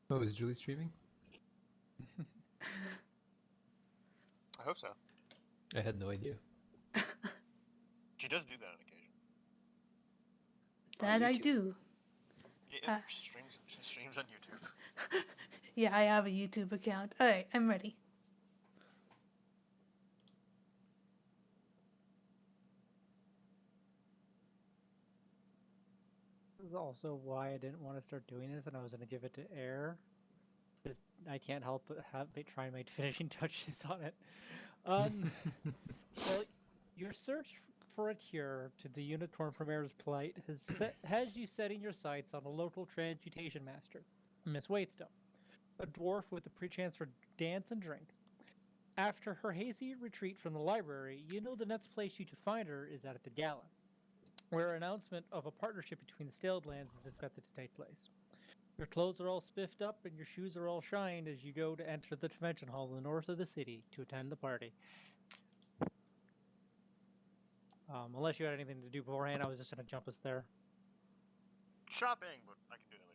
Oh, is Julie streaming? I hope so. I had no idea. She does do that on occasion. That I do. Yeah, she streams on YouTube. Yeah, I have a YouTube account. Alright, I'm ready. This is also why I didn't want to start doing this, and I was going to give it to Air. Because I can't help but try and make finishing touches on it. Well, your search for a cure to the unicorn premier's plight has you setting your sights on a local transmutation master, Miss Waitstone, a dwarf with a pre-chance for dance and drink. After her hazy retreat from the library, you know the next place you to find her is at the gala, where an announcement of a partnership between the Staled Lands is expected to take place. Your clothes are all spiffed up and your shoes are all shined as you go to enter the convention hall in the north of the city to attend the party. Unless you had anything to do beforehand, I was just going to jump us there. Shopping, but I can do that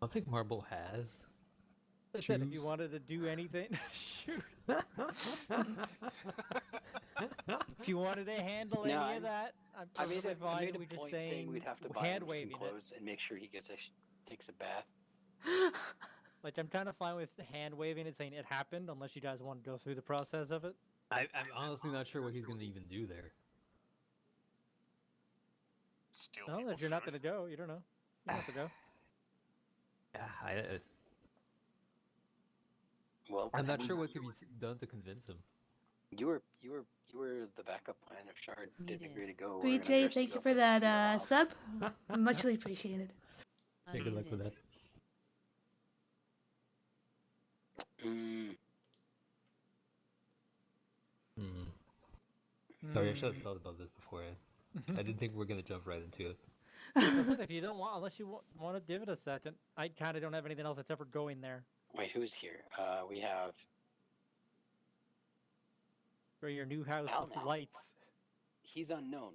later. I think Marble has. I said if you Shoes. wanted to do anything, shoot. If you wanted to handle any of that, I'm I made perfectly a fine. point We just saying we'd have to buy hand him some waving it. clothes and make sure he takes a bath. Like I'm kind of fine with hand waving it, saying it happened, unless you guys want to go through the process of it. I'm honestly not sure what he's going to even do there. Steal No, people's if you're not food. going to go, you don't know. You don't have to go. Yeah, Well, I'm not I sure mean, what could be done to convince him. You were the backup plan if Shard didn't agree to go. Great, Jay. Thank you for that sub. Muchly appreciated. Yeah, good luck with that. Sorry, I should have thought about this beforehand. I didn't think we were going to jump right into it. Listen, if you don't want, unless you want to give it a second, I kind of don't have anything else that's ever going there. Wait, who's here? We have For your new house Al with now. lights. He's unknown.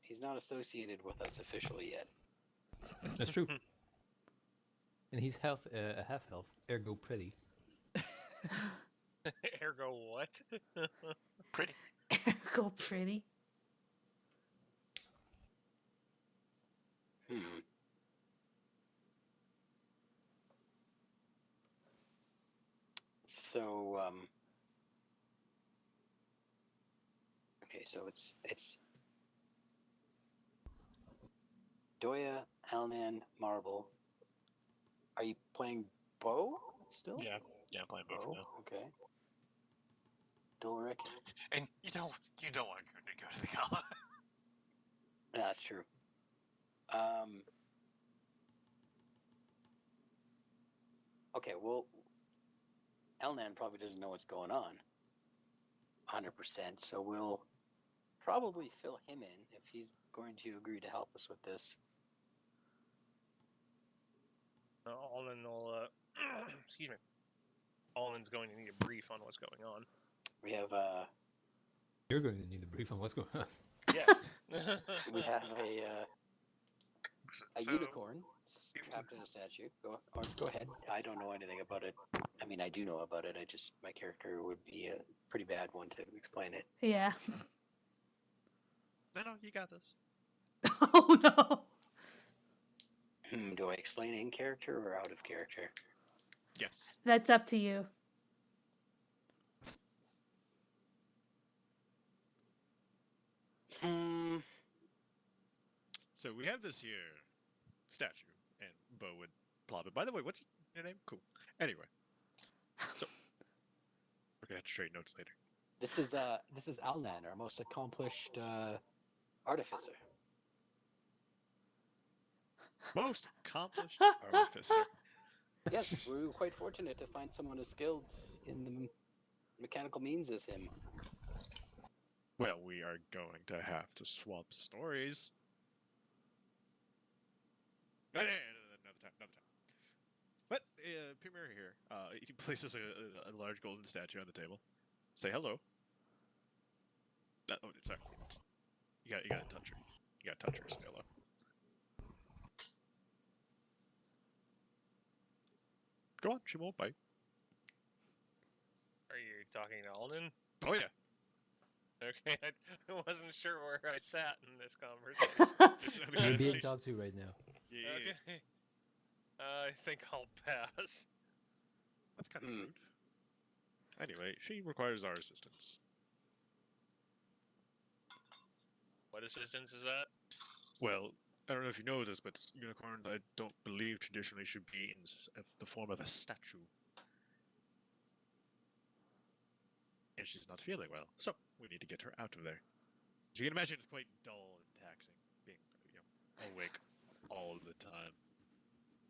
He's not associated with us officially yet. That's true. And he's a half-elf, ergo pretty. Ergo what? Pretty. Go pretty. So, okay, so it's Doya, Alnan, Marble. Are you playing Bo still? Yeah, I'm playing both Bo, now. okay. Dulric. And you don't want to go to the gala. That's true. Okay, well, Elnan probably doesn't know what's going on 100%, so we'll probably fill him in if he's going to agree to help us with this. Alden will, excuse me. Alden's going to need a brief on what's going on. We have You're going to need a brief on what's going on. Yeah. we have a So- unicorn trapped in a statue. Go ahead. I don't know anything about it. I mean, I do know about it. My character would be a pretty bad one to explain it. Yeah. No, you got this. Oh no. Do I explain in character or out of character? Yes. That's up to you. So we have this here statue, and Bo would plop it. By the way, what's your name? Cool. Anyway, so we're gonna have to trade notes later. This is Alnan, our most accomplished artificer. Most accomplished artificer. Yes, we were quite fortunate to find someone as skilled in the mechanical means as him. Well, we are going to have to swap stories. Another time. But Premier here, he places a large golden statue on the table. Say hello. Oh, sorry. You gotta touch her. You gotta touch her, Stella. Go on, she won't bite. Are you talking to Alden? Oh yeah. Okay, I wasn't sure where I sat in this conversation. You're being talked to right now. Yeah. Okay. I think I'll pass. That's kind of rude. Anyway, she requires our assistance. What assistance is that? Well, I don't know if you know this, but unicorns, I don't believe traditionally should be in the form of a statue. And she's not feeling well, so we need to get her out of there. So you can imagine it's quite dull and taxing, being awake all the time.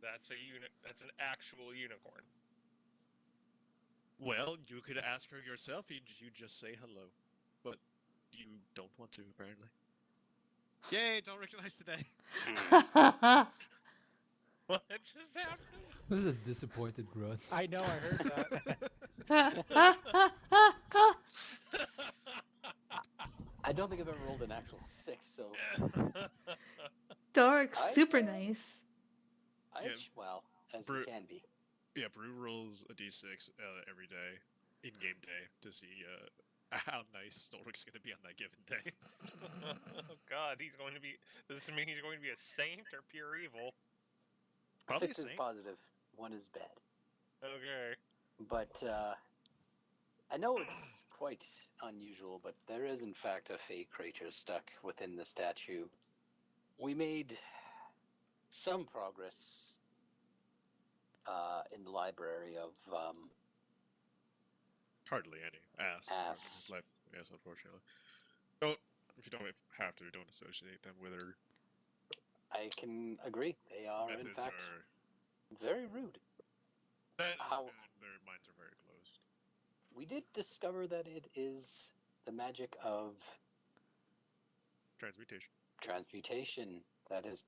That's That's an actual unicorn. Well, you could ask her yourself. You just say hello, but you don't want to, apparently. Yay! Don't recognize today. What just happened? This is a disappointed grunt. I know, I heard that. I don't think I've ever rolled an actual 6, so Dork's super nice. Yeah. well, as Bru- it can be. Yeah, Brew rolls a d6 every day, in-game day, to see how nice Snorlax's going to be on that given day. Oh God, does this mean he's going to be a saint or pure evil? Probably 6 a is saint. positive, 1 is bad. Okay. But I know it's quite unusual, but there is in fact a fey creature stuck within the statue. We made some progress in the library of Hardly any. Ass. Ass. Life. Yes, unfortunately. Don't. If you don't have to, don't associate them with her. I can agree. They are in Methods fact are. very rude. That is How- bad. Their minds are very closed. We did discover that it is the magic of Transmutation. transmutation that has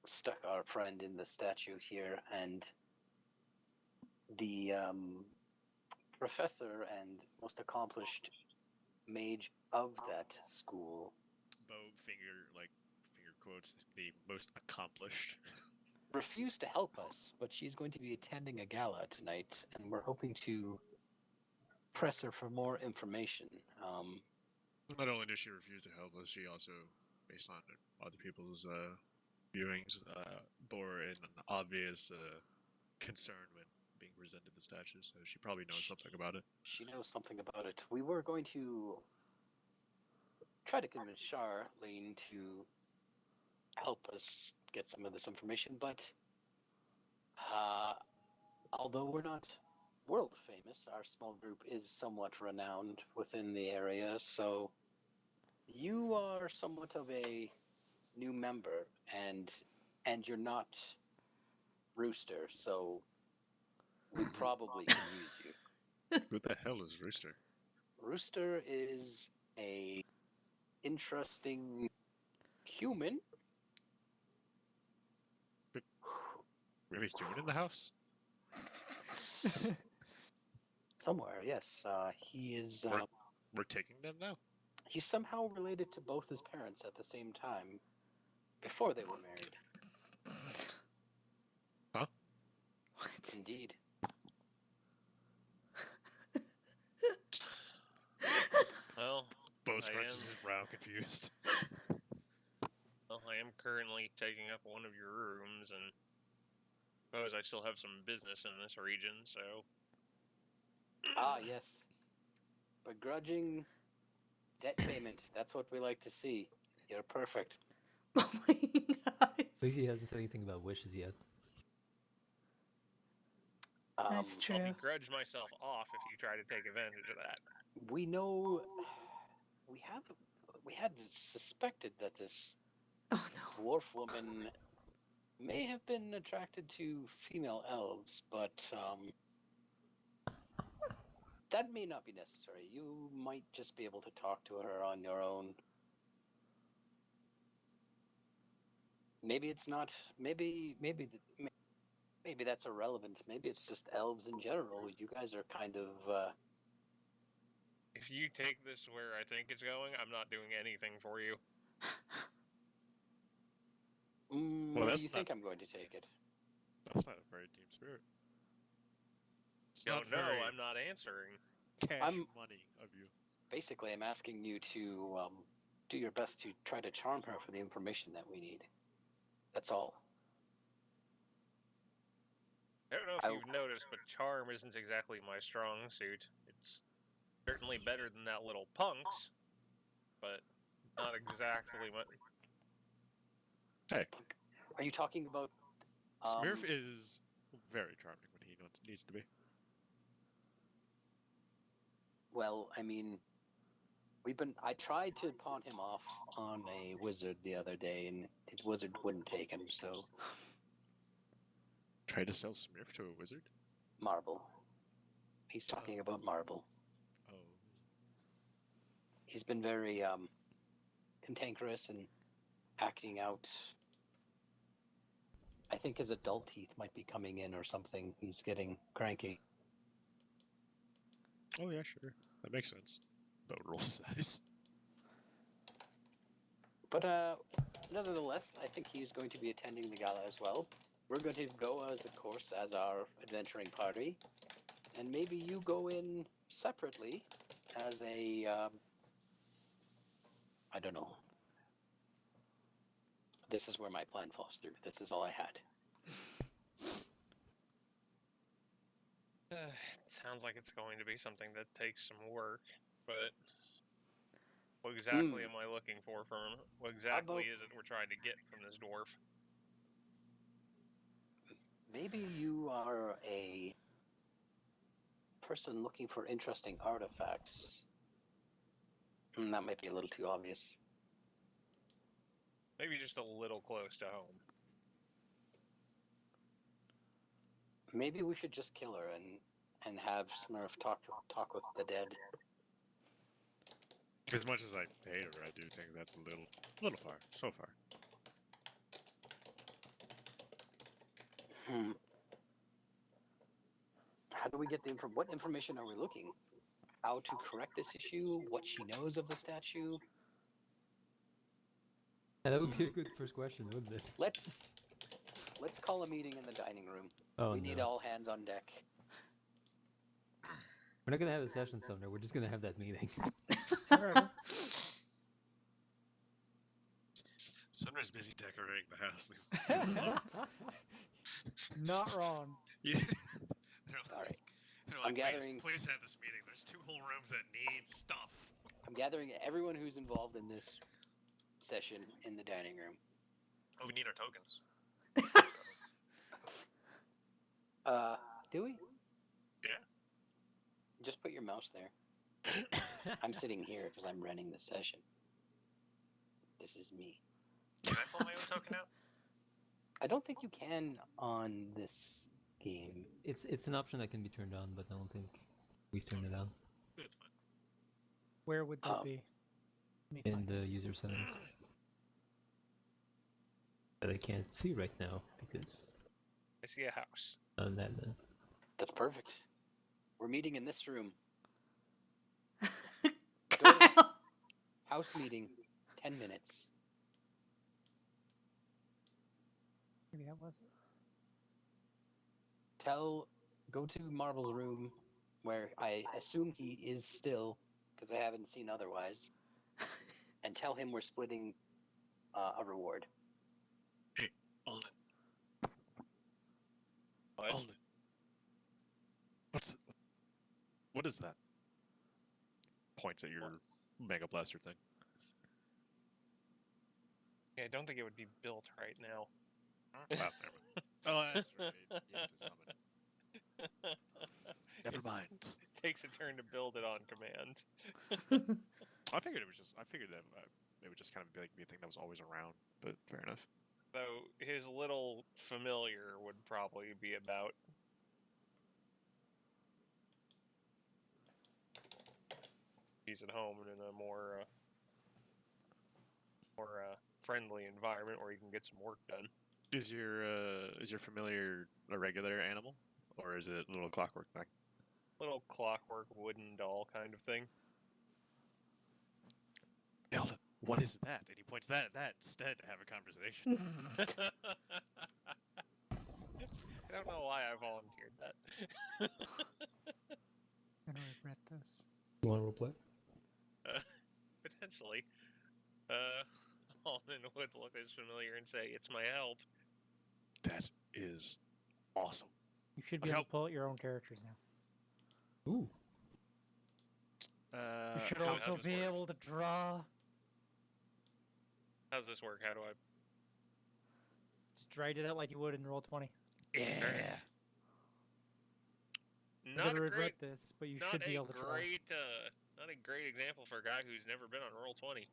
stuck our friend in the statue here, and the professor and most accomplished mage of that school Bow finger quotes, the most accomplished. refused to help us, but she's going to be attending a gala tonight, and we're hoping to press her for more information. Not only does she refuse to help us, she also, based on other people's viewings, bore an obvious concern when being presented the statue, so she probably knows something about it. She knows something about it. We were going to try to convince Charlene to help us get some of this information, but although we're not world famous, our small group is somewhat renowned within the area, so you are somewhat of a new member, and you're not Rooster, so we probably can use you. Who the hell is Rooster? Rooster is a interesting human. We have a human in the house? Somewhere, yes. He is. We're taking them now? He's somehow related to both his parents at the same time, before they were married. Huh? What? Indeed. Well, Bo I scratches am- his brow, confused. I am currently taking up one of your rooms, and suppose I still have some business in this region, so Ah, yes. Begrudging debt payment. That's what we like to see. You're perfect. Oh my gosh. Lacey hasn't said anything about wishes yet. That's Um, true. I'll begrudge myself off if you try to take advantage of that. We know. We had suspected that this Oh no. dwarf woman may have been attracted to female elves, but that may not be necessary. You might just be able to talk to her on your own. Maybe it's not. Maybe that's irrelevant. Maybe it's just elves in general. You guys are kind of If you take this where I think it's going, I'm not doing anything for you. Well, Where do that's you not- think I'm going to take it? That's not a very team spirit. It's not Don't know. very I'm not answering. cash I'm- money of you. Basically, I'm asking you to do your best to try to charm her for the information that we need. That's all. I don't know if I- you've noticed, but charm isn't exactly my strong suit. It's certainly better than that little punk's, but not exactly what. Hey, Are you talking about? Smurf is very charming when he needs to be. Well, I mean, I tried to pawn him off on a wizard the other day, and his wizard wouldn't take him. So Try to sell Smurf to a wizard? Marble. He's talking about Marble. Oh. He's been very cantankerous and acting out. I think his adult teeth might be coming in or something. He's getting cranky. Oh yeah, sure. That makes sense. But roll his eyes. But nevertheless, I think he's going to be attending the gala as well. We're going to go as, of course, as our adventuring party, and maybe you go in separately as a, I don't know. This is where my plan falls through. This is all I had. It sounds like it's going to be something that takes some work, but what exactly am I looking for from him? What exactly is it we're trying to get from this dwarf? Maybe you are a person looking for interesting artifacts. That might be a little too obvious. Maybe just a little close to home. Maybe we should just kill her and have Smurf talk with the dead. As much as I hate her, I do think that's a little far. So far. How do we get the what information are we looking? How to correct this issue? What she knows of the statue? Yeah, that would be a good first question, wouldn't it? Let's call a meeting in the dining room. Oh, we no. need all hands on deck. We're not gonna have a session, Sumner. We're just gonna have that meeting. Alright. Sumner's busy decorating the house. Not wrong. Yeah. All right. They're I'm like, gathering- Please have this meeting. There's 2 whole rooms that need stuff. I'm gathering everyone who's involved in this session in the dining room. Oh, we need our tokens. Do we? Yeah. Just put your mouse there. I'm sitting here because I'm running the session. This is me. Can I pull my own token out? I don't think you can on this game. It's an option that can be turned on, but I don't think we've turned it on That's fine. Where would that Oh. be? Let me in find the user settings. That I can't see right now because I see a house. on that. That's perfect. We're meeting in this room. Kyle. House meeting, 10 minutes. Maybe that was it. Go to Marble's room, where I assume he is still, because I haven't seen otherwise, and tell him we're splitting a reward. Alden. What? Alden. What is that? Points at your Mega Blaster thing. Yeah, I don't think it would be built right now. Never mind. Oh, that's right. You have to summon it. Never mind. Takes a turn to build it on command. I figured that it would just kind of be a thing that was always around, but fair enough. So his little familiar would probably be about. He's at home and in a more friendly environment where he can get some work done. Is your familiar a regular animal, or is it a little clockwork thing? Little clockwork wooden doll kind of thing. what is that? And he points that at that instead to have a conversation. I don't know why I volunteered that. I don't regret this. You want to roleplay? Potentially. Alden would look as familiar and say, "It's my help." That is awesome. You should But be able how- to pull out your own characters now. Ooh. You should how's also this be work? able to draw. How's this work? How do I? Just write it out like you would in Roll20. Yeah. You're Not gonna a regret great, this, but you not should be a able to draw. great, not a great example for a guy who's never been on Roll20.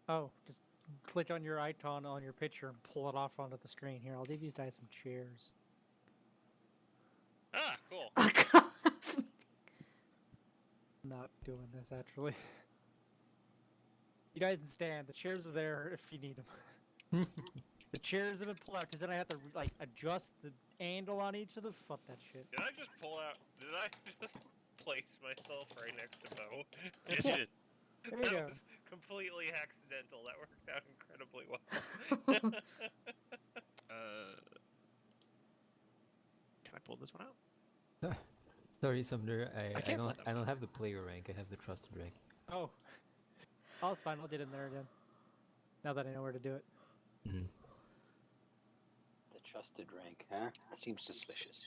Oh, just click on your icon on your picture and pull it off onto the screen. Here, I'll give you guys some chairs. Ah, cool. Not doing this actually. You guys can stand. The chairs are there if you need them. The chairs have been pulled out because then I have to like adjust the handle on each of them. Fuck that shit. Did I just pull out? Did I just place myself right next to Bo? Yes, you did. There you That go. was completely accidental. That worked out incredibly well. Can I pull this one out? Sorry, Sumner. I can't don't let them I don't have the player rank. I have the trusted rank. Oh. Oh, it's fine. I'll get in there again. Now that I know where to do it. Mm-hmm. The trusted rank, huh? That seems suspicious.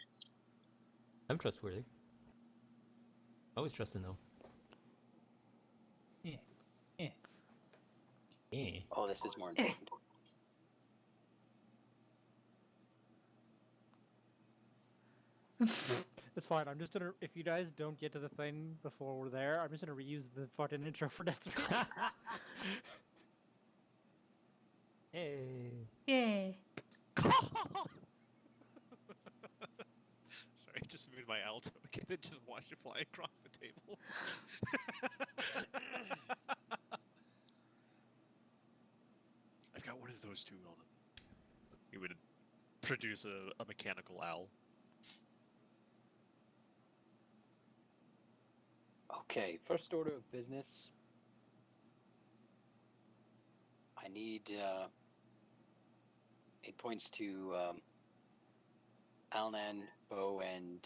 I'm trustworthy. Always trust to know. Yeah. Yeah. Yeah. Oh, this is more important. It's fine. I'm just gonna. If you guys don't get to the thing before we're there, I'm just gonna reuse the fucking intro for next week. Hey. Yay. Sorry, I just moved my alto again and just watched it fly across the table. I've got one of those too, Alden. He would produce a mechanical owl. Okay, first order of business. I need 8 points to Alnan, Bo, and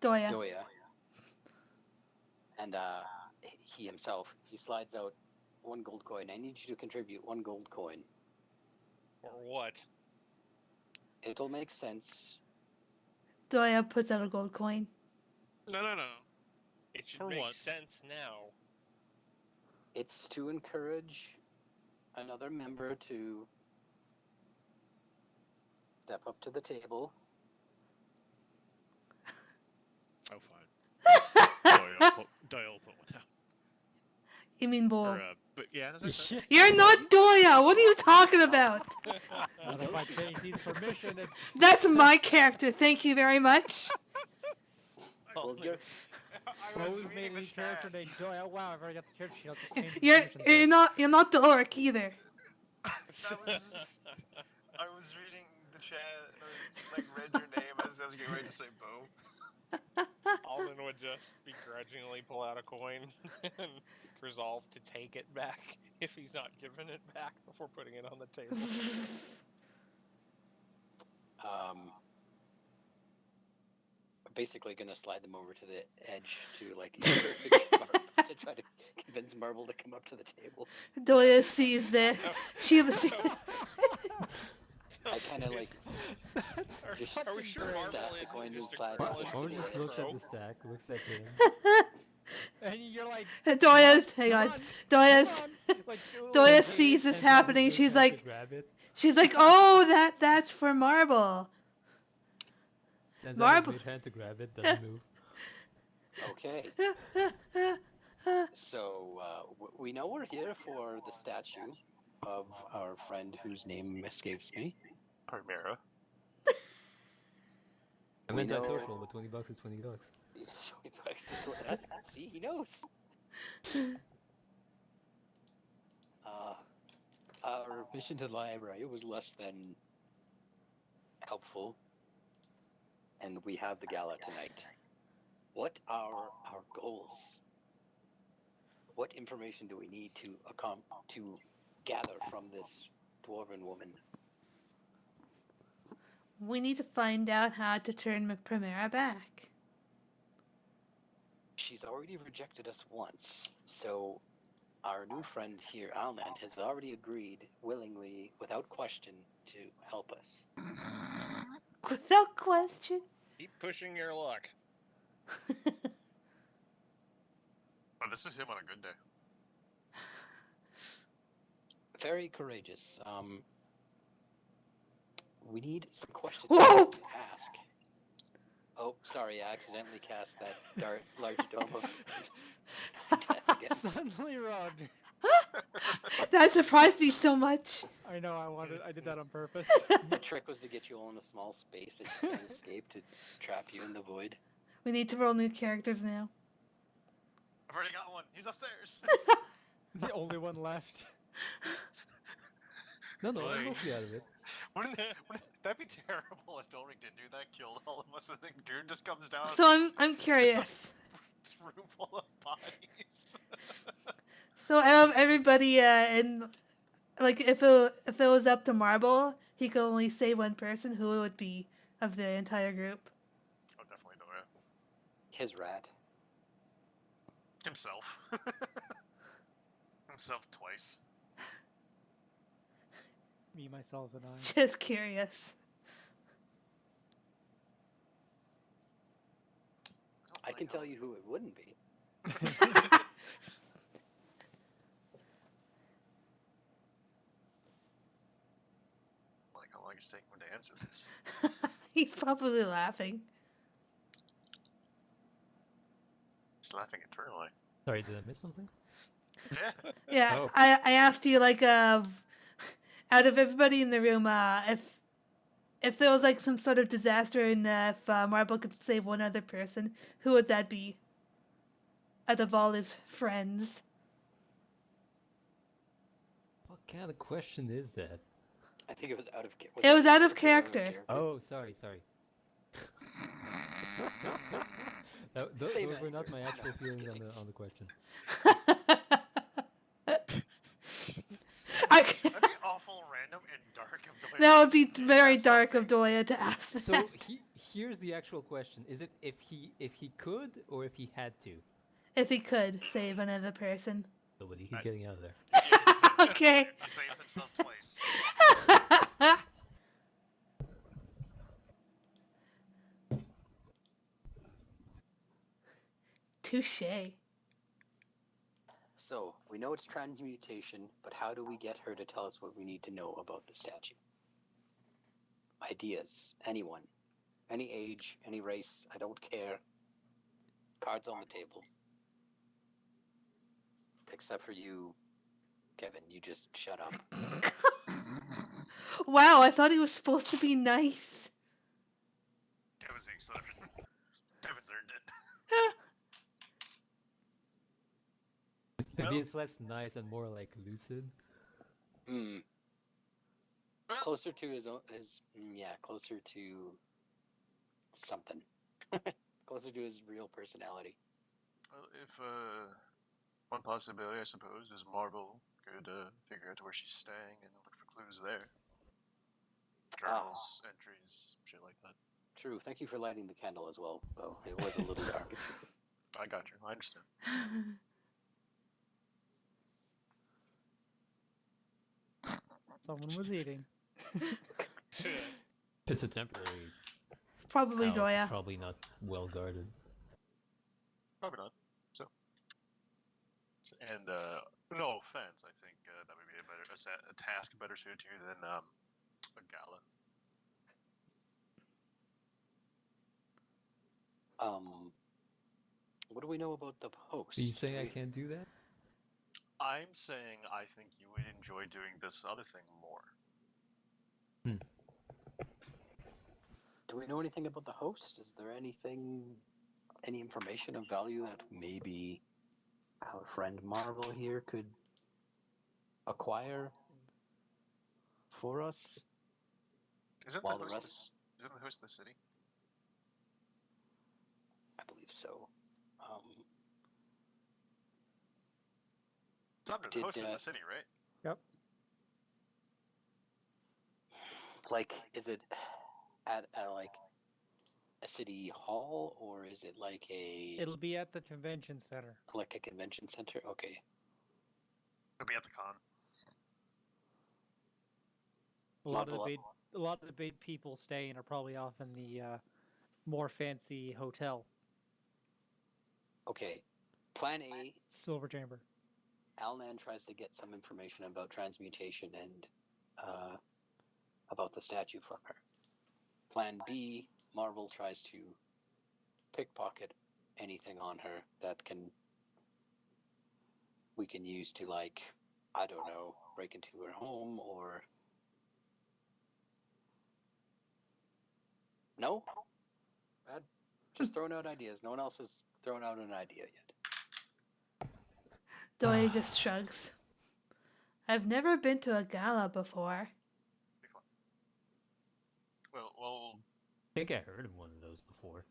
Doya. Doya. And he himself, he slides out 1 gold coin. I need you to contribute 1 gold coin. Or what? It'll make sense. Doya puts out a gold coin. No. It should For make what? sense now. It's to encourage another member to step up to the table. Oh, fine. Doyle put one down. You mean Bo? Or, but yeah, that's okay. You're not Doya! What are you talking about? Not if I change these permission. And That's my character, thank you very much. Well, you're, Rose made a new character named Joy. Oh wow, I've already got the character sheet. I'll just change the You're permissions. you're not Doric either. That was just, I was reading the chat, and I just, like, read your name as I was getting ready to say Bo. Alden would just begrudgingly pull out a coin and resolve to take it back if he's not given it back before putting it on the table. basically gonna slide them over to the edge to like to try to convince Marble to come up to the table. Doya sees that. She I kind of like just Are we sure stack Marble the isn't coin and just a slide girl it. in Or the just row? looks at the stack, looks at him. And you're like, Doya's hang on. come Doya's on. Like, Doya "Oh, sees this And then happening. just She's tries to like grab it. oh that's for Marble. Sends Marble. out his hand to grab it, doesn't move. Okay. So we know we're here for the statue of our friend whose name escapes me. Primera. I'm We know- anti-social, but $20 is $20. See, he knows. Our mission to the library was less than helpful, and we have the gala tonight. What are our goals? What information do we need to gather from this dwarven woman? We need to find out how to turn Primera back. She's already rejected us once, so our new friend here, Alnan, has already agreed willingly, without question, to help us. Without question. Keep pushing your luck. But this is him on a good day. Very courageous. We need some questions Whoa! to ask. Oh, sorry, I accidentally cast that large dome of death again. Suddenly rubbed. That surprised me so much. I know. I did that on purpose. The trick was to get you all in a small space and you can't escape to trap you in the void. We need to roll new characters now. I've already got one. He's upstairs. The only one left. No, I'm Like- mostly out of it. Wouldn't that'd be terrible if Dolric didn't do that? Killed all of us, and then dude just comes down. So I'm curious. Room full of bodies. So out of everybody in, like, if it was up to Marble, he could only save one person. Who it would be of the entire group? Oh, definitely Dora. His rat. Himself. Himself twice. Me, myself, and I. Just curious. I can tell you who it wouldn't be. Like how long it's taking him to answer this. He's probably laughing. He's laughing internally. Sorry, did I miss something? Yeah. Yeah, Oh. I asked you, like, out of everybody in the room, if there was, like, some sort of disaster and if Marble could save one other person, who would that be? Out of all his friends. What kind of question is that? I think it was out of It was out of character. Oh, sorry. Those Same were not answer. my actual feelings on the question. That'd be awful random and dark of the way. That would be very dark of Doya to ask that. So here's the actual question: is it if he could or if he had to? If he could save another person. Nobody. He's getting out of there. Okay. He saves himself twice. Touche. So, we know it's transmutation, but how do we get her to tell us what we need to know about the statue? Ideas. Anyone. Any age, any race, I don't care. Cards on the table. Except for you, Kevin, you just shut up. Wow, I thought he was supposed to be nice. Kevin's the exception. Kevin's earned it. Maybe it's less nice and more like lucid. Hmm. Well- Closer to closer to something. Closer to his real personality. Well, if one possibility, I suppose, is Marble could figure out where she's staying and look for clues there. Journals, entries, shit like that. True. Thank you for lighting the candle as well, though it was a little dark. I got you. I understand. Someone was eating. It's a temporary. Probably house, Doya. Probably not well guarded. Probably not. So. And no offense, I think that would be a task better suited to you than a gala. What do we know about the host? Are you saying I can't do that? I'm saying I think you would enjoy doing this other thing more. Do we know anything about the host? Is there any information of value that maybe our friend Marvel here could acquire for us? Isn't While the the host rest- isn't the host the city? I believe so. Sumner, the Did, host is the city, right? Yep. Like, is it at like a city hall, or is it like It'll be at the convention center. a convention center? Okay. It'll be at the con. A lot of Marble- the big people staying are probably off in the more fancy hotel, Okay. Plan A, Silver Chamber. Alnan tries to get some information about transmutation and about the statue from her. Plan B, Marvel tries to pickpocket anything on her that we can use to, like, I don't know, break into her home or no? Bad. Just throwing out ideas. No one else has thrown out an idea yet. Dory just shrugs. I've never been to a gala before. Well, I think I heard of one of those before.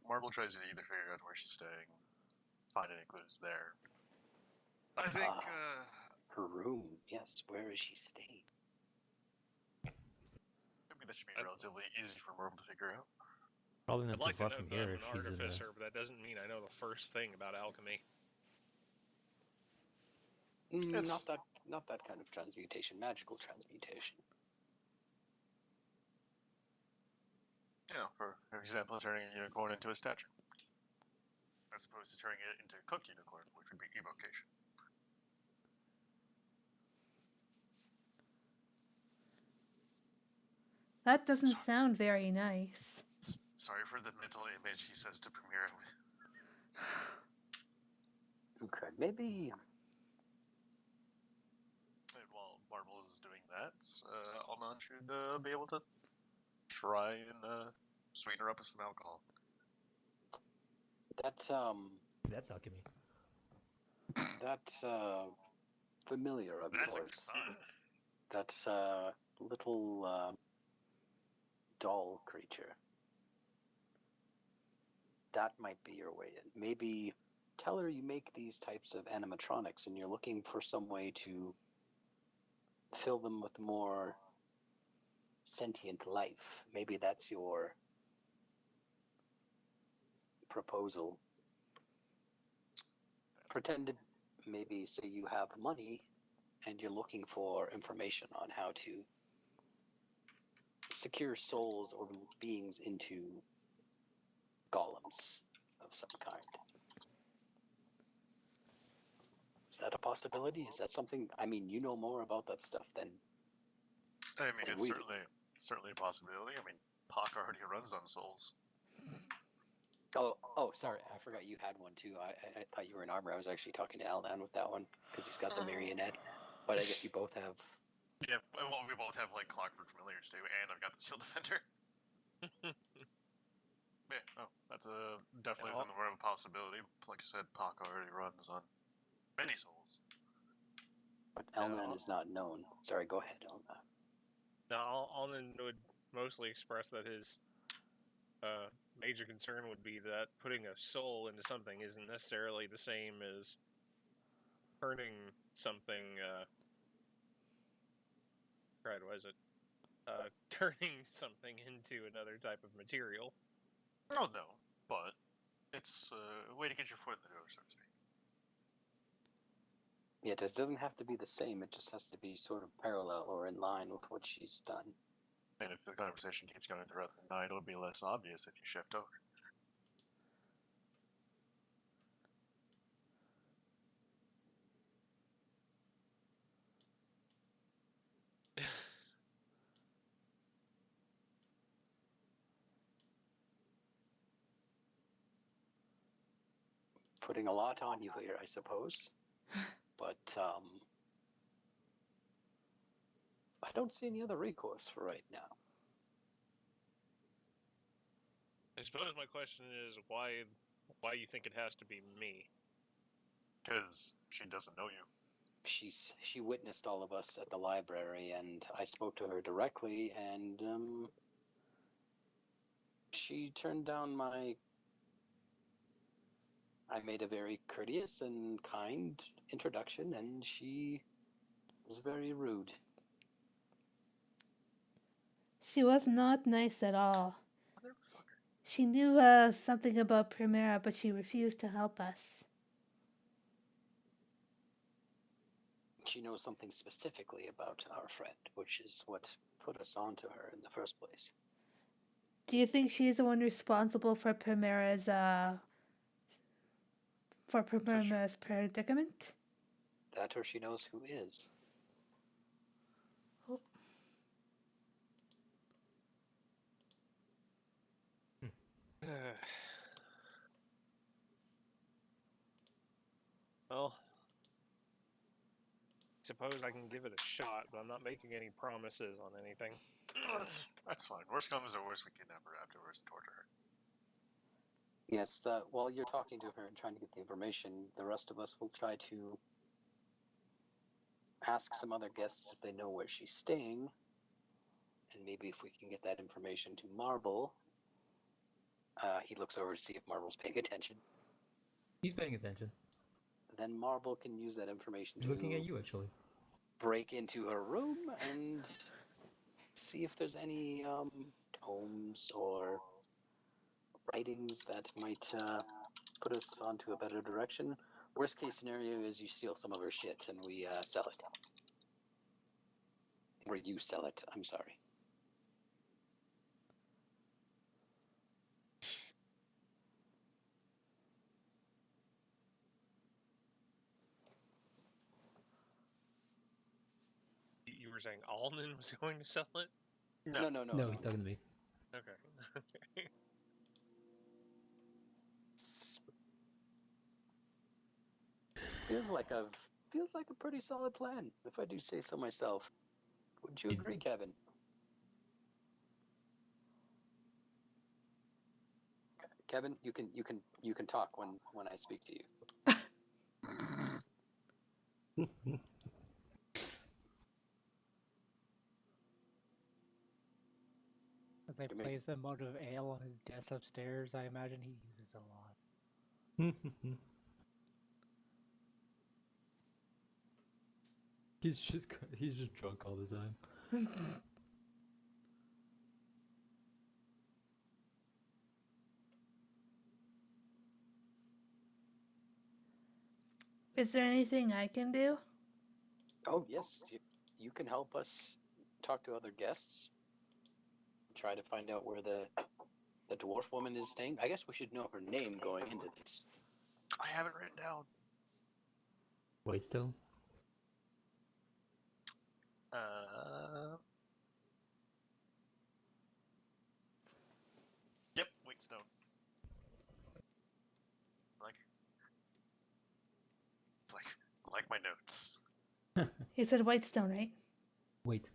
Marvel tries to either figure out where she's staying, find any clues there. I think, Her room, yes. Where is she staying? maybe that should be relatively easy for Marvel to figure out. Probably I'd not like too to far know from that here I'm if an she's in artificer, but that doesn't mean I know the first thing about alchemy. It's- Not that kind of transmutation. Magical transmutation. for example, turning a unicorn into a statue. As opposed to turning it into a cooked unicorn, which would be evocation. That doesn't sound very nice. Sorry for the mental image, he says to Premiere. Okay, maybe. And while Marbles is doing that, Alman should be able to try and sweeten her up with some alcohol. That That's alchemy. familiar of That's a yours. good sign. That's little doll creature. That might be your way in. Maybe tell her you make these types of animatronics and you're looking for some way to fill them with more sentient life. Maybe that's your proposal. Pretend to maybe say you have money and you're looking for information on how to secure souls or beings into golems of some kind. Is that a possibility? Is that something? I mean, you know more about that stuff than. I mean, And it's we- certainly a possibility. I mean, Pac already runs on souls. Oh, sorry, I forgot you had one too. I thought you were in armor. I was actually talking to Aldan with that one because he's got the marionette. But I guess you both have. Yeah, well, we both have like clockwork familiars too, and I've got the Seal Defender. Yeah, that's definitely Yeah, in the realm of possibility. Like I said, Pac already runs on many souls. But Aldan is not known. Sorry, go ahead, Aldan. Now, Alden would mostly express that his major concern would be that putting a soul into something isn't necessarily the same as turning something. Right, was it? Turning something into another type of material. Oh no, but it's a way to get your foot in the door, so to speak. Yeah, it doesn't have to be the same. It just has to be sort of parallel or in line with what she's done. And if the conversation keeps going throughout the night, it'll be less obvious if you shift over. Putting a lot on you here, I suppose. But I don't see any other recourse for right now. I suppose my question is why you think it has to be me? Because she doesn't know you. She witnessed all of us at the library, and I spoke to her directly, and she turned down my I made a very courteous and kind introduction, and she was very rude. She was not nice at all. Motherfucker. She knew something about Primera, but she refused to help us. She knows something specifically about our friend, which is what put us onto her in the first place. Do you think she's the one responsible for Primera's predicament? That or she knows who is. Well, suppose I can give it a shot, but I'm not making any promises on anything. Oh, that's fine. Worst comes to worst, we kidnap her afterwards and torture her. Yes, while you're talking to her and trying to get the information, the rest of us will try to ask some other guests if they know where she's staying, and maybe if we can get that information to Marble. He looks over to see if Marble's paying attention. He's paying attention. Then Marble can use that information He's to looking at you, actually. break into her room and see if there's any tomes or writings that might put us onto a better direction. Worst case scenario is you steal some of her shit and we sell it. Or you sell it, I'm sorry. You were saying Alden was going to sell it? No. No, he's talking to me. Okay. Feels like a pretty solid plan, if I do say so myself. Would you agree, Kevin? Kevin, you can talk when I speak to you. As I place a mug of ale on his desk upstairs, I imagine he uses a lot. He's just drunk all the time. Is there anything I can do? Oh yes, you can help us talk to other guests. Try to find out where the dwarf woman is staying. I guess we should know her name going into this. I have it written down. Whitestone? Yep, Wheatstone. Like my notes. You said Whitestone, right? Wait.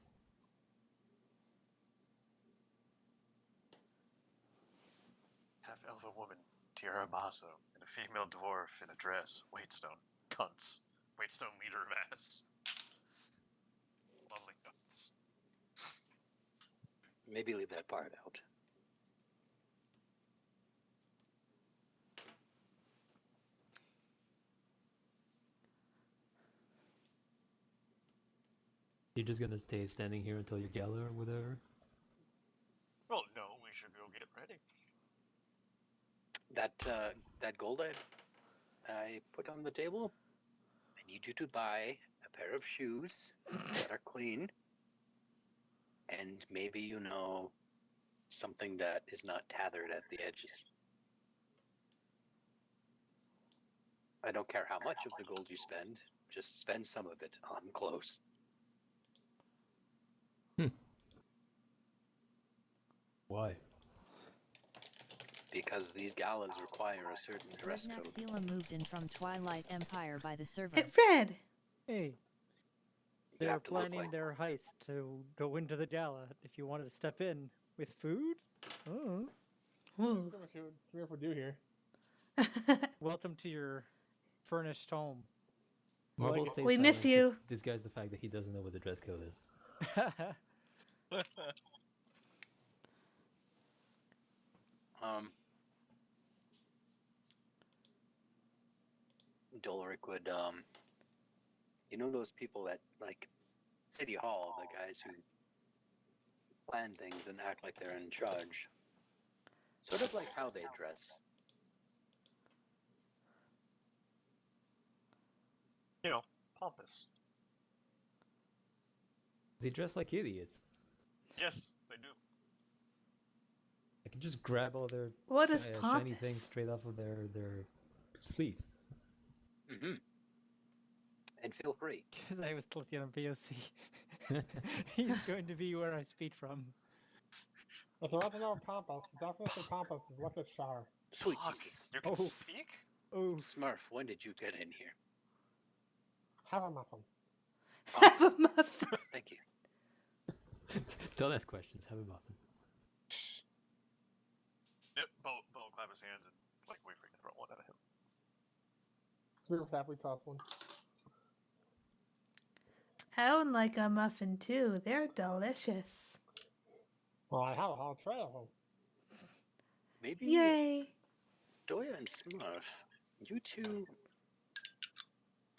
Half-elf woman, Tierra Maso, and a female dwarf in a dress, Wheatstone. Cunts. Wheatstone leader of ass. Lovely cunts. Maybe leave that part out. You're just gonna stay standing here until your gala or whatever? Well, no, we should go get ready. That gold I put on the table, I need you to buy a pair of shoes that are clean, and maybe something that is not tethered at the edges. I don't care how much of the gold you spend, just spend some of it on clothes. Why? Because these galas require a certain dress code. Naxila moved in from Twilight Empire by the server. It read. Hey, You they're have to look planning like their heist to go into the gala. If you wanted to step in with food, Ooh. See what we do here. welcome to your furnished home. Marble Like- stays We miss silent to you. disguise the fact that he doesn't know what the dress code is. Dolric would, you know those people that, like, City Hall, the guys who plan things and act like they're in charge. Sort of like how they dress. You know, pompous. They dress like idiots. Yes, they do. I can just grab all their What is shiny things pompous? straight off of their sleeves. Mm-hmm. And feel free. Because I was looking on VOC. He's going to be where I speak from. If you want to know Pompous, the definition of Pompous is look at shower. Sweet Fuck, Jesus. you can Oh. speak? Oh, Smurf, when did you get in here? Have a muffin. Have a muffin. Thank you. Don't ask questions. Have a muffin. Yep, Bo will clap his hands and like wait for you to throw one at him. Smurf happily toss one. I would like a muffin too. They're delicious. Well, I have a whole tray of them. Maybe Yay! Doya and Smurf,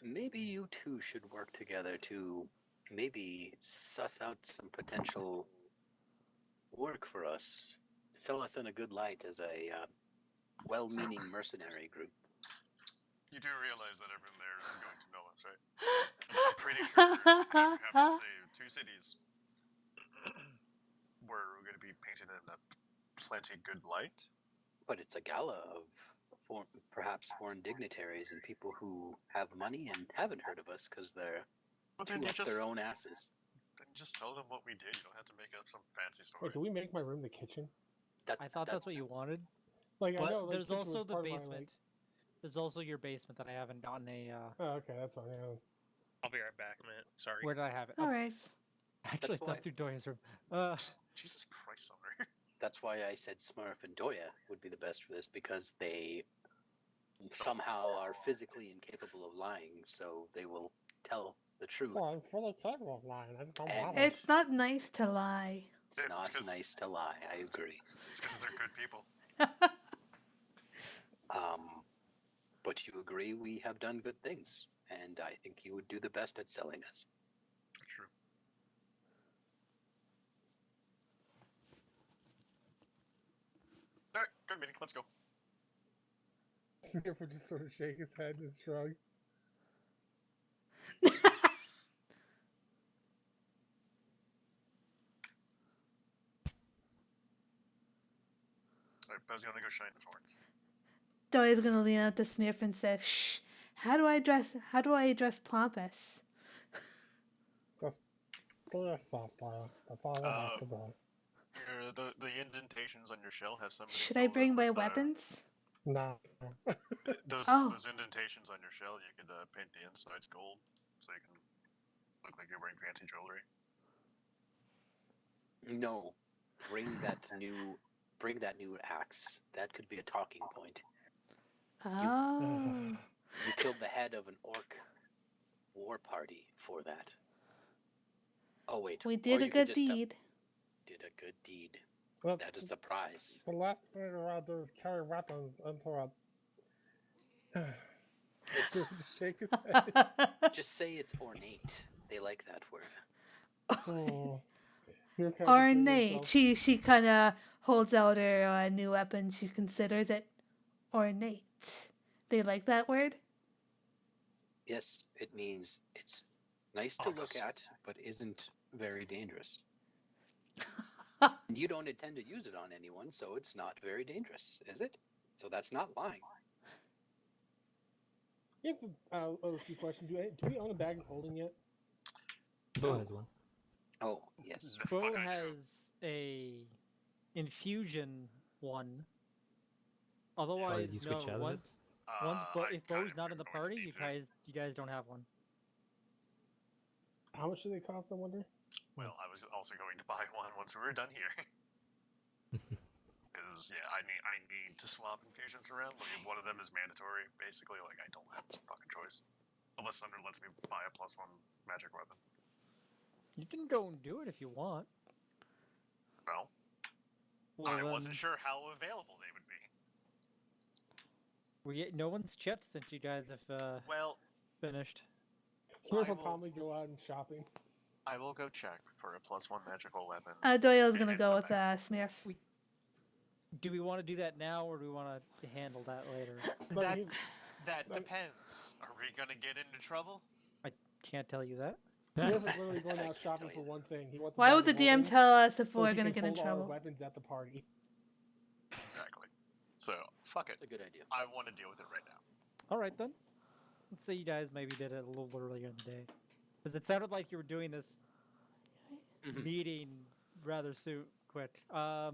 maybe you two should work together to maybe suss out some potential work for us. Sell us in a good light as a well-meaning mercenary group. You do realize that everyone there is going to know us, right? I'm pretty sure we're happy to say 2 cities where we're going to be painted in a plenty good light. But it's a gala of perhaps foreign dignitaries and people who have money and haven't heard of us because they're But too then you up just their own asses. then just tell them what we did. You don't have to make up some fancy story. Wait, do we make my room the kitchen? I thought that's what you wanted. Like, I know. But like, there's kitchen was also the part of my, basement. There's also your basement that I haven't gotten a. Oh, okay, that's fine. Yeah. I'll be right back, man. Sorry. Where did I have it? All right. Actually, it's why- up through Doya's room. Jesus Christ, Sumner. That's why I said Smurf and Doya would be the best for this, because they somehow are physically incapable of lying, so they will tell the truth. Well, I'm fully capable of lying. I just don't And bother. It's not nice to lie. It's Yeah, not 'cause- nice to lie, I agree. It's because they're good people. But you agree we have done good things, and I think you would do the best at selling us. True. Alright, good meeting. Let's go. Smurf would just sort of shake his head and shrug. Alright, Buzz, you want to go shine his horns? Doya's gonna lean up to Smurf and say, "Shh. How do I address Pompous?" Do your soft boil. That's all I have to do. The indentations on your shell have somebody. Should I bring my weapons? No. Those Oh. those indentations on your shell, you could paint the insides gold, so you can look like you're wearing fancy jewelry. No, bring that new axe. That could be a talking point. Oh. You killed the head of an orc war party for that. Oh wait, We or did a you could good just, deed. Did a good deed. Well, That is the prize. the last thing around do is carry weapons into a. Just shake his head. Just say it's ornate. They like that word. Oh. You're kind of Ornate. She kind of holds out her new weapon. She considers it ornate. They like that word? Yes, it means it's nice to Pompous. look at, but isn't very dangerous. You don't intend to use it on anyone, so it's not very dangerous, is it? So that's not lying. Here's a few questions. Do we own a bag of holding yet? Bo has one. Oh, yes. Bo Fuck, I do. has a infusion one. Otherwise, you switch out of it? once I if kind Bo's of not in the going to party, need to. you guys don't have one. How much do they cost, I wonder? Well, I was also going to buy one once we were done here. Because yeah, I need to swap infusions around. Like one of them is mandatory, basically. Like I don't have a fucking choice, unless Sumner lets me buy a +1 magic weapon. You can go and do it if you want. Well, Well, I then- wasn't sure how available they would be. No one's checked since you guys have Well, finished. Smith I will will- probably go out and shopping. I will go check for a +1 magical weapon. Doyle's gonna and go come with back. Smurf. Do we want to do that now, or do we want to handle that later? But That he's, that depends. Are we gonna get into trouble? I can't tell you that. Smith is literally going I out can't shopping tell for you. one thing. He wants to Why buy would the DM building tell us if so we're he gonna can get in hold all our trouble? weapons at the party. Exactly. So fuck it. That's a good idea. I want to deal with it right now. All right then. Let's say you guys maybe did it a little earlier in the day, because it sounded like you were doing this meeting rather soon, quick. Well,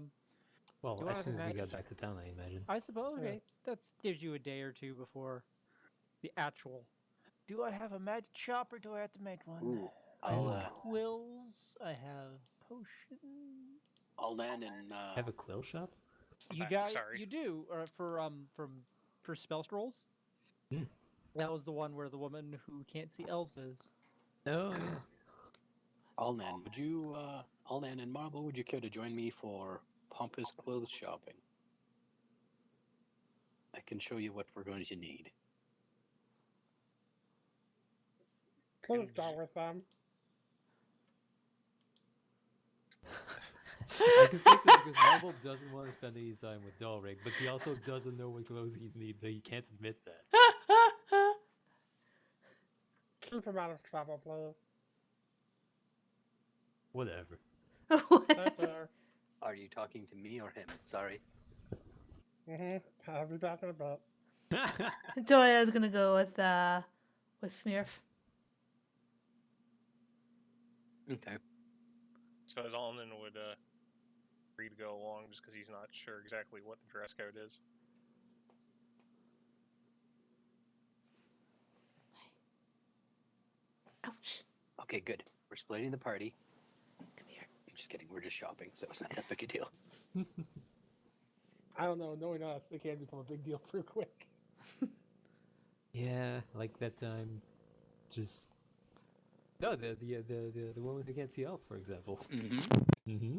Do I as have soon a as we magic- got back to town, I imagine. I suppose. Yeah. Okay, that gives you a day or two before the actual. Do I have a magic shop, or do I have to make one? Ooh, I I'll have quills. I have potions. I'll land and Have a quill shop? You I'm got sorry. you do for spell scrolls. Hmm. That was the one where the woman who can't see elves is. Oh, yeah. Alnan, would you Alnan and Marble, would you care to join me for pompous clothes shopping? I can show you what we're going to need. Please go with them. I can think that because Marvel doesn't want to spend any time with Dalric, but he also doesn't know what clothes he's need, but he can't admit that. Keep him out of trouble, please. Whatever. Right there. Are you talking to me or him? Sorry. I'll be back in a bit. Doyle's gonna go with Smurf. Okay. I suppose Alden would agree to go along just because he's not sure exactly what the dress code is. Ouch. Okay, good. We're splitting the party. Come here. I'm just kidding. We're just shopping, so it's not that big a deal. I don't know. Knowing us, it can become a big deal pretty quick. Yeah, like that time. Just no, the woman who can't see elf, for example. Mm-hmm. Mm-hmm.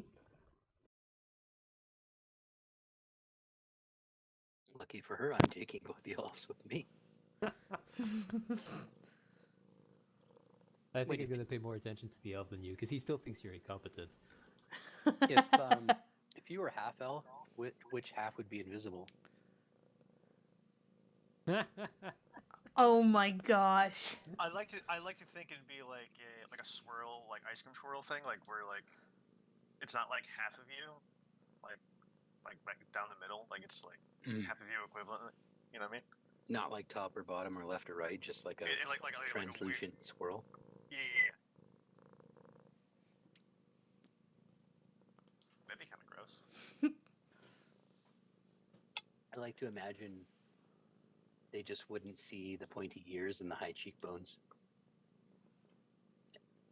Lucky for her, I'm taking the elves with me. I think Wait, you're gonna pay more attention to the elf than you, because he still thinks you're incompetent. If you were half elf, which half would be invisible? Oh my gosh. I like to think it'd be like a swirl, like ice cream swirl thing, like where like it's not like half of you, like down the middle, like it's like half of you equivalent. You know what I mean? Not like top or bottom or left or right, just like a Like a weird- translucent swirl. Yeah. That'd be kind of gross. I like to imagine they just wouldn't see the pointy ears and the high cheekbones.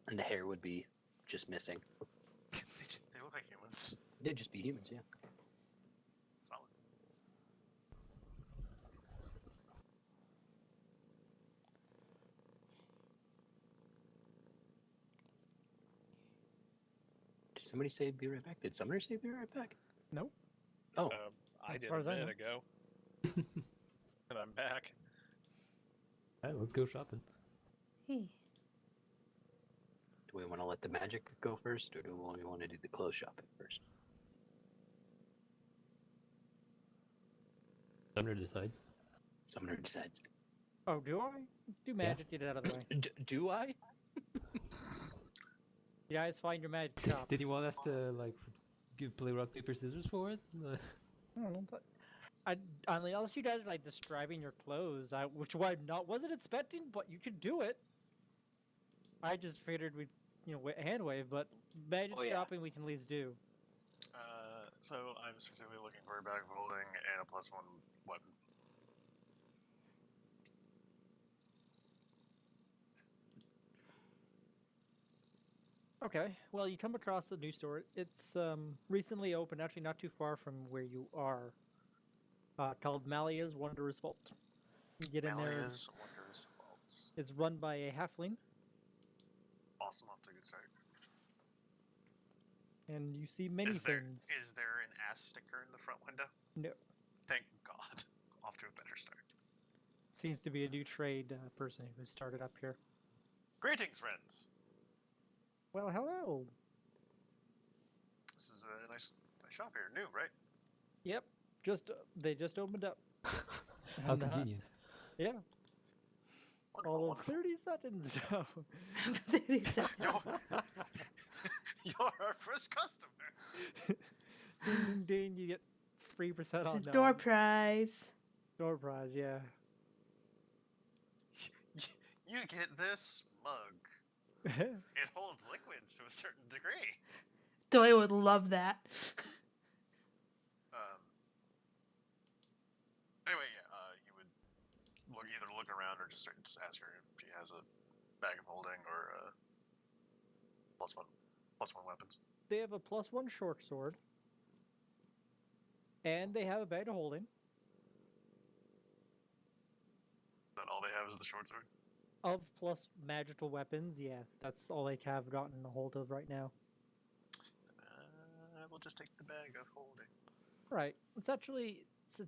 And the hair would be just missing. They look like humans. They'd just be humans, yeah. Solid. Did somebody say be right back? Did Sumner say be right back? Nope. Oh, I As did far a as I minute know. ago, and I'm back. Alright, let's go shopping. Hey. do we want to let the magic go first, or do we want to do the clothes shopping first? Sumner decides. Sumner decides. Oh, do I? Do magic, get it out of the way. Do I? You guys find your magic shop. Did you want us to like play rock paper scissors for it? I don't know, but unless you guys are like describing your clothes, which I wasn't expecting, but you could do it. I just figured we'd hand wave, but magic Oh, yeah. shopping we can at least do. So I'm specifically looking for a bag of holding and a +1 weapon. Okay, well you come across the new store. It's recently opened, actually not too far from where you are. Called Malia's Wondrous Vault. You get in there. Malia's Wondrous Vault. It's run by a halfling, Awesome, off to a good start. and you see many Is there things. an ass sticker in the front window? No. Thank God. Off to a better start. Seems to be a new trade person who started up here. Greetings, friends. Well, hello. This is a nice shop here. New, right? Yep. They just opened up. How And, convenient. Yeah. Wonderful, All of wonderful. 30 seconds. So. 30 seconds. You're our first customer. Ding, ding, ding. You get 3% on that. Door prize. Door prize, yeah. You get this mug. It holds liquids to a certain degree. Doy would love that. Anyway, yeah, you would either look around or just ask her if she has a bag of holding or plus one weapons. They have a +1 short sword. And they have a bag of holding. Then all they have is the short sword. Of plus magical weapons, yes. That's all they have gotten a hold of right now. We'll just take the bag of holding. Right. It's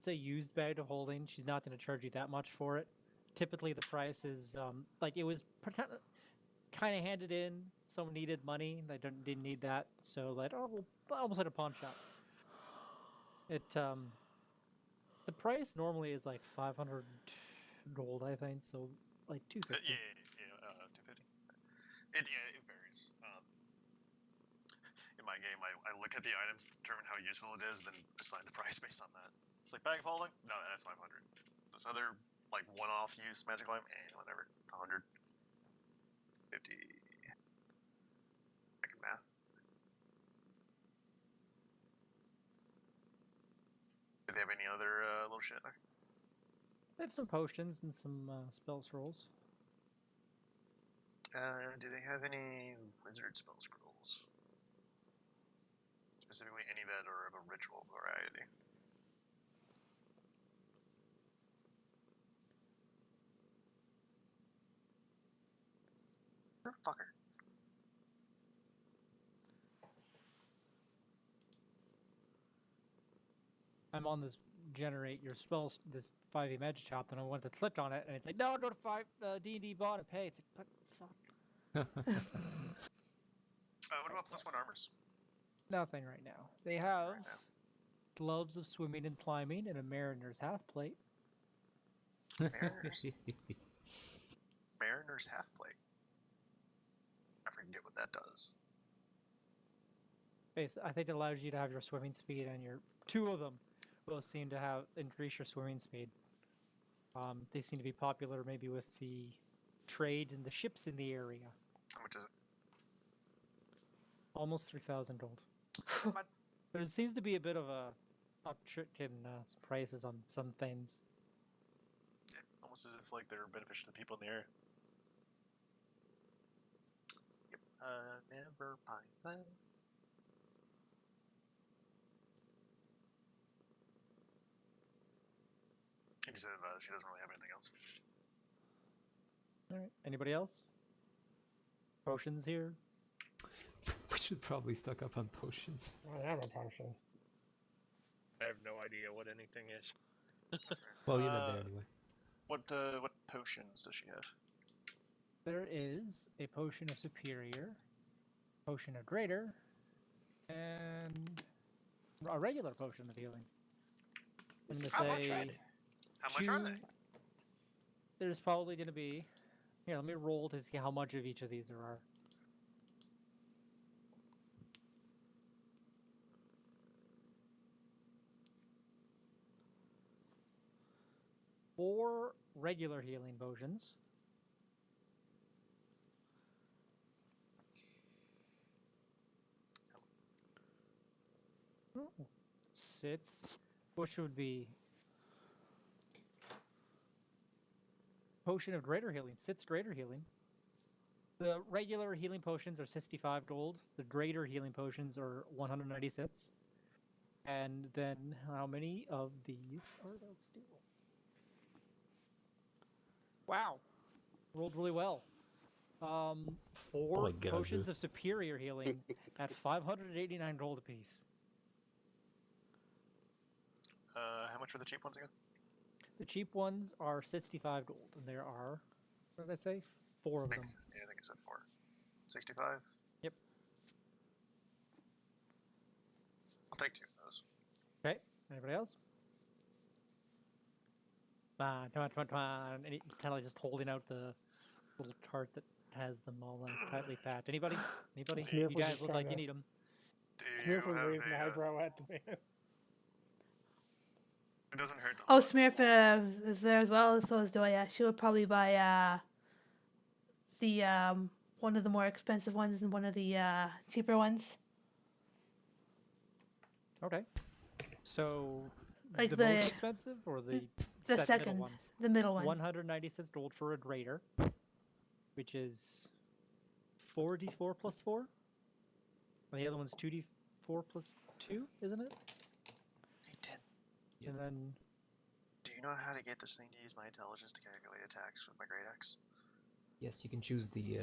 a used bag of holding. She's not going to charge you that much for it. Typically, the price is like it was kind of handed in. Someone needed money. They didn't need that, so like we'll almost like a pawn shop. The price normally is like 500 gold, I think. So like 250. Yeah, 250. It varies. In my game, I look at the items to determine how useful it is, then assign the price based on that. It's like bag of holding? No, that's 500. This other like one-off use magic item, whatever, 100, 50. I can math. Do they have any other little shit there? They have some potions and some spell scrolls. Do they have any wizard spell scrolls? Specifically, any that are of a ritual variety. You're a fucker. I'm on this generate your spells, this 5e magic shop, and I went to click on it, and it's like, no, go to D&D bot and pay. It's like, but fuck. What about +1 armors? Nothing right now. They have Right now. gloves of swimming and climbing and a mariner's half plate. Mariner's half plate. I forget what that does. I think it allows you to have your swimming speed, and your two of them will seem to have increase your swimming speed. They seem to be popular maybe with the trade and the ships in the area. How much is it? Almost 3,000 gold. There seems to be a bit of a uptick in some prices on some things. Yeah, almost as if like they're beneficial to the people in the area. Yep. Never mind that. He said she doesn't really have anything else. All right. Anybody else? Potions here. We should probably stock up on potions. I have a potion. I have no idea what anything is. Well, you're not there anyway. What potions does she have? There is a potion of superior, potion of greater, and a regular potion of healing. I'm gonna How much say are they? How much are they? There's probably gonna be. Here, let me roll to see how much of each of these there are. Four regular healing potions. Sits, which would be potion of greater healing. Sits greater healing. The regular healing potions are 65 gold. The greater healing potions are 196. And then how many of these are those steel? Wow. Rolled really well. Four my God, potions dude. of superior healing at 589 gold apiece. How much were the cheap ones again? The cheap ones are 65 gold, and there are, what did I say? 4 of them. Yeah, I think it's at 4. 65? Yep. I'll take 2 of those. Okay. Anybody else? Come on. And he's kind of just holding out the little cart that has them all nice, tightly packed. Anybody? Anybody? Smurf You was guys just look trying like you to- need them. Do you Smurf was have raising the a, eyebrow at the man. It doesn't hurt to Oh, look. Smurf is there as well. So is Doya. She would probably buy the one of the more expensive ones and one of the cheaper ones. Okay. So, Like the the- most expensive or the The middle second, one? the middle one. 196 gold for a greater, which is 4d4 plus 4. And the other one's 2d4 plus 2, isn't it? Hey, Tin, And then do you know how to get this thing to use my intelligence to calculate attacks with my great axe? Yes, you can choose the.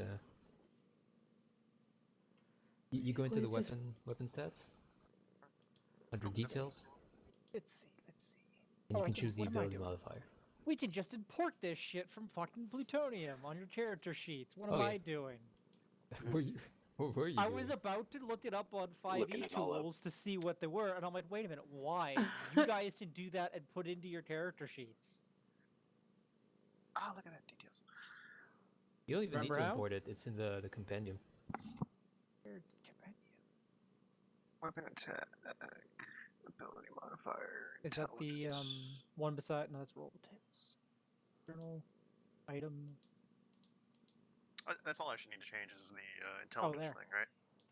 You go into the What is this? weapon stats under details, let's see. and you Oh, can I can- choose the what am I ability doing? modifier. We can just import this shit from fucking plutonium on your character sheets. What am Oh, yeah. I doing? What were you? I doing? was about to look it up on 5e Looking it all up. tools to see what they were, and I'm like, wait a minute, why? You guys can do that and put into your character sheets. Ah, look at that details. You don't even Remember need to how? import it. It's in the compendium. Where's the compendium? Weapon attack, ability modifier. Is that the intelligence. one beside? No, that's roll tables. Journal, item. That's all I should need to change is the Oh, intelligence there. thing, right?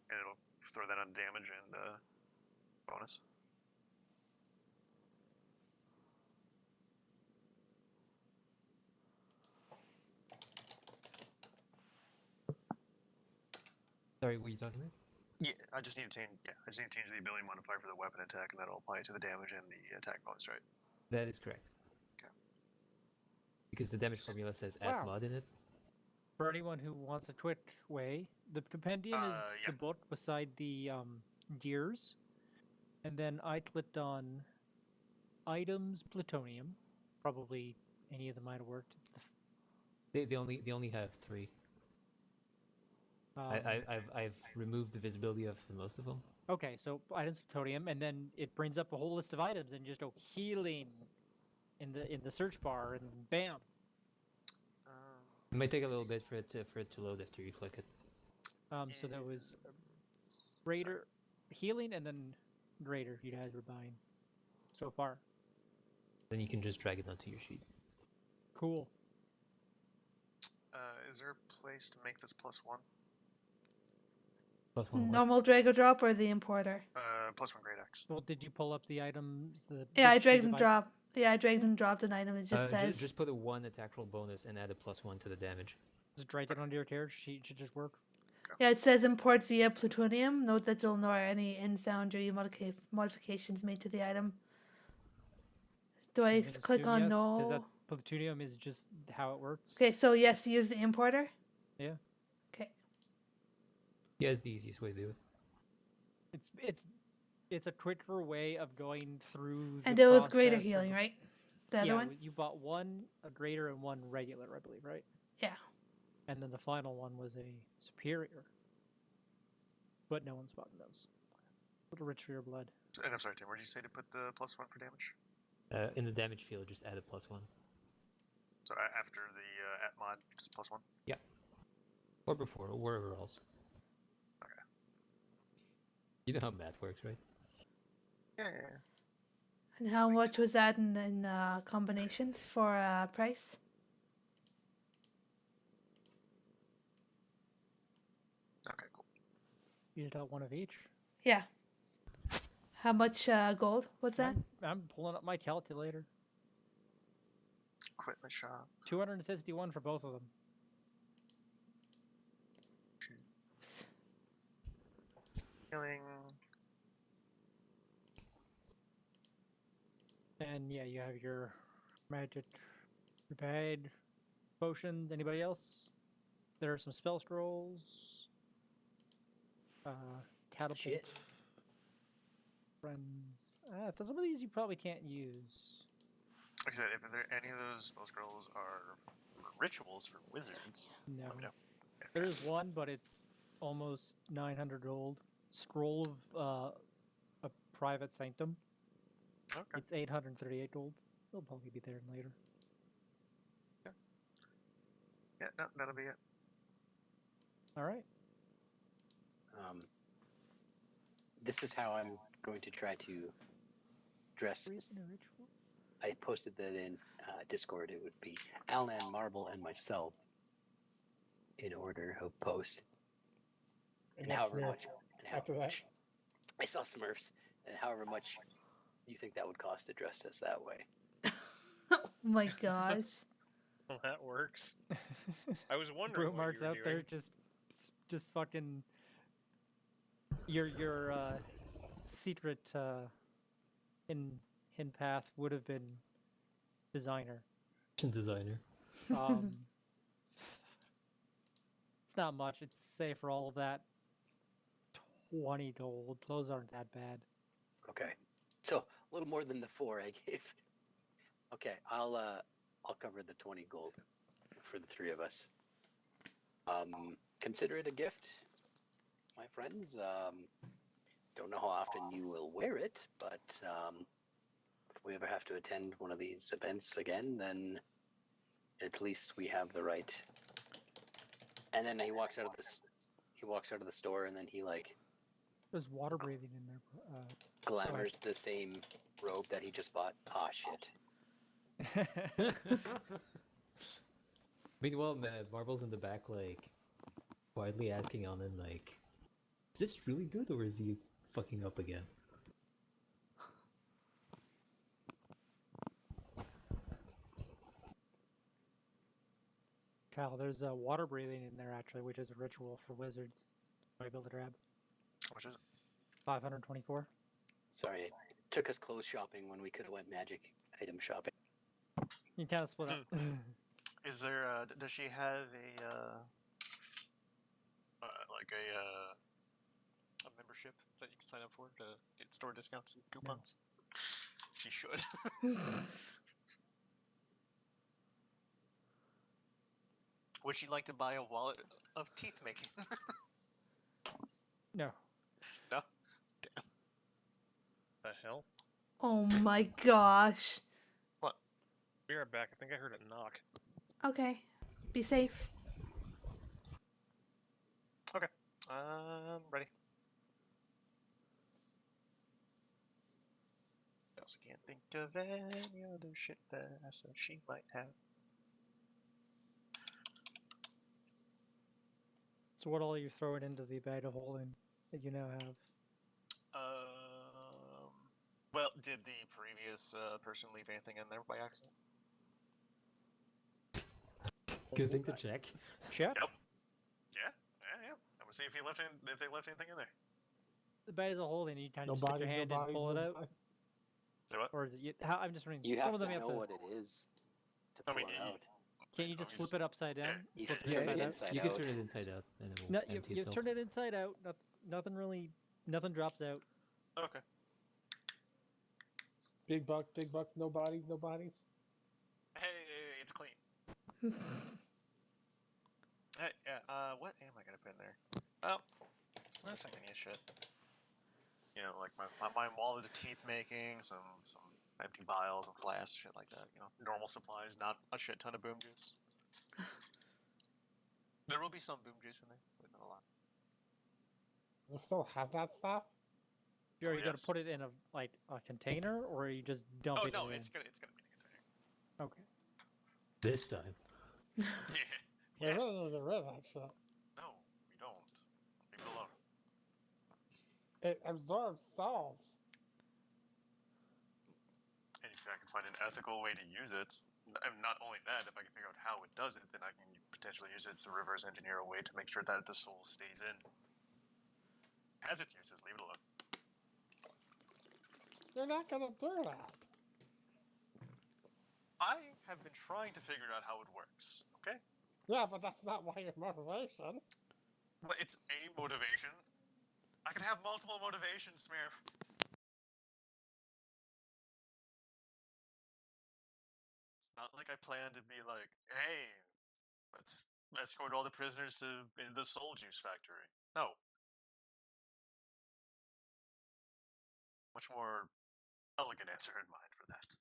And it'll throw that on damage and bonus. Sorry, what are you talking about? Yeah, I just need to change. Yeah, I just need to change the ability modifier for the weapon attack, and that'll apply to the damage and the attack bonus, right? That is correct. Okay. Because the damage formula says add Wow. mod in it. For anyone who wants a quick way, the compendium is Yeah. the book beside the gears, and then I clicked on items plutonium. Probably any of them might have worked. It's the They only have 3. I've removed the visibility of most of them. Okay, so items plutonium, and then it brings up a whole list of items, and just healing in the search bar, and bam. It might take a little bit for it to load after you click it. So there was greater healing, and then greater. You guys were buying so far. Then you can just drag it onto your sheet. Cool. Is there a place to make this +1? Plus 1 what? Normal Drago drop or the importer? +1 great axe. Well, did you pull up the items? Yeah, I sheet dragged of and it- dropped. Yeah, I dragged and dropped an item. It just says. Just put a 1 attack roll bonus and add a +1 to the damage. Just drag it onto your character sheet. Should just work. Yeah, it says import via plutonium. Note that you'll ignore any in-foundry modifications made to the item. Do I I'm gonna click assume on yes. no? Does that plutonium is just how it works? Okay, so yes, use the importer. Yeah. Okay. Yeah, it's the easiest way to do it. It's a quicker way of going through. And the it was greater process of- healing, right? The other yeah, one? you bought one a greater and one regular, I believe, right? Yeah. And then the final one was a superior. But no one's bought those. A little rich for your blood. And I'm sorry, Tim, where did you say to put the +1 for damage? In the damage field, just add a +1. So after the at mod, just +1? Or before, or wherever else. Okay. You know how math works, right? Yeah. And how much was that in combination for price? Okay, cool. You just got one of each. Yeah. How much gold was that? I'm pulling up my calculator. Quit my shop. 261 for both of them. Healing. And yeah, you have your magic prepared potions. Anybody else? There are some spell scrolls. Catapult. Shit. Friends. Some of these you probably can't use. Like I said, if there, any of those spell scrolls are for rituals for wizards, No. let me know. There is one, but it's almost 900 gold. Scroll of a private sanctum. Okay. It's 838 gold. It'll probably be there later. Yeah, no, that'll be it. All right. This is how I'm going to try to dress. Reason a ritual? I posted that in Discord. It would be Alnan, Marble, and myself in order of post. And guess however Smurf much. And how after that. much. I saw Smurfs. And however much you think that would cost to dress us that way. Oh my gosh. Well, that works. I was wondering what Brute you were out there doing. just fucking your secret in path would have been designer. Designer. It's not much. It's say for all of that 20 gold. Those aren't that bad. Okay. So a little more than the 4 I gave. Okay, I'll cover the 20 gold for the 3 of us. Consider it a gift, my friends. Don't know how often you will wear it, but if we ever have to attend one of these events again, then at least we have the right. And then he walks out of the store, and then he like There's water breathing in there. glamours the same robe that he just bought. Ah, shit. Meanwhile, Marvel's in the back, like, quietly asking Alan, like, is this really good, or is he fucking up again? Kyle, there's water breathing in there actually, which is a ritual for wizards. Are you able to grab? How much is it? 524. Sorry, it took us clothes shopping when we could have went magic item shopping. You can kind of split up. Is there? Does she have a like a membership that you can sign up for to get store discounts and coupons? She should. Would she like to buy a wallet of teeth making? No. No. Damn. The hell? Oh my gosh. What? Be right back. I think I heard a knock. Okay. Be safe. Okay. Ready. I also can't think of any other shit that she might have. So what all are you throwing into the bag of holding that you now have? Well, did the previous person leave anything in there by accident? Good thing to check. Check. Yep. Yeah. I'm gonna see if they left anything in there. The bag of holding, you kind No of just stick bodies, your no hand in, bodies, pull it no out, bodies. Say what? or is it? I'm just wondering. You Some have of to them you know have to. what it is to I pull mean, it out. Can't you just flip it upside down? You Flip should it turn inside it out. inside You out. can turn it inside out, and it will No, empty you itself. turn it inside out. Nothing drops out. Okay. Big bucks, no bodies, no bodies. Hey, it's clean. Hey, yeah. What am I gonna put in there? Well, some miscellaneous shit. You know, like my wallet of teeth making, some empty vials and flasks, shit like that. You know, normal supplies, not a shit ton of boom juice. There will be some boom juice in there, but not a lot. You still have that stuff? Are you Oh, gonna yes. put it in a container, or are you just dump Oh it no, in? it's gonna be in a container. Okay. This time. Yeah. We Yeah. really need to get rid of that shit. No, we don't. Leave it alone. It absorbs souls. And if I can find an ethical way to use it, and not only that, if I can figure out how it does it, then I can potentially use it to reverse engineer a way to make sure that the soul stays in. Has its uses, leave it alone. You're not gonna do that. I have been trying to figure out how it works, okay? Yeah, but that's not why your motivation. But it's a motivation. I can have multiple motivations, Smurf. like I planned to be like, hey, let's escort all the prisoners to the soul juice factory. No. Much more elegant answer in mind for that.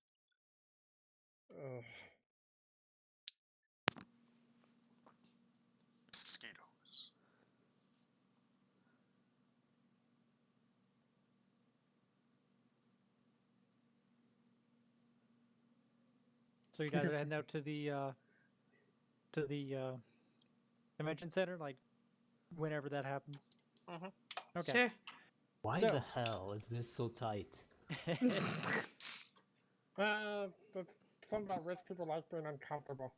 Ugh. Mosquitoes. So you guys are heading out to the convention center, like whenever that happens. Mhm. Okay. Sure. Why So- the hell is this so tight? That's something about rich people like being uncomfortable.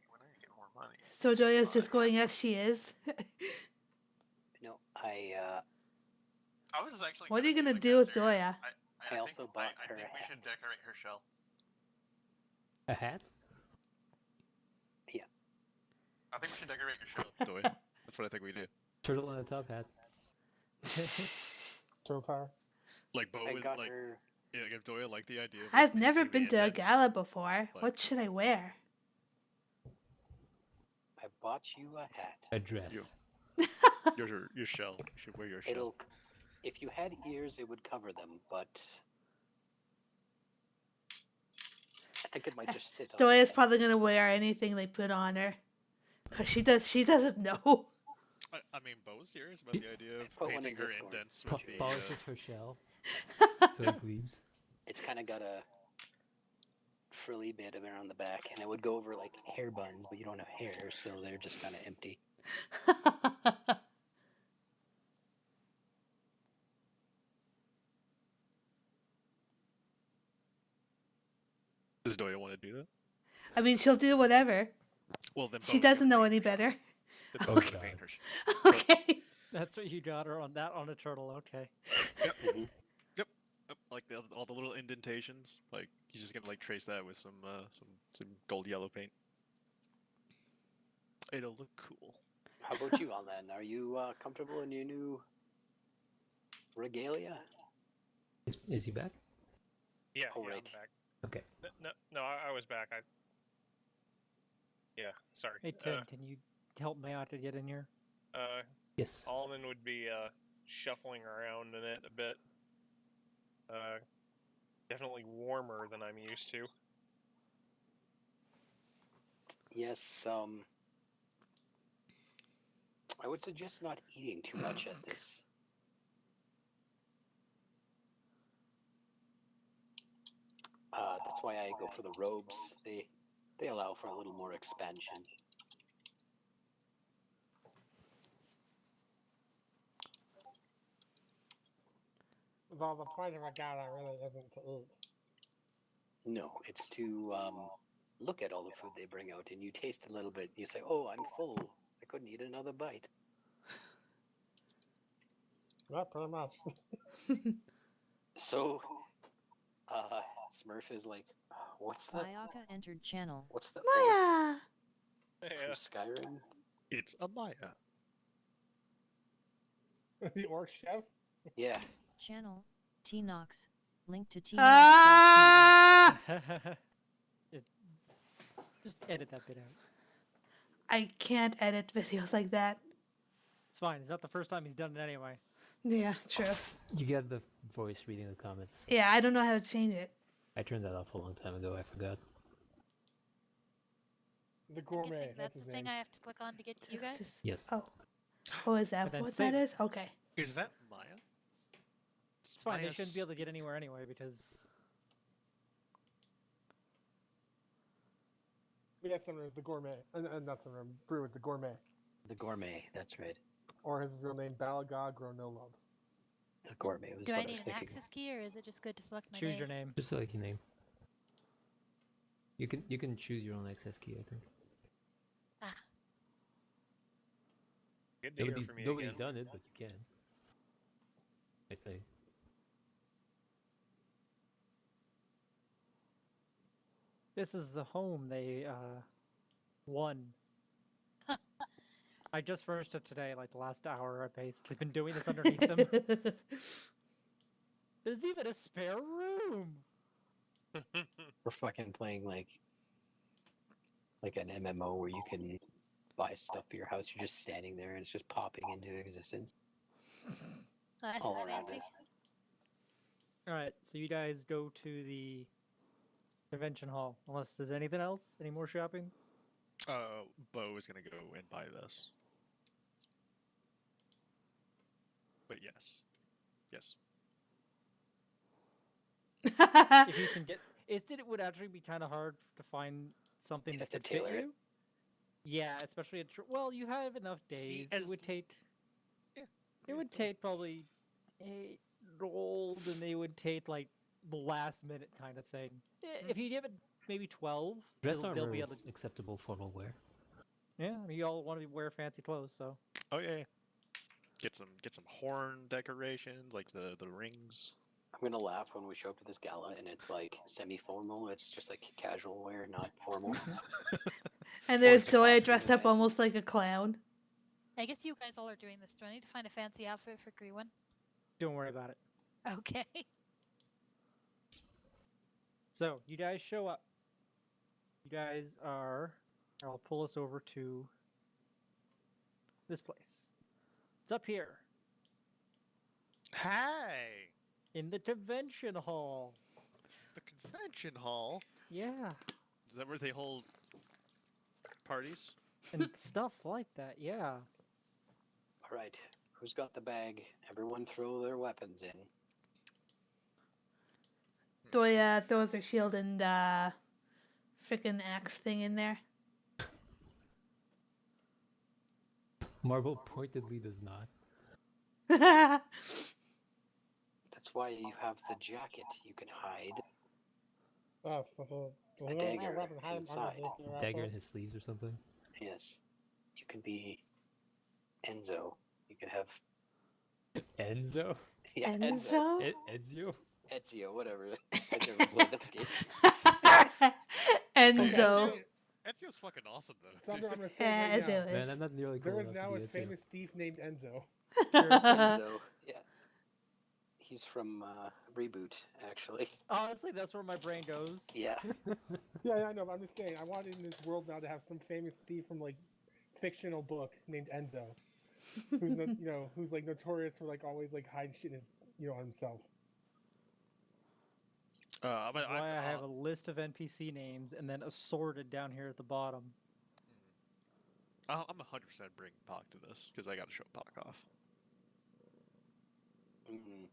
When I get more money. So Joya's just going as she is. No, I was actually. What are you gonna gonna be, do like, with that serious. Doya? I think, also bought I her think a we hat. should decorate her shell. A hat? I think we should decorate your shell. Doy. That's what I think we do. Turtle on a top hat. Turtle power. Like Bo I would got like. her. Yeah, like if Doya liked the idea. Of, like, I've never painting the been to a indents, gala before. Like- What should I wear? I bought you a hat. A dress. Your shell. You should wear your shell. It'll. If you had ears, it would cover them, but I think it might just sit on. Doya's probably gonna wear anything they put on her, cause she doesn't know. I mean, Bo's serious about the idea of Put one painting in her Discord. indents with the. Polishes her shell. So it gleams. It's kind of got a frilly bit around the back, and it would go over like hair buns, but you don't have hair, so they're just kind of empty. Does Doya want to do that? I mean, she'll do whatever. Well, then She Bo's doesn't gonna know paint any her shell. better. Then Oh, Bo's gonna God. paint her shell. Okay. That's what you got her on that on a turtle. Okay. Mhm. Yep, like all the little indentations. Like you're just gonna like trace that with some gold yellow paint. It'll look cool. How about you, Alan? Are you comfortable in your new regalia? Is he back? Yeah, Oh, yeah, right. I'm back. Okay. No, I was back. Yeah, sorry. Hey Tim, can you help me out to get in here? Yes. Alden would be shuffling around in it a bit. Definitely warmer than I'm used to. Yes. I would suggest not eating too much at this. That's why I go for the robes. They allow for a little more expansion. Though the point of a gala really isn't to eat. No, it's to look at all the food they bring out, and you taste a little bit, and you say, "Oh, I'm full. I couldn't eat another bite." Yeah, pretty much. So, Smurf is like, "What's the Mayaka entered channel. orc Maya. from Yeah. Skyrim?" It's a Maya. The orc chef? Yeah, Channel. T-Nox. Link to T-Nox. Ah! Just edit that bit out. I can't edit videos like that. It's fine. It's not the first time he's done it anyway. Yeah, true. You got the voice reading the comments. Yeah, I don't know how to change it. I turned that off a long time ago. I forgot. The I'm gourmet. guessing that's That's his the name. thing I have to click on to get to you guys. Yes. Oh. Oh, is that But then what save that it. is? Okay. Is that Maya? It's fine. They shouldn't be able to get anywhere anyway because Yeah, Sumner is the gourmet. And not Sumner, Brew is the gourmet. the gourmet. That's right. Or his real name, Balagog Gronolob. The gourmet was Do what I I was need an thinking. access key, or is it just good to select my choose name? your name. Just like your name. You can choose your own access key. I think. Good to hear from you Nobody's again. done it, but you can. I think. This is the home they won. I just furnished it today, like the last hour. I've basically been doing this underneath them. There's even a spare room. We're fucking playing like an MMO where you can buy stuff for your house. You're just standing there and it's just popping into existence That all sounds around fancy. us. All right, so you guys go to the convention hall. Unless there's anything else, any more shopping? Bo is gonna go and buy this. But yes. If you can get, it would actually be kind of hard to find something You'd that have to could fit tailor it. you. Yeah, especially well, you have enough days. It as- would take. Yeah. It would take probably 8 gold, and they would take like the last minute kind of thing. If you give it maybe 12, Dress they'll armor be is able to. acceptable formal wear. Yeah, I mean, you all want to wear fancy clothes, so. Oh yeah. Get some horn decorations, like the rings. I'm gonna laugh when we show up to this gala and it's like semi-formal. It's just like casual wear, not formal. And there's Or the Doya costume dressed up event. almost like a clown. I guess you guys all are doing this. Do I need to find a fancy outfit for Greenwin? Don't worry about it. Okay. So, you guys show up. You guys are. I'll pull us over to this place. It's up here Hey, in the convention hall. the convention hall. Yeah, Is that where they hold parties? and stuff like that. Yeah. All right, who's got the bag? Everyone throw their weapons in. Doya throws her shield and frickin' axe thing in there. Marble pointedly does not. That's why you have the jacket. You can hide. Oh, so the A little dagger weapon hide inside. underneath your Dagger apple. in his sleeves or something. Yes. You can be Enzo. You can have Enzo? yeah, Enzo? Ezio? Ezio, whatever. I never played that game. Enzo. Ezio's fucking awesome though. Something I'm dude. gonna say right Enzo now. Man, is. I'm not nearly cool There is enough now to a be Ezio. famous thief named Enzo. Enzo. Yeah. He's from Reboot, actually. Honestly, that's where my brain goes. Yeah. Yeah, I know, but I'm just saying, I wanted in this world now to have some famous thief from like fictional book named Enzo, who's who's like notorious for like always like hiding shit in his himself. That's why I have a list of NPC names and then assorted down here at the bottom. I'm 100% bringing Pac to this because I got to show Pac off. Mm.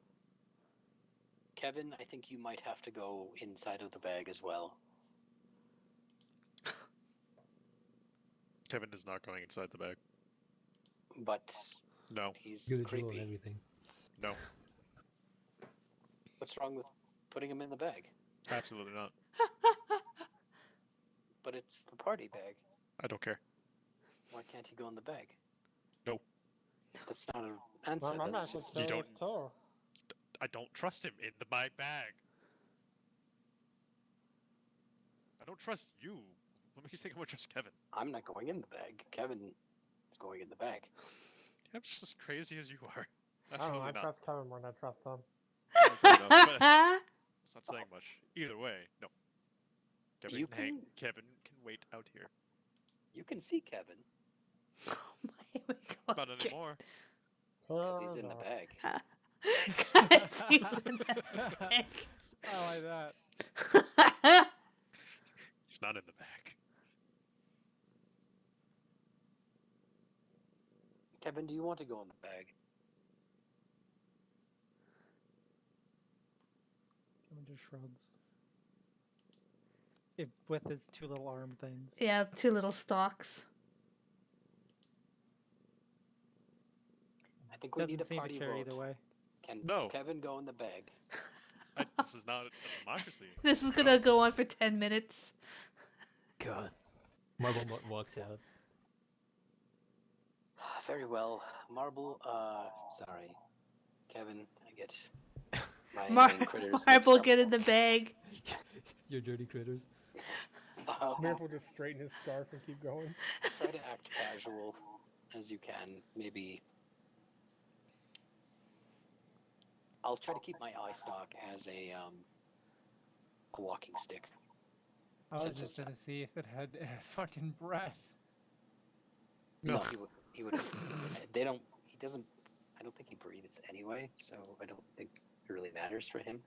Kevin, I think you might have to go inside of the bag as well. Kevin is not going inside the bag. But No, he's Get a jewel and creepy. everything. no, What's wrong with putting him in the bag? absolutely not. But it's the party bag. I don't care. Why can't he go in the bag? No. That's not an answer. I'm That's not just... You don't- too. I don't trust him in the bag. I don't trust you. What makes you think I'm gonna trust Kevin? I'm not going in the bag. Kevin is going in the bag. I'm just as crazy as you are. I don't know. Absolutely I not. trust Kevin more than I trust him. Fair enough, but it's not saying much. Either way, no. Kevin You can hang. can- Kevin can wait out here. You can see Kevin Oh my god. Not anymore. because he's in the bag. Guys, he's in the bag. I like that. He's not in the bag. Kevin, do you want to go in the bag? Kevin just shrugs. With his 2 little arm things. Yeah, 2 little stalks. I think we need Doesn't a seem to party care vote. either way. Can No. Kevin go in the bag? This is not a democracy. This is gonna go on for 10 minutes. God. Marble walks out. Very well. Marble, sorry. Kevin, I get my main critters mixed Marble, up. get in the bag. Your dirty critters. Smurf will just straighten his scarf and keep going. Try to act casual as you can. Maybe I'll try to keep my eye stock as a a walking stick. I was Since just it's, gonna see if it had fucking breath. No, he would. They don't. He doesn't. I don't think he breathes anyway, so I don't think it really matters for him.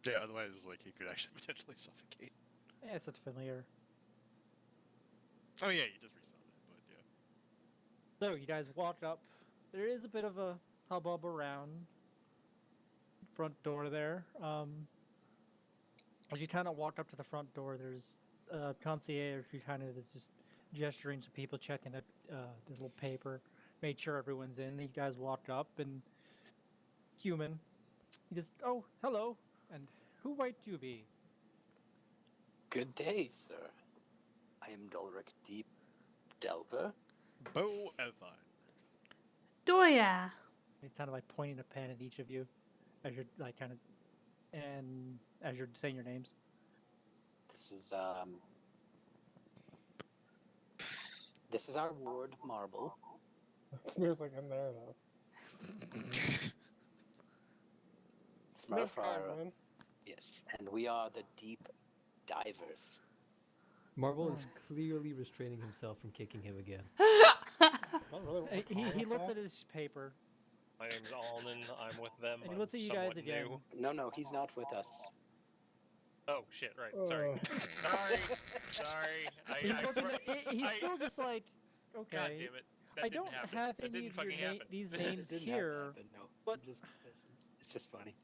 Yeah, otherwise, like, he could actually potentially suffocate. Yes, it's familiar. Oh, yeah, you just resaw that, but yeah. So you guys walk up. There is a bit of a hubbub around front door there. As you kind of walk up to the front door, there's a concierge who kind of is just gesturing to people checking the little paper, made sure everyone's in. You guys walk up and human. He just, oh, hello, and who might you be? Good day, sir. I am Dulric Deep Delver. Bo Evine. Doya. He's kind of like pointing a pen at each of you as you're like kind of, and as you're saying your names. This is our ward, Marble. Smear's like, I'm there though. Smurf Smurf are, man. yes, and we are the Deep Divers. Marvel is clearly restraining himself from kicking him again. Oh, really? What we're He calling looks at ourselves? his paper. My name's Alman. I'm with them. And he I'm looks at you guys somewhat again. new. No, he's not with us. Oh shit! Right. Sorry. Sorry. He's, I looking fr- at, he's I- still just like, okay. God damn it. That I didn't don't happen. have That any didn't of your fucking happen. these It names didn't have to here. happen, no. but- It's just funny.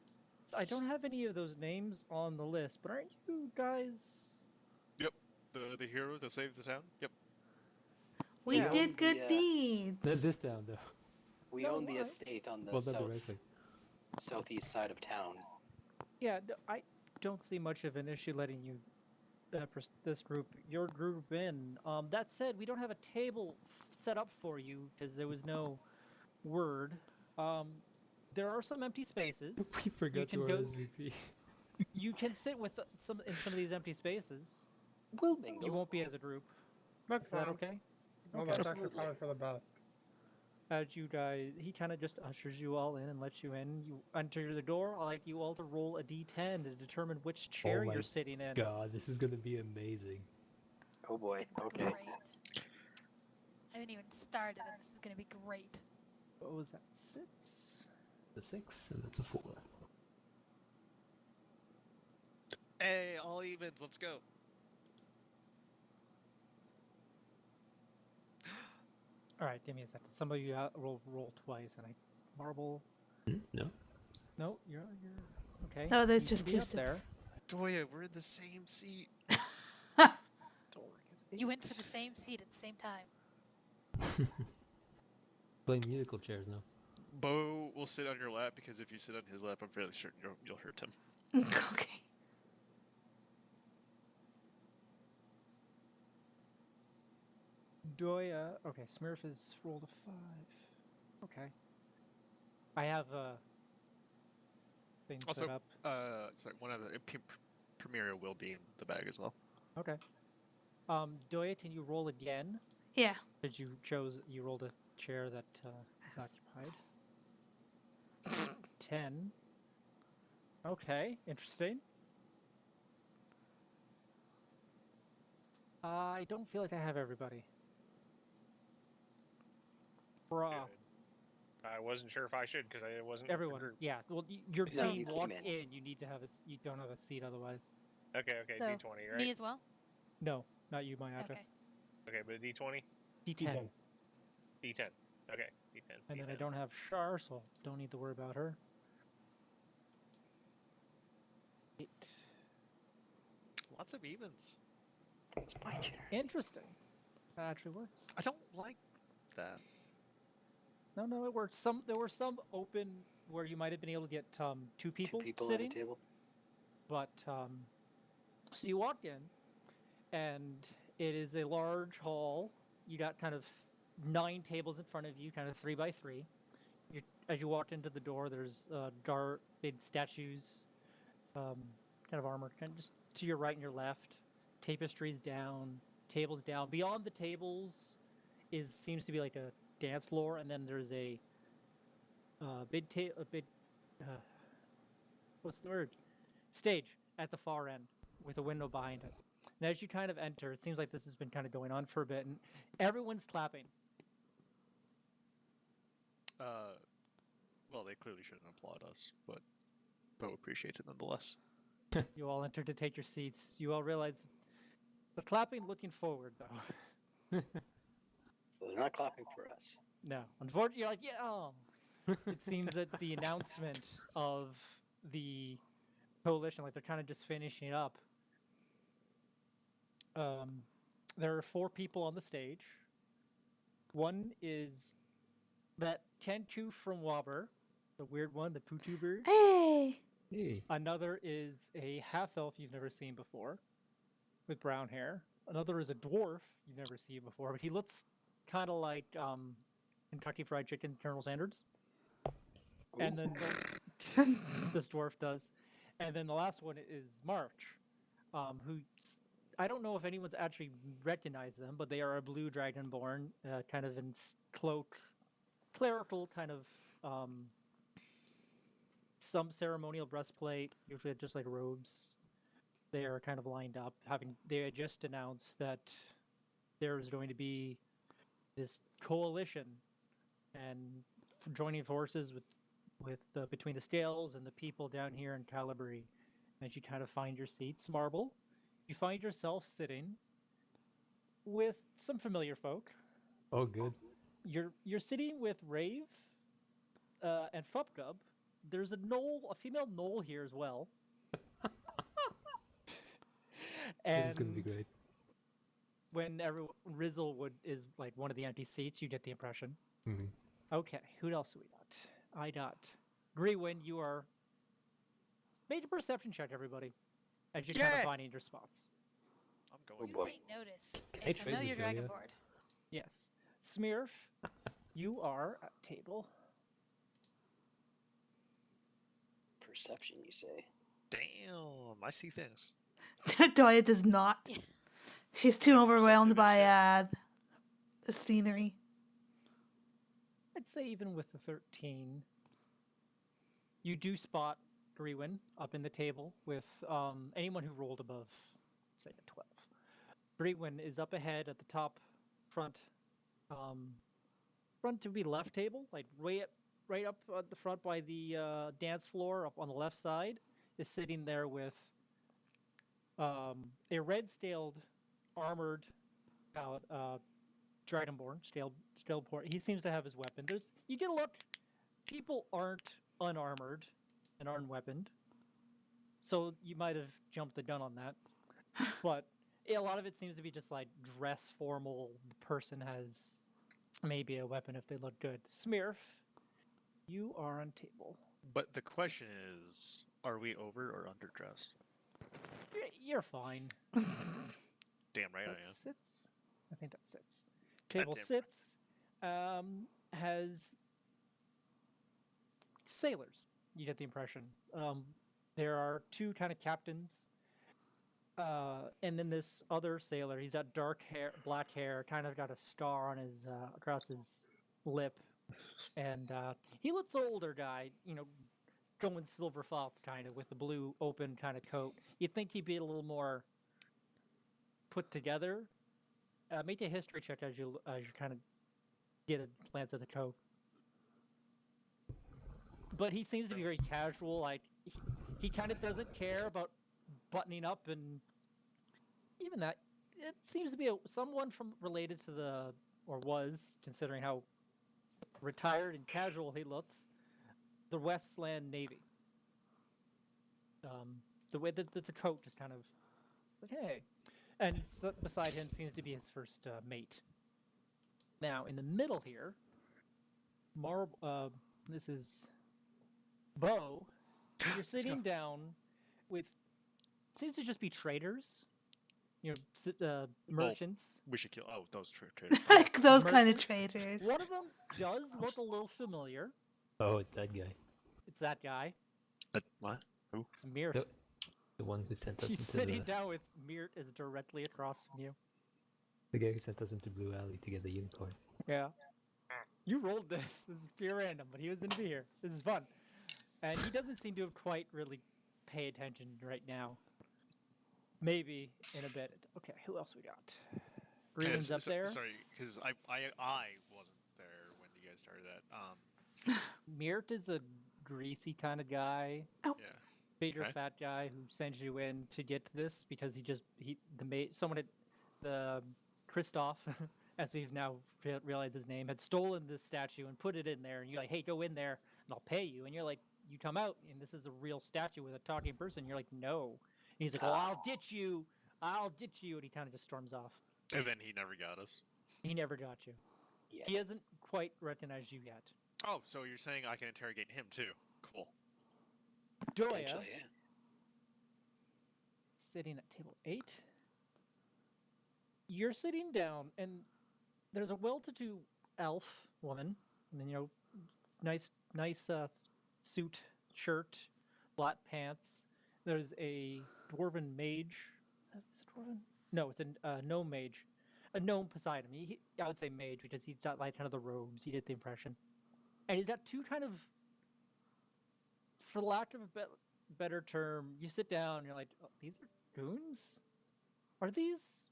I don't have any of those names on the list, but aren't you guys? Yep. The heroes that saved the town? Yep. We Yeah. did good Yeah. deeds. Not this town, though. We No, own the what? estate on the Well, not directly. southeast side of town. Yeah, I don't see much of an issue letting you, this group, your group in. That said, we don't have a table set up for you because there was no word. There are some empty spaces. We forgot can you were go- SVP. You can sit with some of these empty spaces. We'll mingle. You won't be as a group. That's Is that fine. okay? Well, Okay. that's actually probably for the best. As you guys, he kind of just ushers you all in and lets you in. You enter the door. I'd like you all to roll a d10 to determine which chair my you're sitting in. God, this is gonna be amazing. Oh boy. Okay. Great. I haven't even started, and this is gonna be great. What was that? 6? The 6, and that's a 4. Hey, all evens, let's go. All right, give me a second. Some of you roll twice, and I marble. No. No, you're okay. No, there's you just can be two up there. six. Doya, we're in the same seat. You went to the same seat at the same time. Playing musical chairs now. Bo will sit on your lap because if you sit on his lap, I'm fairly certain you'll hurt him. Okay. Doya. Okay, Smurf has rolled a 5. Okay. I have things Also, set up. sorry, one of the Premiere will be in the bag as well. Okay. Doya, can you roll again? Yeah. Did you rolled a chair that is occupied? 10. Okay, interesting. I don't feel like I have everybody. Bruh. Good. I wasn't sure if I should because I wasn't. with the Everyone. group. Yeah. Well, you're No, being you came walked in. in. You need to have you don't have a seat otherwise. Okay. So, D20, right? Me as well. No, not you, Mayaka. Okay. Okay, but D20, D10. D10. D10. Okay, D10. And then I D10. don't have Shar, so don't need to worry about her. 8. Lots of evens. It's my chair. Interesting. That actually works. I don't like that. No, it works. There were some open where you might have been able to get 2 people, Two people sitting, at a table. but so you walk in, and it is a large hall. You got kind of 9 tables in front of you, kind of 3 by 3. As you walk into the door, there's big statues, kind of armored, kind of just to your right and your left. Tapestries down, tables down. Beyond the tables seems to be like a dance floor, and then there's a big what's the word? Stage at the far end with a window behind it. And as you kind of enter, it seems like this has been kind of going on for a bit, and everyone's clapping. Well, they clearly shouldn't applaud us, but Bo appreciates it nonetheless. You all enter to take your seats. You all realize the clapping looking forward, though. So they're not clapping for us. No. Unfortunately, you're like, yeah. Oh. It seems that the announcement of the coalition, like they're kind of just finishing up. There are 4 people on the stage. One is that Kenku from Wobber, the weird one, the Putu bird. Hey! Hey. Another is a half-elf you've never seen before, with brown hair. Another is a dwarf you've never seen before, but he looks kind of like Kentucky Fried Chicken, Colonel Sanders. And then this dwarf does. And then the last one is March, who I don't know if anyone's actually recognized them, but they are a blue dragonborn, kind of in cloak, clerical kind of some ceremonial breastplate, usually just like robes. They are kind of lined up. They had just announced that there is going to be this coalition and joining forces with between the scales and the people down here in Calibri. As you kind of find your seats, Marble, you find yourself sitting with some familiar folk. Oh, good. You're sitting with Rave and Fupgub. There's a female gnoll here as well. And This is gonna be great. when Rizzle is like one of the empty seats, you get the impression. Mm-hmm. Okay, who else do we got? I got Grewin. You are made a perception check, everybody, as you're kind of finding your spots. I'm Oh going. You boy. might notice Can I a trade familiar with Delia? dragonborn. Yes, Smearf, you are at table. Perception, you say? Damn, I see things. Doya does not. She's too overwhelmed by the scenery. I'd say even with the 13, you do spot Grewin up in the table with anyone who rolled above, say, a 12. Grewin is up ahead at the top front to be left table, like right up at the front by the dance floor up on the left side, is sitting there with a red-scaled, armored dragonborn, scaled port. He seems to have his weapon. You get a look. People aren't unarmored and unweaponed, so you might have jumped the gun on that. But a lot of it seems to be just like dress formal. The person has maybe a weapon if they look good. Smearf, you are on table. But the question is, are we over or underdressed? You're fine. Damn right I That am. sits. I think that sits. Table Goddamn. sits. Has sailors. You get the impression. There are 2 kind of captains, and then this other sailor. He's got dark hair, black hair, kind of got a scar on his across his lip, and he looks older guy. Going Silver Fox kind of with the blue open kind of coat. You'd think he'd be a little more put together. Make a history check as you kind of get a glance at the coat. But he seems to be very casual. Like he kind of doesn't care about buttoning up, and even that. It seems to be someone related to or was, considering how retired and casual he looks, the Westland Navy. The way that the coat just kind of like, hey. And beside him seems to be his first mate. Now, in the middle here, this is Bo. You're sitting down with, seems to just be traders, merchants. We should kill. Oh, those traders. Like those kind of Merchants. traders. One of them does look a little familiar. Oh, it's that guy. It's that guy. What? Who? It's Mirt. Yep. The one who sent us He's into sitting the... down with Mirt is directly across from you. The guy who sent us into Blue Alley to get the unicorn. Yeah. You rolled this. This is pure random, but he was going to be here. This is fun. And he doesn't seem to have quite really pay attention right now. Maybe in a bit. Okay, who else we got? Reeland's up there. Sorry, because I wasn't there when you guys started that. Mirt is a greasy kind of guy. Oh. Yeah. Bigger Okay. fat guy who sends you in to get to this because Christoph, as we've now realized his name, had stolen this statue and put it in there, and you're like, hey, go in there and I'll pay you, and you're like, you come out and this is a real statue with a talking person. You're like, no, and he's like, well, I'll ditch you, and he kind of just storms off. And then he never got us. He never got you. Yet. He hasn't quite recognized you yet. Oh, so you're saying I can interrogate him too? Cool. Doya, Potentially, yeah. sitting at table 8. You're sitting down, and there's a well-to-do elf woman, and then, nice suit, shirt, black pants. There's a dwarven mage. Is it dwarven? No, it's a gnome mage. A gnome beside him. I would say mage because he's got like kind of the robes. You get the impression. And he's got two kind of, for lack of a better term, you sit down and you're like, oh, these are goons? Are these...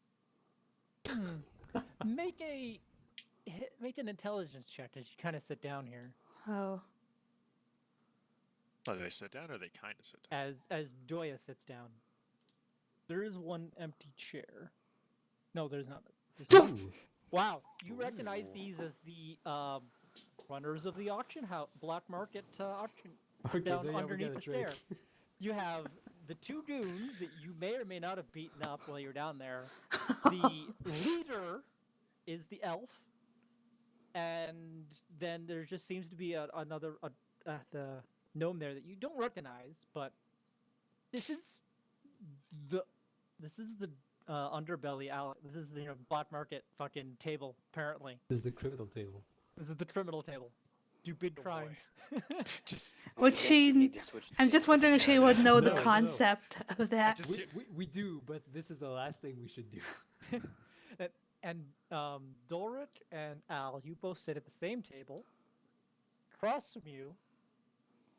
Make an intelligence check as you kind of sit down here. Oh. Oh, do they sit down or they kind of sit down? As Doya sits down. There is one empty chair. No, there's not. Wow, you recognize these as the runners of the auction house, black market auction down underneath the stair. You have the two goons that you may or may not have beaten up while you're down there. The leader is the elf, and then there just seems to be another the gnome there that you don't recognize, but this is the underbelly alley. This is the black market fucking table. Apparently, This is the criminal table. this is the criminal table. Do big crimes. Would she? I'm just wondering if she would know the No. concept of that. We do, but this is the last thing we should do. and Doric and Al, you both sit at the same table. Across from you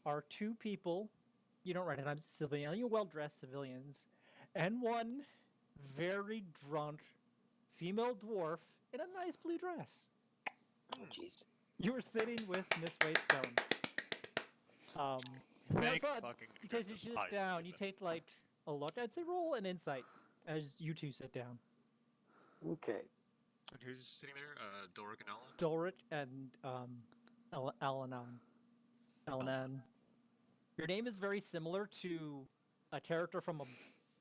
are two people you don't recognize, civilian, you well-dressed civilians, and one very drunk female dwarf in a nice blue dress. Oh, jeez. You were sitting with Miss Waitstone. Thank outside, fucking because you goodness sit I down, did you that. take like a look. I'd say roll an insight as you two sit down. Okay. And who's sitting there? Doric and Ellen? Doric and Alanan. Your name is very similar to a character from a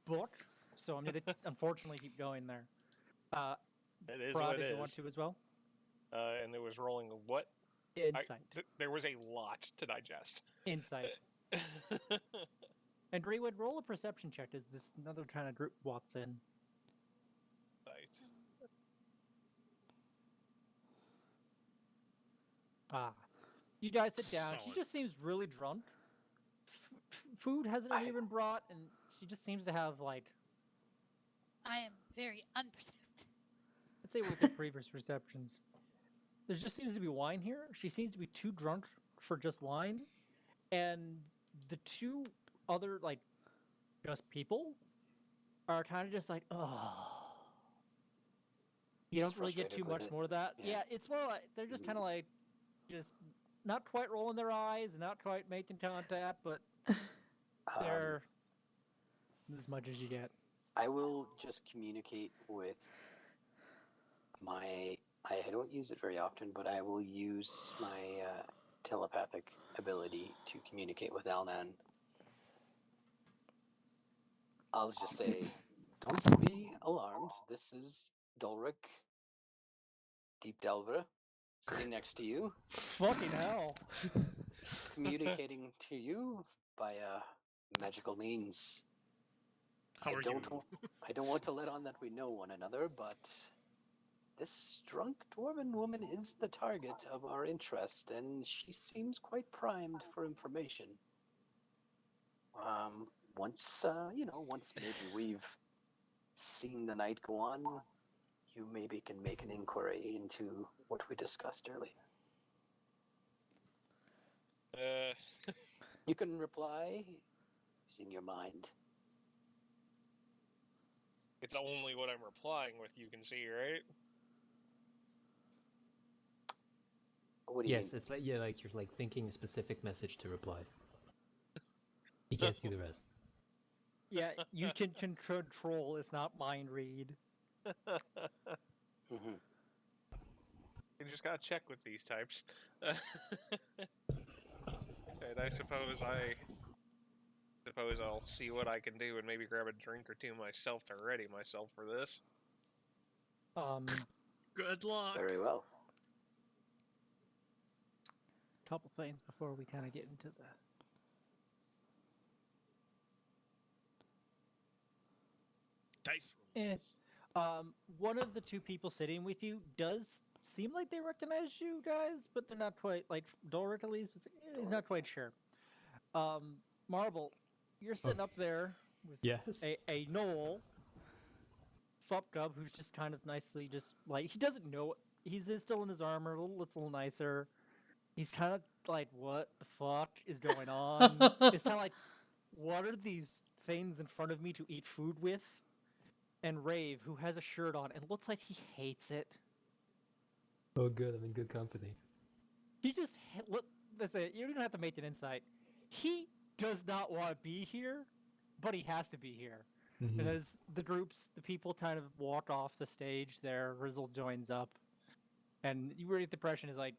book, so I'm going to unfortunately keep going there. It is Prod, what if it you want is. to as well. And it was rolling a what? Insight. There was a lot to digest. Insight. And Greenwood, roll a perception check as this another kind of group walks in. Ah. You guys sit down. She Solid. just seems really drunk. Food hasn't really been brought, and she just seems to have, like, I am very unperceptive. let's say with the previous perceptions. There just seems to be wine here. She seems to be too drunk for just wine. And the two other, like, just people are kind of just like, oh. You don't really get too frustrated with much it. more of that. Yeah. Yeah, it's more like they're just kind of like, just not quite rolling their eyes, not quite making contact, but they're as much as you get. I will just communicate with my. I don't use it very often, but I will use my telepathic ability to communicate with Alnan. I'll just say, don't be alarmed. This is Dulric, Deep Delver, sitting next to you, Fucking hell. communicating to you via magical means. How are I don't, you? I don't want to let on that we know one another, but this drunk dwarven woman is the target of our interest, and she seems quite primed for information. Once maybe we've seen the night go on, you maybe can make an inquiry into what we discussed earlier. You can reply using your mind. It's only what I'm replying with. You can see, right? What do you Yes, mean? it's like like you're like thinking a specific message to reply. You can't see the rest. Yeah, you can control. It's not mind read. Mm-hmm. You just gotta check with these types. And I suppose I'll see what I can do and maybe grab a drink or two myself to ready myself for this. Good luck. Very well. Couple things before we kind of get into the. Dice Eh. rolls. One of the two people sitting with you does seem like they recognize you guys, but they're not quite like Doric at least. He's not quite sure. Marble, you're sitting up there with Yes. a Knoll, Fupgub, who's just kind of nicely just like he doesn't know he's still in his armor, a little nicer. He's kind of like, what the fuck is going on? It's kind of like, what are these things in front of me to eat food with? And Rave, who has a shirt on and looks like he hates it. Oh, good. I'm in good company. He just look. That's it. You don't even have to make an insight. He does not want to be here, but he has to be here. Mhm. And as the people kind of walk off the stage, there, Rizzle joins up, and you really get the impression is like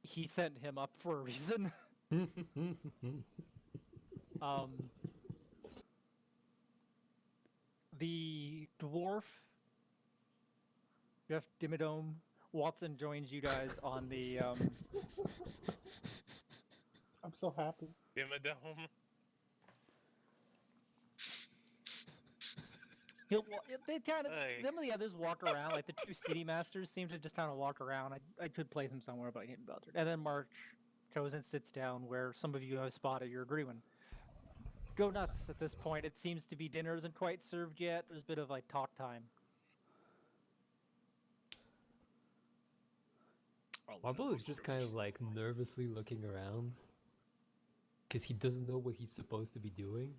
he sent him up for a reason. The dwarf, Jeff Dimmadome, Watson joins you guys on the. I'm so happy. Dimmadome. They kind of Hey. some of the others walk around. Like the two city masters seem to just kind of walk around. I could place them somewhere, but I can't bother. And then March goes and sits down where some of you have spotted your Grewin. Go nuts at this point. It seems to be dinner isn't quite served yet. There's a bit of like talk time. Marble is just kind of like nervously looking around because he doesn't know what he's supposed to be doing.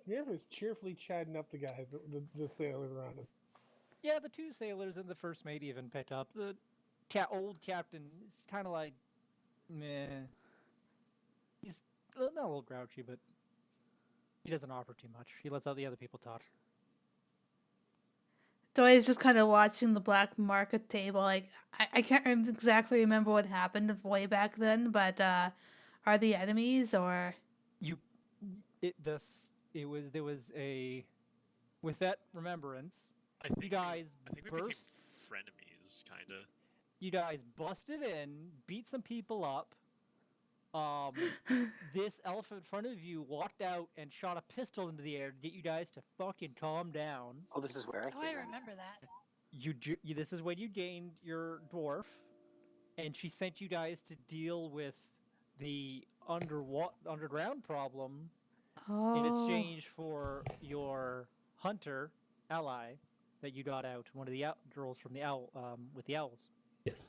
Sniff is cheerfully chatting up the guys, the sailors around him. Yeah, the two sailors and the first mate even pick up. The old captain is kind of like, meh. He's not a little grouchy, but he doesn't offer too much. He lets out the other people talk. Doy's just kind of watching the black market table. Like, I can't exactly remember what happened way back then, but are the enemies or? There was a, with that remembrance, you guys I think we burst. became frenemies, kind of. You guys busted in, beat some people up. This elephant in front of you walked out and shot a pistol into the air to get you guys to fucking calm down. Oh, this is where I Oh, I remember that. This is when you gained your dwarf, and she sent you guys to deal with the underground problem in exchange for your hunter ally that you got out, one of the girls from the owl with the owls. Yes.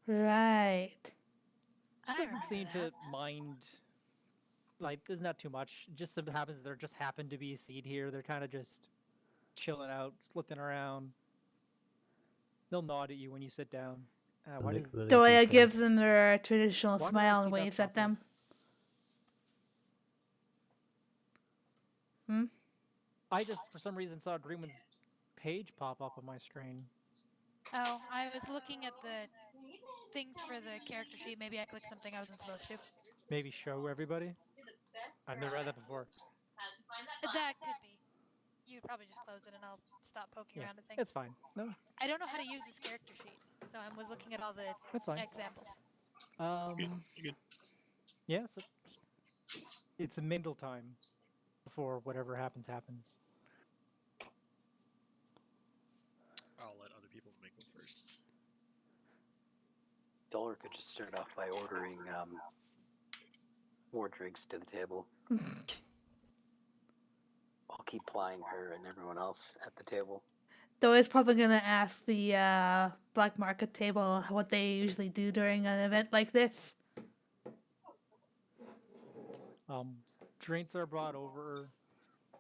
Right. Doesn't seem to mind. Like, there's not too much. Just so happens there just happened to be a seed here. They're kind of just chilling out, just looking around. They'll nod at you when you sit down. Doya gives them their traditional Why do I smile see and that waves at pop up? them. I just, for some reason, saw Greenman's page pop up on my screen. Oh, I was looking at the things for the character sheet. Maybe I clicked something I wasn't supposed to. Maybe show everybody? I've never read that before. That could be. You'd probably just close it and I'll stop poking around at things. It's fine. No, I don't know how to use this character sheet, so I was looking at all the that's fine. examples. You good? Yeah, so it's a Mindle time before whatever happens. I'll let other people make them first. Dollar could just start off by ordering more drinks to the table. I'll keep plying her and everyone else at the table. Doya's probably gonna ask the black market table what they usually do during an event like this. drinks are brought over,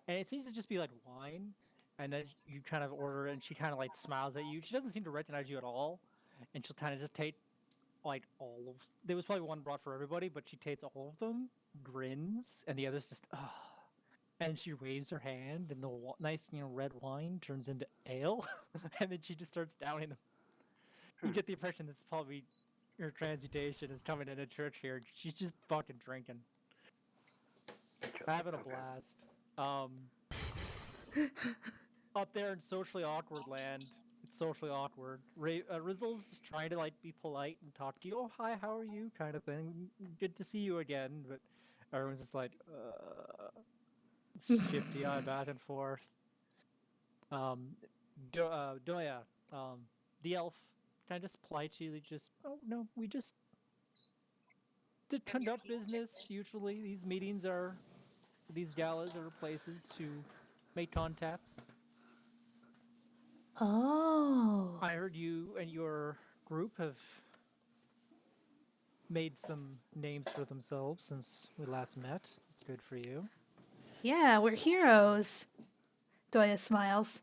and it seems to just be like wine. And then you kind of order it, and she kind of like smiles at you. She doesn't seem to recognize you at all, and she'll kind of just take like all of. There was probably one brought for everybody, but she takes all of them, grins, and the others just and she waves her hand, and the nice red wine turns into ale, and then she just starts downing them. You get the impression this is probably her transmutation is coming into church here. She's just fucking drinking, having a blast. Up there in socially awkward land, it's socially awkward. Rizzle's just trying to like be polite and talk to you. Oh, hi, how are you? Kind of thing. Good to see you again. But everyone's just like, shifty eye back and forth. Doya, the elf, kind of just politely just, oh no, we just to conduct business. Usually, these meetings are, these galas are places to make contacts. Oh. I heard you and your group have made some names for themselves since we last met. It's good for you. Yeah, we're heroes. Doya smiles.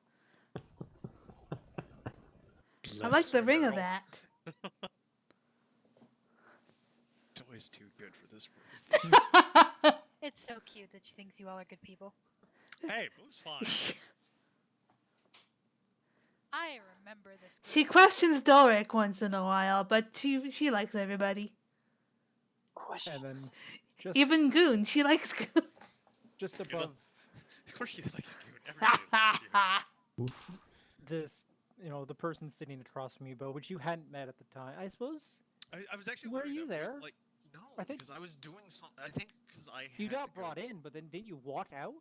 I like the ring of that. Toy's too good for this world. It's so cute that she thinks you all are good people. Hey, Boo's fine. I remember this. She questions Dulric once in a while, but she likes everybody. And then just Even Goon. She likes Goon. just above Of course she likes you. Everybody this, the person sitting across from you, Bo, which you hadn't met at the time. I suppose. I was actually. Were worried you at there? first, like, no, I think- because I was doing something. I think because I You had got to go. brought in, but then didn't you walk out?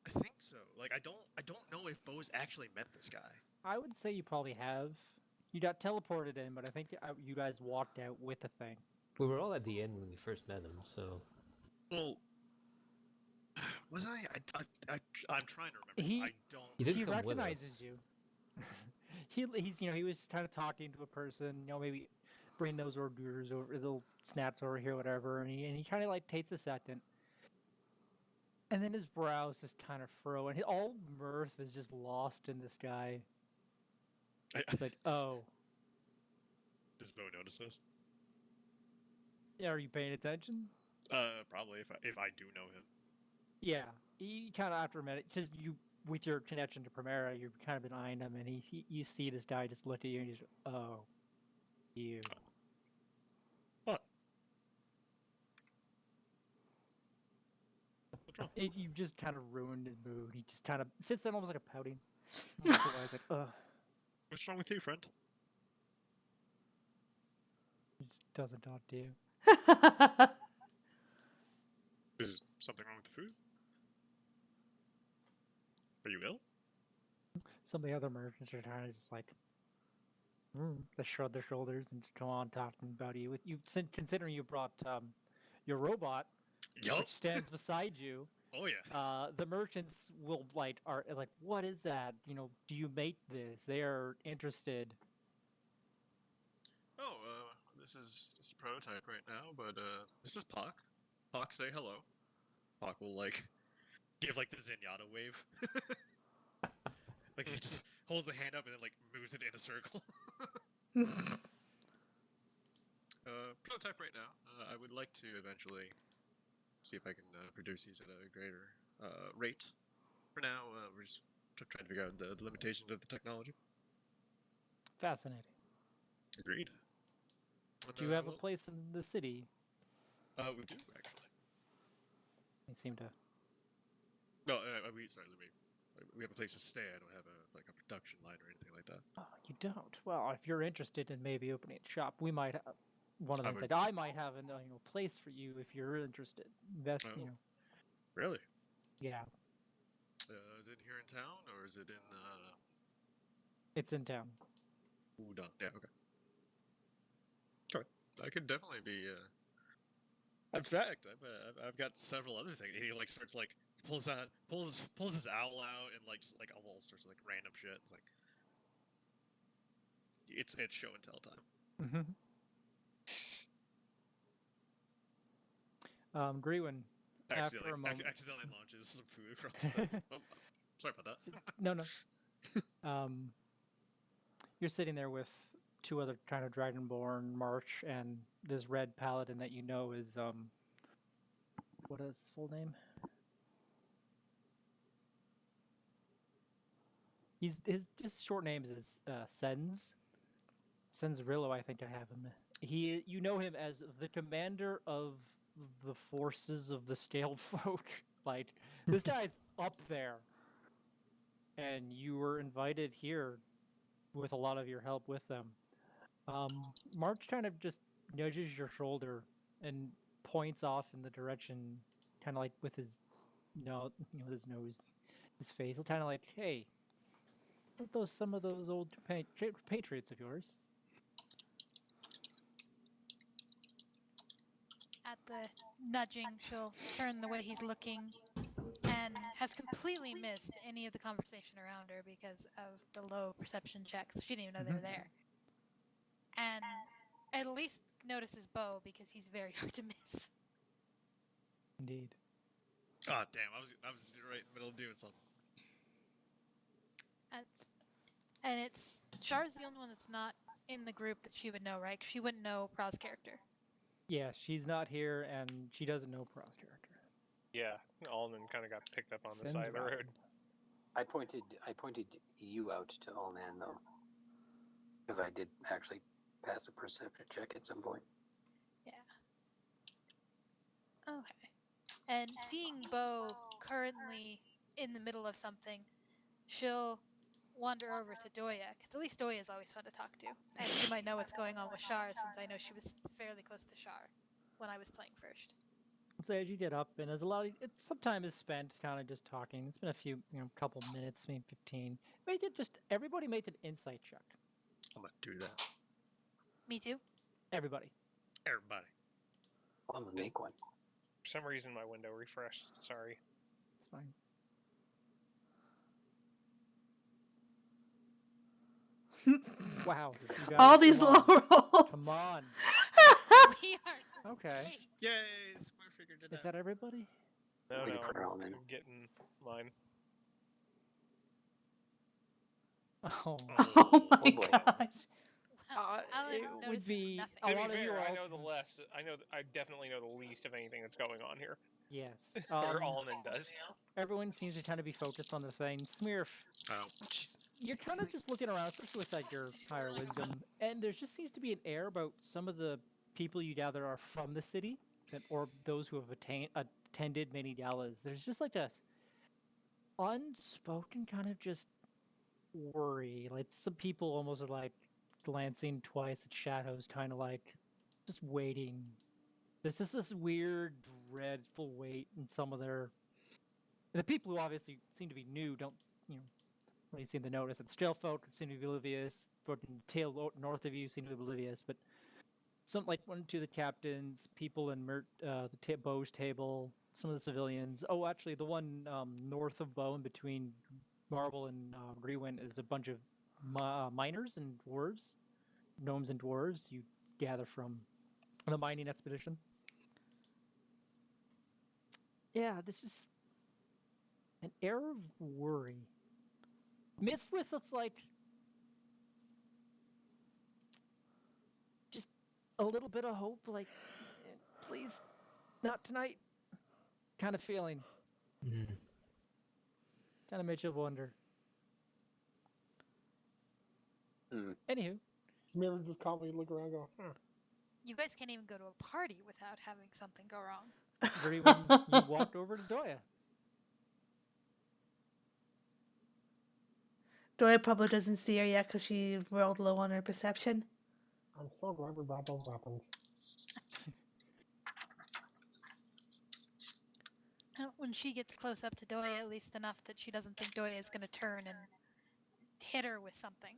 I think so. Like, I don't know if Bo's actually met this guy. I would say you probably have. You got teleported in, but I think you guys walked out with the thing. We were all at the end when we first met him, so. Well, was I? I'm trying to remember. He- I don't. You didn't He come with us. recognizes you. He was kind of talking to a person, maybe bring those hors d'oeuvres over, little snaps over here, whatever, and he kind of like takes a second. And then his brows just kind of furrow, and all mirth is just lost in this guy. It's like, oh, Does Bo notice this? yeah, are you paying attention? Probably if I do know him. Yeah, he kind of after a minute, because you, with your connection to Primera, you've kind of been eyeing him, and you see this guy just look at you, and he's, oh, you. What? What's wrong? You just kind of ruined his mood. He just kind of sits there almost like a pouting. He's like, ugh. What's wrong with you, friend? He just doesn't talk to you. Is something wrong with the food? Are you ill? Some of the other merchants are kind of just like, they shrug their shoulders and just go on talking about you. Considering you brought your robot, Yup. which stands beside you. Oh yeah. The merchants are like, what is that? Do you make this? They are interested. Oh, this is just a prototype right now, but this is Pock. Pock, say hello. Pock will give the Zenyatta wave. He just holds the hand up and then moves it in a circle. Prototype right now. I would like to eventually see if I can produce these at a greater rate. For now, we're just trying to figure out the limitations of the technology. Fascinating. Agreed. Do you have a place in the city? We do actually. They seem to. No, we have a place to stay. I don't have a production line or anything like that. Oh, you don't. Well, if you're interested in maybe opening a shop, we might. One of I them would- said, "I might have a place for you if you're interested." Invest, Oh. Really? Yeah, Is it here in town or is it in? it's in town. Udon. Yeah. Okay. Sure. I could definitely be. In fact, I've got several other things. He starts pulls his owl out and just all sorts of random shit. It's it's show and tell time. Grewin, Accidentally, a moment. accidentally launches some food across the... Oh, sorry about that. No. You're sitting there with two other kind of dragonborn, March, and this red paladin that you know is what is his full name? His short name is Sensrillo, I think I have him. You know him as the commander of the forces of the scaled folk. Like, this guy's up there. And you were invited here with a lot of your help with them. March kind of just nudges your shoulder and points off in the direction, kind of like with his his nose, his face, kind of like, hey, some of those old patriots of yours. At the nudging, she'll turn the way he's looking and has completely missed any of the conversation around her because of the low perception checks. She didn't even know they were there. And at least notices Bo because he's very hard to miss. Indeed. Oh damn! I was right in the middle of doing something. And it's Char's the only one that's not in the group that she would know, right? 'Cause she wouldn't know Pra's character. Yeah, she's not here, and she doesn't know Pra's character. Yeah, Alnan kind of got picked up on the side of the road. I pointed you out to Allman though, because I did actually pass a perception check at some point. Yeah. Okay. And seeing Bo currently in the middle of something, she'll wander over to Doya, because at least Doya is always fun to talk to. And she might know what's going on with Shar, since I know she was fairly close to Shar when I was playing first. So as you get up, and there's some time is spent kind of just talking. It's been a couple minutes, maybe 15. Everybody made an insight check. I'm gonna do that. Me too. Everybody. Everybody. I'm gonna make one. For some reason, my window refreshed. Sorry. It's fine. Wow. All these low rolls. Come on. We are Okay. great. Yay! Smart figure did Is that everybody? No, Waiting for I'm Alnan. getting mine. Oh. Oh my boy. gosh. Alan It would notices be nothing. a To be lot of you fair, are I know the less. I definitely know the least of anything that's going on here. Yes. Or Alnan does. Everyone seems to kind of be focused on the thing. Smurf, Oh, jeez. you're kind of just looking around, especially with like your higher wisdom, and there just seems to be an air about some of the people you gather are from the city, or those who have attended many galas. There's just like a unspoken kind of just worry. Like some people almost are like glancing twice at shadows, kind of like just waiting. There's just this weird, dreadful weight in some of the people who obviously seem to be new don't, really seem to notice. And Strail folk seem to be oblivious. The tail north of you seem to be oblivious. But some, like one or two of the captains, people in Bo's table, some of the civilians. Oh, actually, the one north of Bo, in between Marble and Grewin, is a bunch of miners and dwarves, gnomes and dwarves. You gather from the mining expedition. Yeah, this is an air of worry, mixed with it's like just a little bit of hope, like please, not tonight, kind of feeling. Kind of makes you wonder. Anywho, Smear just calmly look around, and go, huh. You guys can't even go to a party without having something go wrong. Grewin, you walked over to Doya. Doya probably doesn't see her yet because she rolled low on her perception. I'm so glad we brought those weapons. When she gets close up to Doya, at least enough that she doesn't think Doya is going to turn and hit her with something.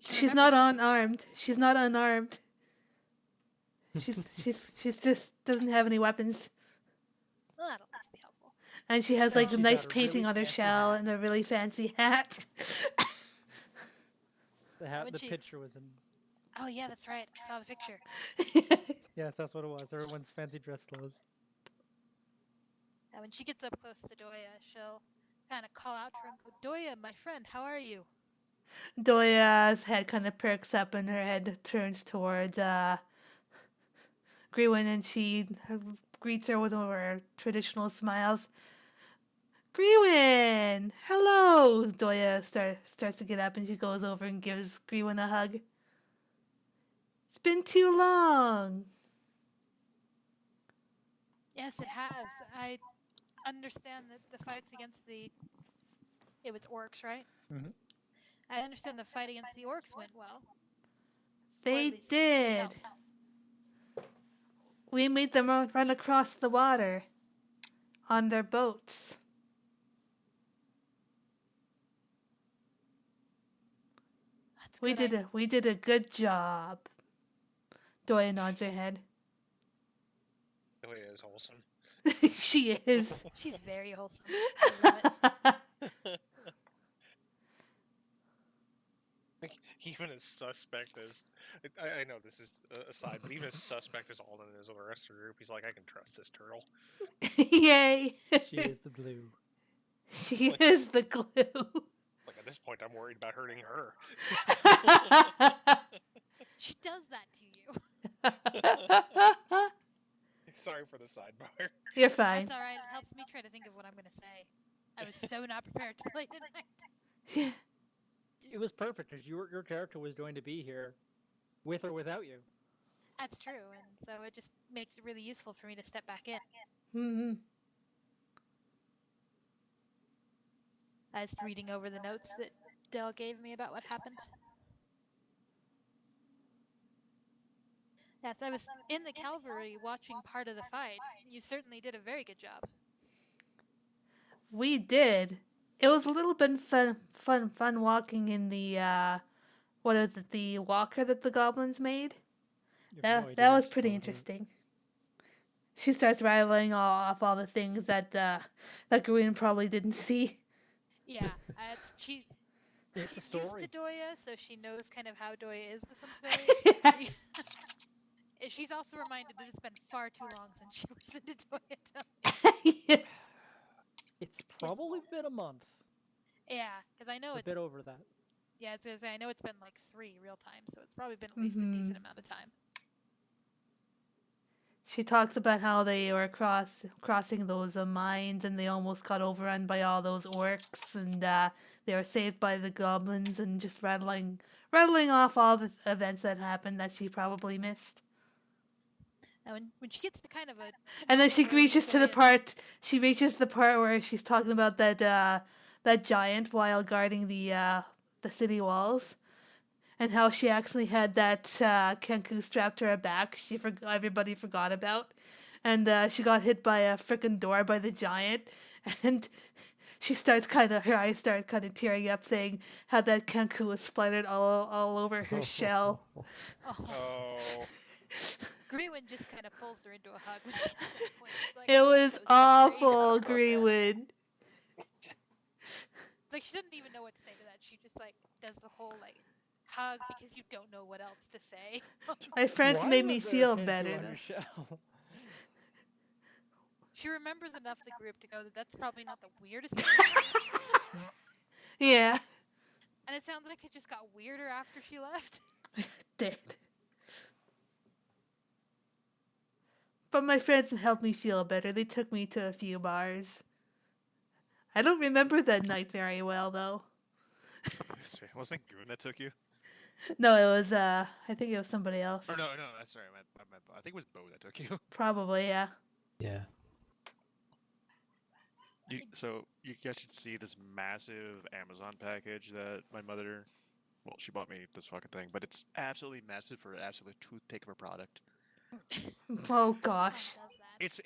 She's not unarmed. She's not unarmed. She's just doesn't have any weapons. Well, that'll at least be helpful. And she has And like a she's nice got a painting really on her fancy shell hat. and a really fancy hat. The she- picture was in. Oh, yeah, that's right. I saw the picture. Yes, that's what it was. Everyone's fancy dress clothes. And when she gets up close to Doya, she'll kind of call out to her and go, Doya, my friend, how are you? Doya's head kind of perks up and her head turns towards Grewin, and she greets her with one of her traditional smiles. Grewin! Hello! Doya starts to get up and she goes over and gives Grewin a hug. It's been too long! Yes, it has. I understand that the fights against it was orcs, right? Mm-hmm. I understand the fight against the orcs went well. Or They at least we did. helped. We made them run across the water on their boats. That's We good. did a good job. Doya nods her head. Doya is wholesome. She is. She's very wholesome. I love it. Like, even as suspect as I know this is a side, but even as suspect as Alden is of the rest of the group, he's like, I can trust this turtle. Yay! She is the glue. She is the glue. Like at this point, I'm worried about hurting her. She does that to you. Sorry for the sidebar. You're fine. That's alright. It helps me try to think of what I'm going to say. I was so not prepared to play tonight. It was perfect because your character was going to be here, with or without you. That's true, and so it just makes it really useful for me to step back in. Mm-hmm. I was reading over the notes that Dell gave me about what happened. Yes, I was in the cavalry watching part of the fight. You certainly did a very good job. We did. It was a little bit fun walking in the what is it, the walker that the goblins made? That was pretty interesting. She starts rattling off all the things that Green probably didn't see. Yeah, she's It's a story. used to Doya, so she knows kind of how Doya is with some stories. She's also reminded that it's been far too long since she listened to Doya. It's probably been a month. Yeah, because I know a bit over that. Yeah, I was gonna say I know it's been like 3 real time, so it's probably been at least a decent amount of time. She talks about how they were crossing those mines and they almost got overrun by all those orcs, and they were saved by the goblins, and just rattling off all the events that happened that she probably missed. Now, when she gets to kind of a and then she reaches the part where she's talking about that giant while guarding the city walls, and how she actually had that Kenku strapped to her back. Everybody forgot about, and she got hit by a frickin' door by the giant, and her eyes start kind of tearing up, saying how that Kenku was splattered all over her shell. Oh. Greenwood just kind of pulls her into a hug when she gets to that point. Like, It was awful, Greenwood. Like, she doesn't even know what to say to that. She just like does the whole like hug because you don't know what else to say. My friends made me feel better though. She remembers enough of the group to go that that's probably not the weirdest thing. Yeah. And it sounds like it just got weirder after she left. Did. But my friends helped me feel better. They took me to a few bars. I don't remember that night very well, though. Wasn't it Goon that took you? No, it was, I think it was somebody else. Or no, that's sorry. I think it was Bo that took you. Probably, yeah. Yeah. So you guys should see this massive Amazon package that my mother, well, she bought me this fucking thing, but it's absolutely massive for an absolute toothpick of a product. Oh gosh. It's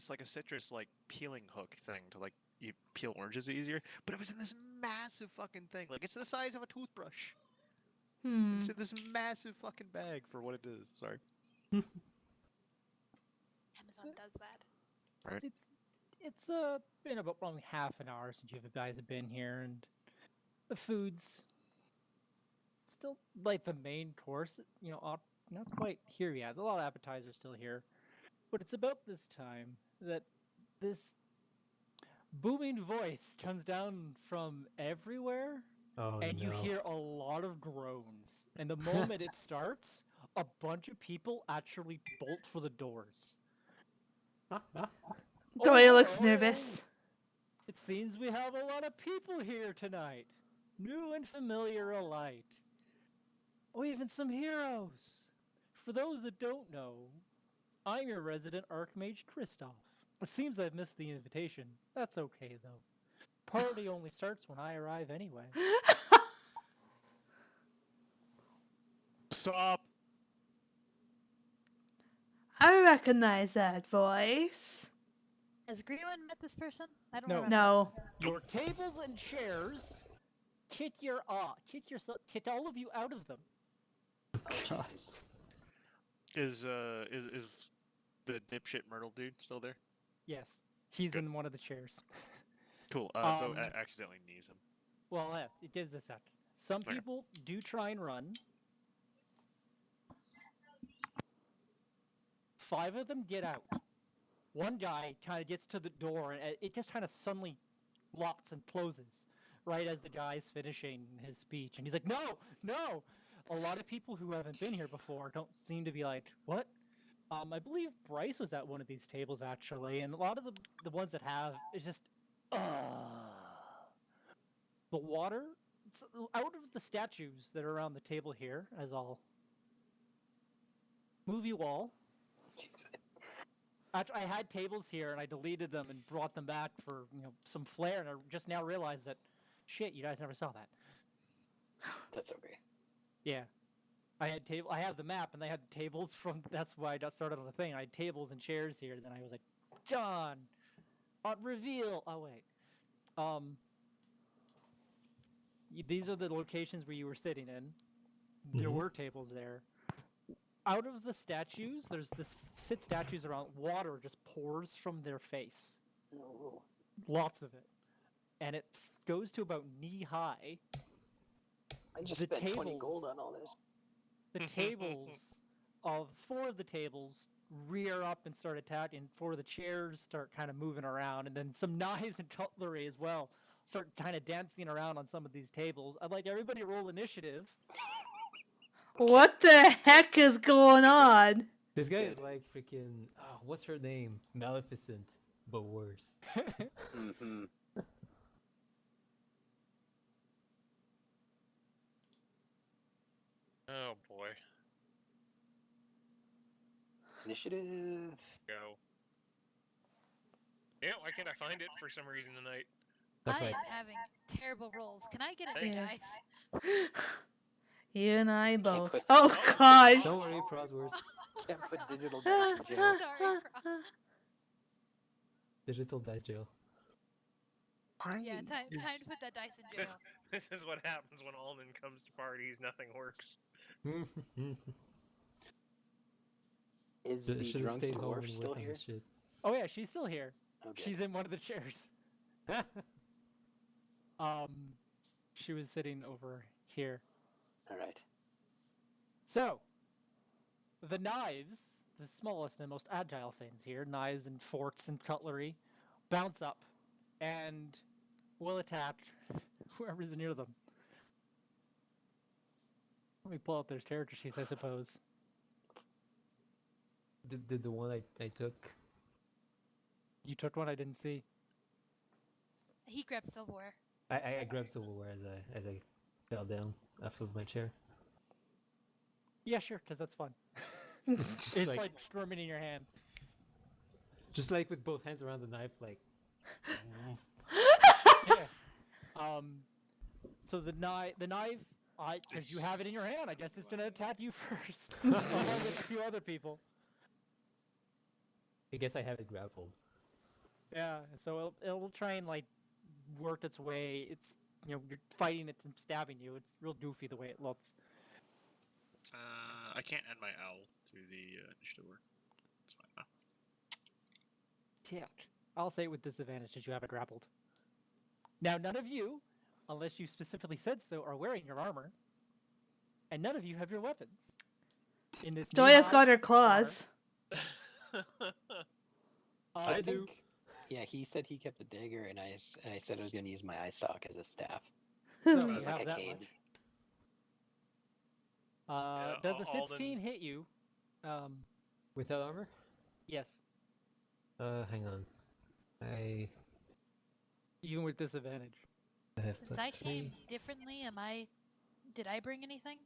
like a citrus like peeling hook thing to like you peel oranges easier, but it was in this massive fucking thing. Like it's the size of a toothbrush. It's in this massive fucking bag for what it is. Sorry. Amazon does that. Right. It's been about probably half an hour since you guys have been here, and the food's still like the main course. Not quite here yet. A lot of appetizers still here, But it's about this time that this booming voice comes down from everywhere, Oh and you no. hear a lot of groans. And the moment it starts, a bunch of people actually bolt for the doors. Doyle looks hello. nervous. It seems we have a lot of people here tonight, new and familiar alike. Oh, even some heroes. For those that don't know, I'm your resident Archmage Kristoff. It seems I've missed the invitation. That's okay, though. Party only starts when I arrive anyway. Stop. I recognize that voice. Has Greenwood met this person? I don't No. remember. No. Your tables and chairs, kick all of you out of them. Oh, Jesus. Is the dipshit Myrtle dude still there? Yes, he's Good. in one of the chairs. Cool. Bo Um, accidentally knees him. Well, yeah, it gives a sec. Some Okay. people do try and run. 5 of them get out. One guy kind of gets to the door, and it just kind of suddenly locks and closes right as the guy's finishing his speech. And he's like, no, no! A lot of people who haven't been here before don't seem to be like, what? I believe Bryce was at one of these tables, actually, and a lot of the ones that have, is just, the water, it's out of the statues that are around the table here, as I'll move you all. I had tables here, and I deleted them and brought them back for some flair, and I just now realized that, shit, you guys never saw that. That's okay. Yeah. I have the map, and they had tables from, that's why I got started on the thing. I had tables and chairs here, then I was like, John, reveal, oh wait. These are the locations where you were sitting in. There were tables there. Out of the statues, there's this statues around, water just pours from their face. Oh. Lots of it. And it goes to about knee high. I just The spent 20 tables- gold on all this. The tables of 4 of the tables rear up and start attacking. 4 of the chairs start kind of moving around, and then some knives and cutlery as well start kind of dancing around on some of these tables. I'd like everybody to roll initiative. What the heck is going on? This guy is like freaking. Oh, what's her name? Maleficent, but worse. Mm-hmm. Oh boy. Initiative. Go. Yeah, why can't I find it for some reason tonight? That's I like, am having terrible rolls. Can I get a new Yeah. dice? You and I both. put- Oh Oh, gosh. don't worry, Prosworth. Can't put digital dice in jail. Sorry. Pro- Digital dice jail. Yeah, time to put that dice in jail. This is what happens when Alden comes to parties. Nothing works. Is the Should have drunk stayed home dwarf and still worked on here? this shit. Oh yeah, she's still here. Okay. She's in one of the chairs. She was sitting over here. All right. So, the knives, the smallest and most agile things here, knives and forks and cutlery, bounce up and will attack whoever's near them. Let me pull out their character sheets, I suppose. The one I took. You took one I didn't see. He grabbed silverware. I grabbed silverware as I fell down off of my chair. Yeah, sure, because that's fun. Just It's like, like strumming in your hand. just like with both hands around the knife, like. Yeah. So the knife, because you have it in your hand, I guess it's gonna attack you first, along with a few other people. I guess I have it grappled. Yeah. So it'll try and like work its way. It's you're fighting it and stabbing you. It's real goofy the way it looks. I can't add my owl to the initiative work. It's fine now. Tick. I'll say it with disadvantage that you have it grappled. Now, none of you, unless you specifically said so, are wearing your armor, and none of you have your weapons. In this Doya's knee-high got her armor, claws. I do. think, yeah, he said he kept a dagger, and I said I was going to use my eye stalk as a staff. So It you was have like a that cane. much. Yeah, Does a Alden- 16 hit you? Without armor? Yes. Hang on. I Even with disadvantage. have Since plus I 3. came differently, did I bring anything?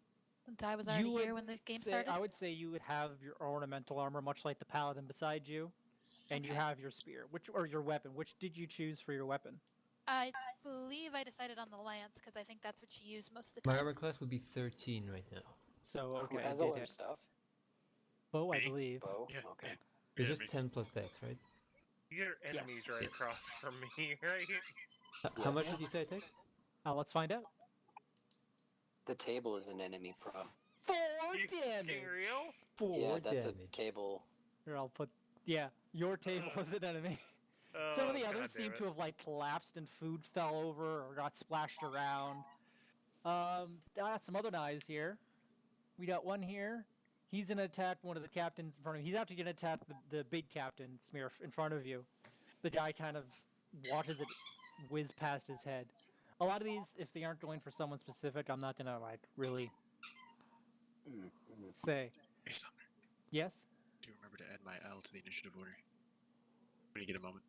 Since I was already You here would when the game say, started? I would say you would have your ornamental armor, much like the paladin beside you, and you Okay. have your spear, or your weapon. Which did you choose for your weapon? I believe I decided on the lance because I think that's what you use most of the My time. armor class would be 13 right now. So okay, Who it has did all our hit. stuff? Bow, I Me? believe. Bo? Yeah. Okay. It's Yeah, just me. 10 plus dex, right? Your enemies Yes. right Yes. across from me, right? How Yeah. much did you say I take? Let's find out. The table is an enemy pro. 4 You damage. fucking real? 4 Yeah, that's damage. a table. Here, I'll put. Yeah, your table was an enemy. Oh, Some of the God others damn seem it. to have like collapsed and food fell over or got splashed around. Got some other knives here. We got one here. He's gonna attack one of the captains in front of him. He's actually gonna attack the big captain, Smear, in front of you. The guy kind of watches it whiz past his head. A lot of these, if they aren't going for someone specific, I'm not gonna like really say. Hey, Sumner, Yes? do you remember to add my L to the initiative order? When you get a moment.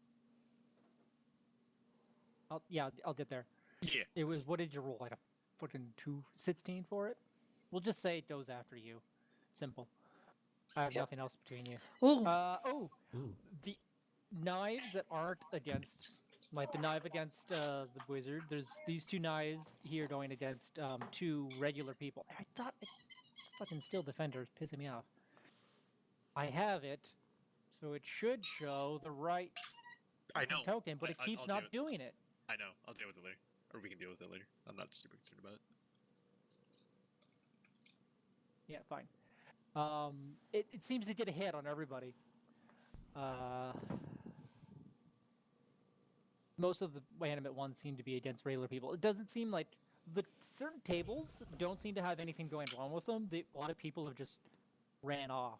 I'll get there. Yeah. It was, what did you roll? Like a fucking 216 for it? We'll just say it goes after you. Simple. I have Yep. nothing else between you. Ooh. Ooh. The knives that aren't against, like the knife against the wizard, there's these 2 knives here going against 2 regular people. I thought fucking Steel Defender is pissing me off. I have it, so it should show the right I know. token, but it I'll keeps do not it. doing it. I know. I'll deal with it later. Or we can deal with it later. I'm not super concerned about it. Yeah, fine. It seems to get a hit on everybody. Most of the animate ones seem to be against regular people. It doesn't seem like the certain tables don't seem to have anything going wrong with them. A lot of people have just ran off.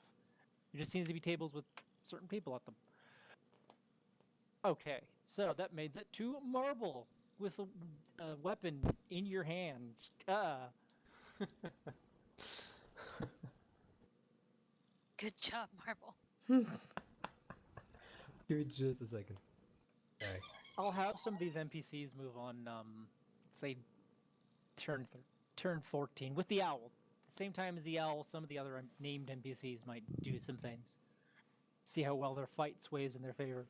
It just seems to be tables with certain people at them. Okay, so that makes it to Marble with a weapon in your hand. Good job, Marble. Give me just a second. Alright. I'll have some of these NPCs move on, say, turn 14 with the owl. At the same time as the owl, some of the other named NPCs might do some things. See how well their fight sways in their favor.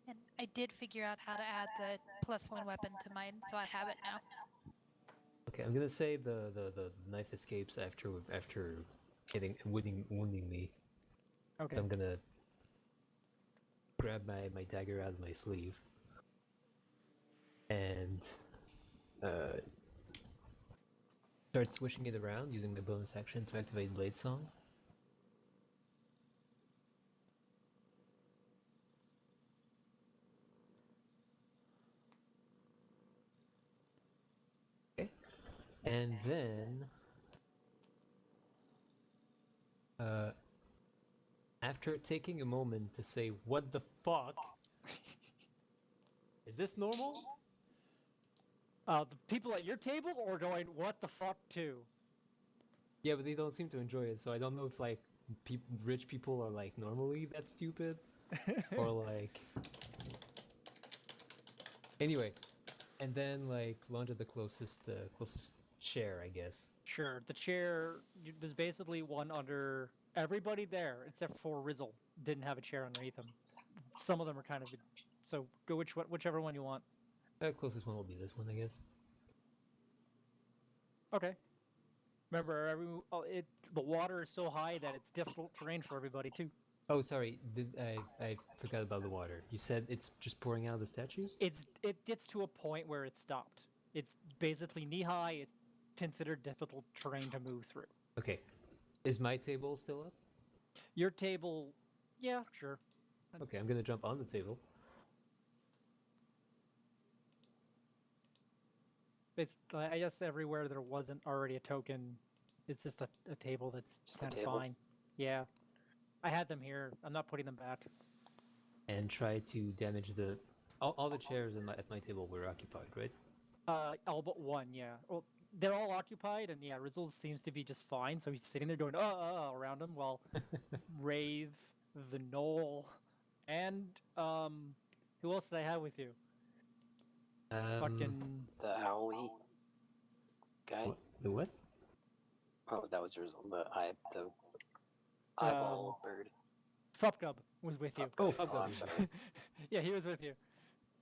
And I did figure out how to add the +1 weapon to mine, so I have it now. Okay, I'm gonna say the knife escapes after wounding me. Okay. So I'm gonna grab my dagger out of my sleeve and start swishing it around using my bonus action to activate Blade Song. Okay, and then after taking a moment to say, "What the fuck? Is this normal?" The people at your table or going, what the fuck, too? Yeah, but they don't seem to enjoy it, so I don't know if like rich people are like normally that stupid, or like. Anyway, and then like launch at the closest chair, I guess. Sure. The chair, there's basically one under everybody there, except for Rizzle. Didn't have a chair underneath him. Some of them are kind of. So go whichever one you want. The closest one will be this one, I guess. Okay. Remember, the water is so high that it's difficult terrain for everybody too. Oh, sorry. I forgot about the water. You said it's just pouring out of the statue? It gets to a point where it's stopped. It's basically knee high. It's considered difficult terrain to move through. Okay. Is my table still up? Your table, yeah, sure. Okay, I'm gonna jump on the table. Basically, I guess everywhere there wasn't already a token, it's just a table that's Just a kind of table? fine. Yeah. I had them here. I'm not putting them back. and try to damage the. All the chairs at my table were occupied, right? All but one, yeah. Well, they're all occupied, and yeah, Rizzles seems to be just fine. So he's sitting there going around him, while Rave, the Knoll, and who else did I have with you? Fucking The owlie guy. The what? Oh, that was the result. The eyeball bird. Fupgub was with you. Oh, Oh, I'm sorry. Yeah, he was with you.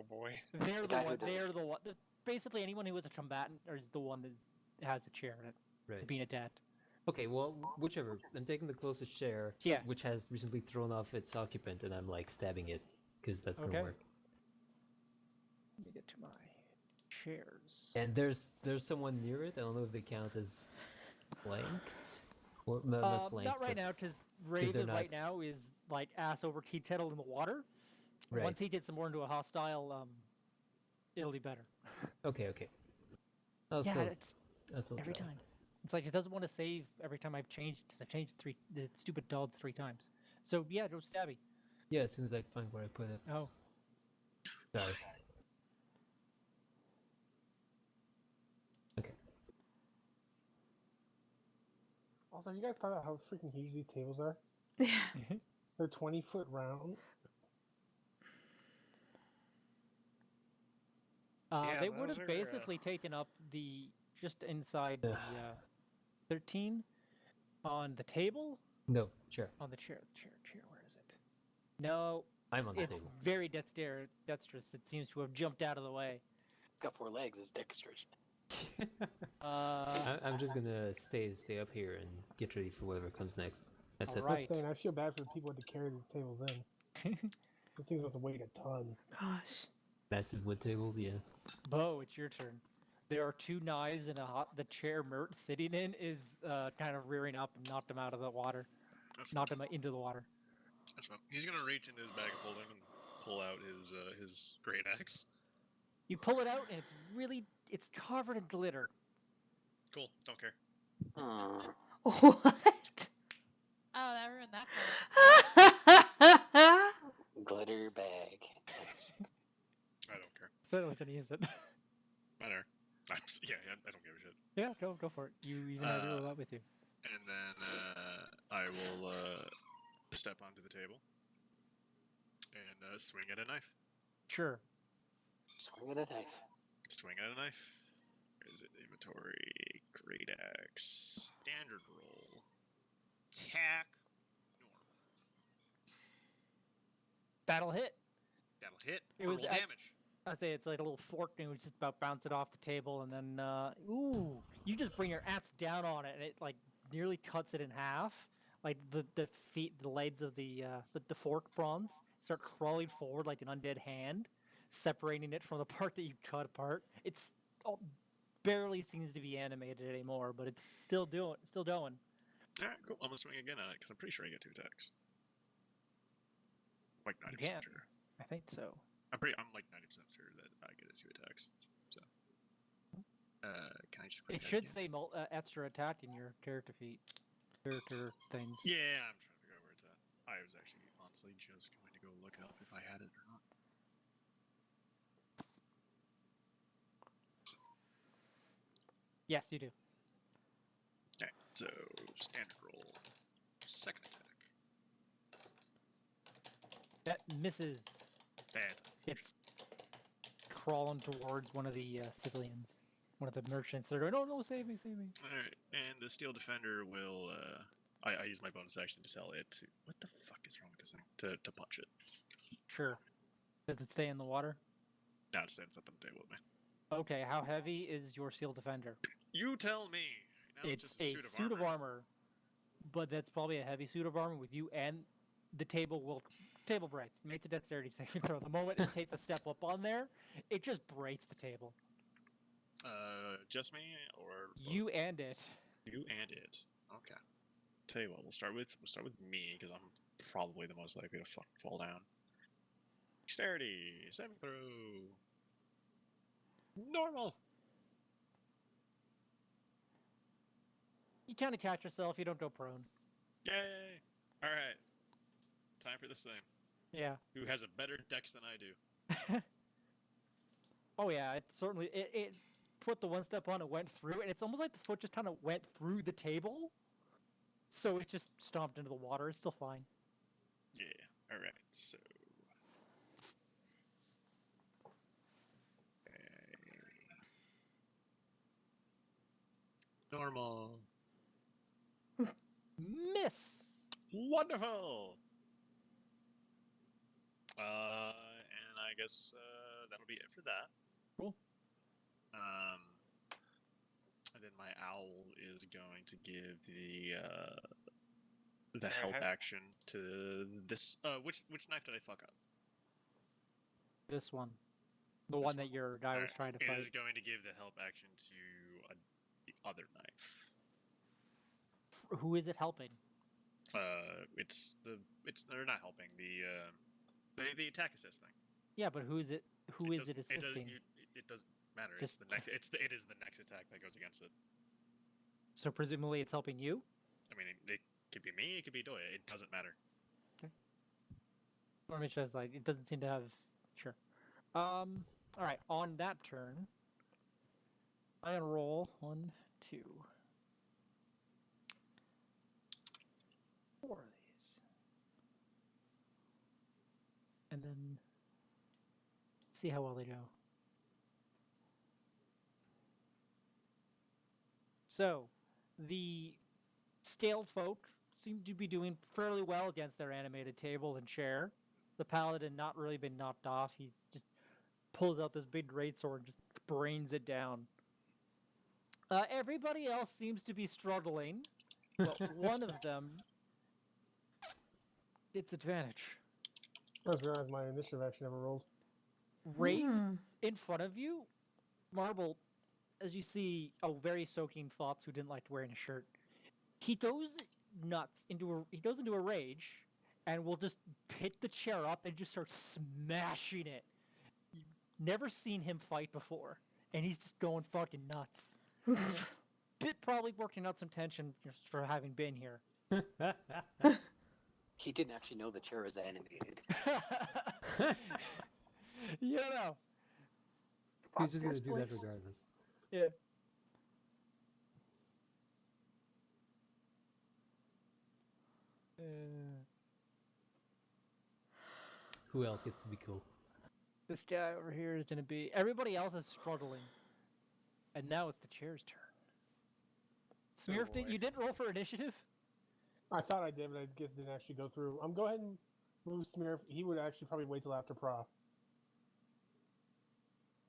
Oh boy. They're the guy who one. doesn't- They're the one. Basically, anyone who is a combatant or is the one that has a chair in it, Right. being attacked. Okay, well, whichever. I'm taking the closest chair, Yeah. which has recently thrown off its occupant, and I'm like stabbing it because that's Okay. gonna work. Let me get to my chairs. And there's someone near it. I don't know if they count as flanked or not flanked. Not right but- now, because Rave they're is right not- now is like ass over tea kettle in the water. Right. Once he gets some more into a hostile, it'll be better. Okay. I'll Yeah, still, it's I'll still every try. time. It's like it doesn't want to save every time I've changed. Cause I've changed the stupid dogs 3 times. So yeah, go stabby. Yeah, as soon as I find where I put it. Oh, Sorry. Okay. Also, have you guys thought about how freaking huge these tables are? They're 20-foot round. Yeah, they those would have are, basically taken up the just inside the 13 on the table, No, sure. on the chair. The chair. Where is it? No, I'm on the it's table. very dexterous. It seems to have jumped out of the way. It's got 4 legs. It's dexterous. I'm just gonna stay up here and get ready for whatever comes next. That's it. Alright. Just saying, I feel bad for the people that carry these tables in. This thing's supposed to weigh a ton. Gosh. Massive wood table, yeah. Bo, it's your turn. There are 2 knives and the chair Mert sitting in is kind of rearing up and knocked him out of the water. That's Knocked him into the water. That's fine. He's gonna reach into his bag of holding and pull out his great axe. You pull it out and it's covered in glitter. Cool. Don't care. What? Oh, that ruined that for me. Glitter bag. Nice. I don't care. So I was gonna use it. Matter. I don't give a shit. Yeah, go for it. You even have your lot with you. And then I will step onto the table and swing at a knife. Sure. Swing at a knife. Swing at a knife. Where is it? Inventory. Great axe. Standard roll. Attack. Normal. That'll hit. That'll hit. It Roll was damage. I'd say it's like a little fork and it was just about bounce it off the table and then you just bring your axe down on it and it like nearly cuts it in half. Like the legs of the fork bronze start crawling forward like an undead hand, separating it from the part that you cut apart. It's barely seems to be animated anymore, but it's still going. Alright, cool. I'm gonna swing again at it because I'm pretty sure I get 2 attacks. Like 90% can. sure. I think so. I'm like 90% sure that I get 2 attacks. So, can I just click It that should again? say extra attack in your character things. Yeah, I'm trying to figure out where it's at. I was actually honestly just going to go look up if I had it or not. Yes, you do. Okay, so standard roll. Second attack. That misses. That. It's crawling towards one of the civilians, one of the merchants. They're going, "Oh no, save me, save me!" Alright, and the steel defender will. I use my bonus action to tell it to. What the fuck is wrong with this thing? To punch it. Sure. Does it stay in the water? Now it stands up on the table with me. Okay. How heavy is your steel defender? You tell me. Now It's just a suit of armor, but that's probably a heavy suit of armor with you, and the table breaks. Make the dexterity saving throw. The moment it takes a step up on there, it just breaks the table. Just me or You and it. you and it. Okay. Tell you what, we'll start with me because I'm probably the most likely to fall down. Dexterity saving throw. Normal. You kind of catch yourself. You don't go prone. Yay! All right. Time for the same. Yeah. Who has a better dex than I do? Oh yeah, it certainly it put the one step on, it went through, and it's almost like the foot just kind of went through the table. So it just stomped into the water. It's still fine. Yeah. All right. So. Normal. Miss. Wonderful. And I guess that'll be it for that. Cool. And then my owl is going to give the help action to this. Which knife did I fuck up? This one. The one that your guy was trying to It fight. is going to give the help action to the other knife. Who is it helping? They're not helping the attack assist thing. Yeah, but who is it? Who is it assisting? It doesn't matter. Just- It is the next attack that goes against it. So presumably it's helping you. I mean, it could be me. It could be Doya. It doesn't matter. Or maybe just like it doesn't seem to have. Sure. All right. On that turn, I'm gonna roll 1, 2, 4 of these, and then see how well they go. So, the scaled folk seem to be doing fairly well against their animated table and chair. The paladin not really been knocked off. He's just pulls out this big greatsword and just brains it down. Everybody else seems to be struggling, but one of them gets advantage. I just realized my initiative action never rolled. Rave in front of you, Marble, as you see a very soaking Fox who didn't like wearing a shirt, he goes nuts he goes into a rage and will just pick the chair up and just start smashing it. You've never seen him fight before, and he's just going fucking nuts. Bit probably working out some tension just for having been here. He didn't actually know the chair was animated. You don't know. He's just gonna Yes, do that please. regardless. Yeah. Who else gets to be cool? This guy over here is gonna be. Everybody else is struggling, and now it's the chair's turn. Smearf, boy. you didn't roll for initiative? I thought I did, but I guess it didn't actually go through. Go ahead and move Smear. He would actually probably wait till after Pra.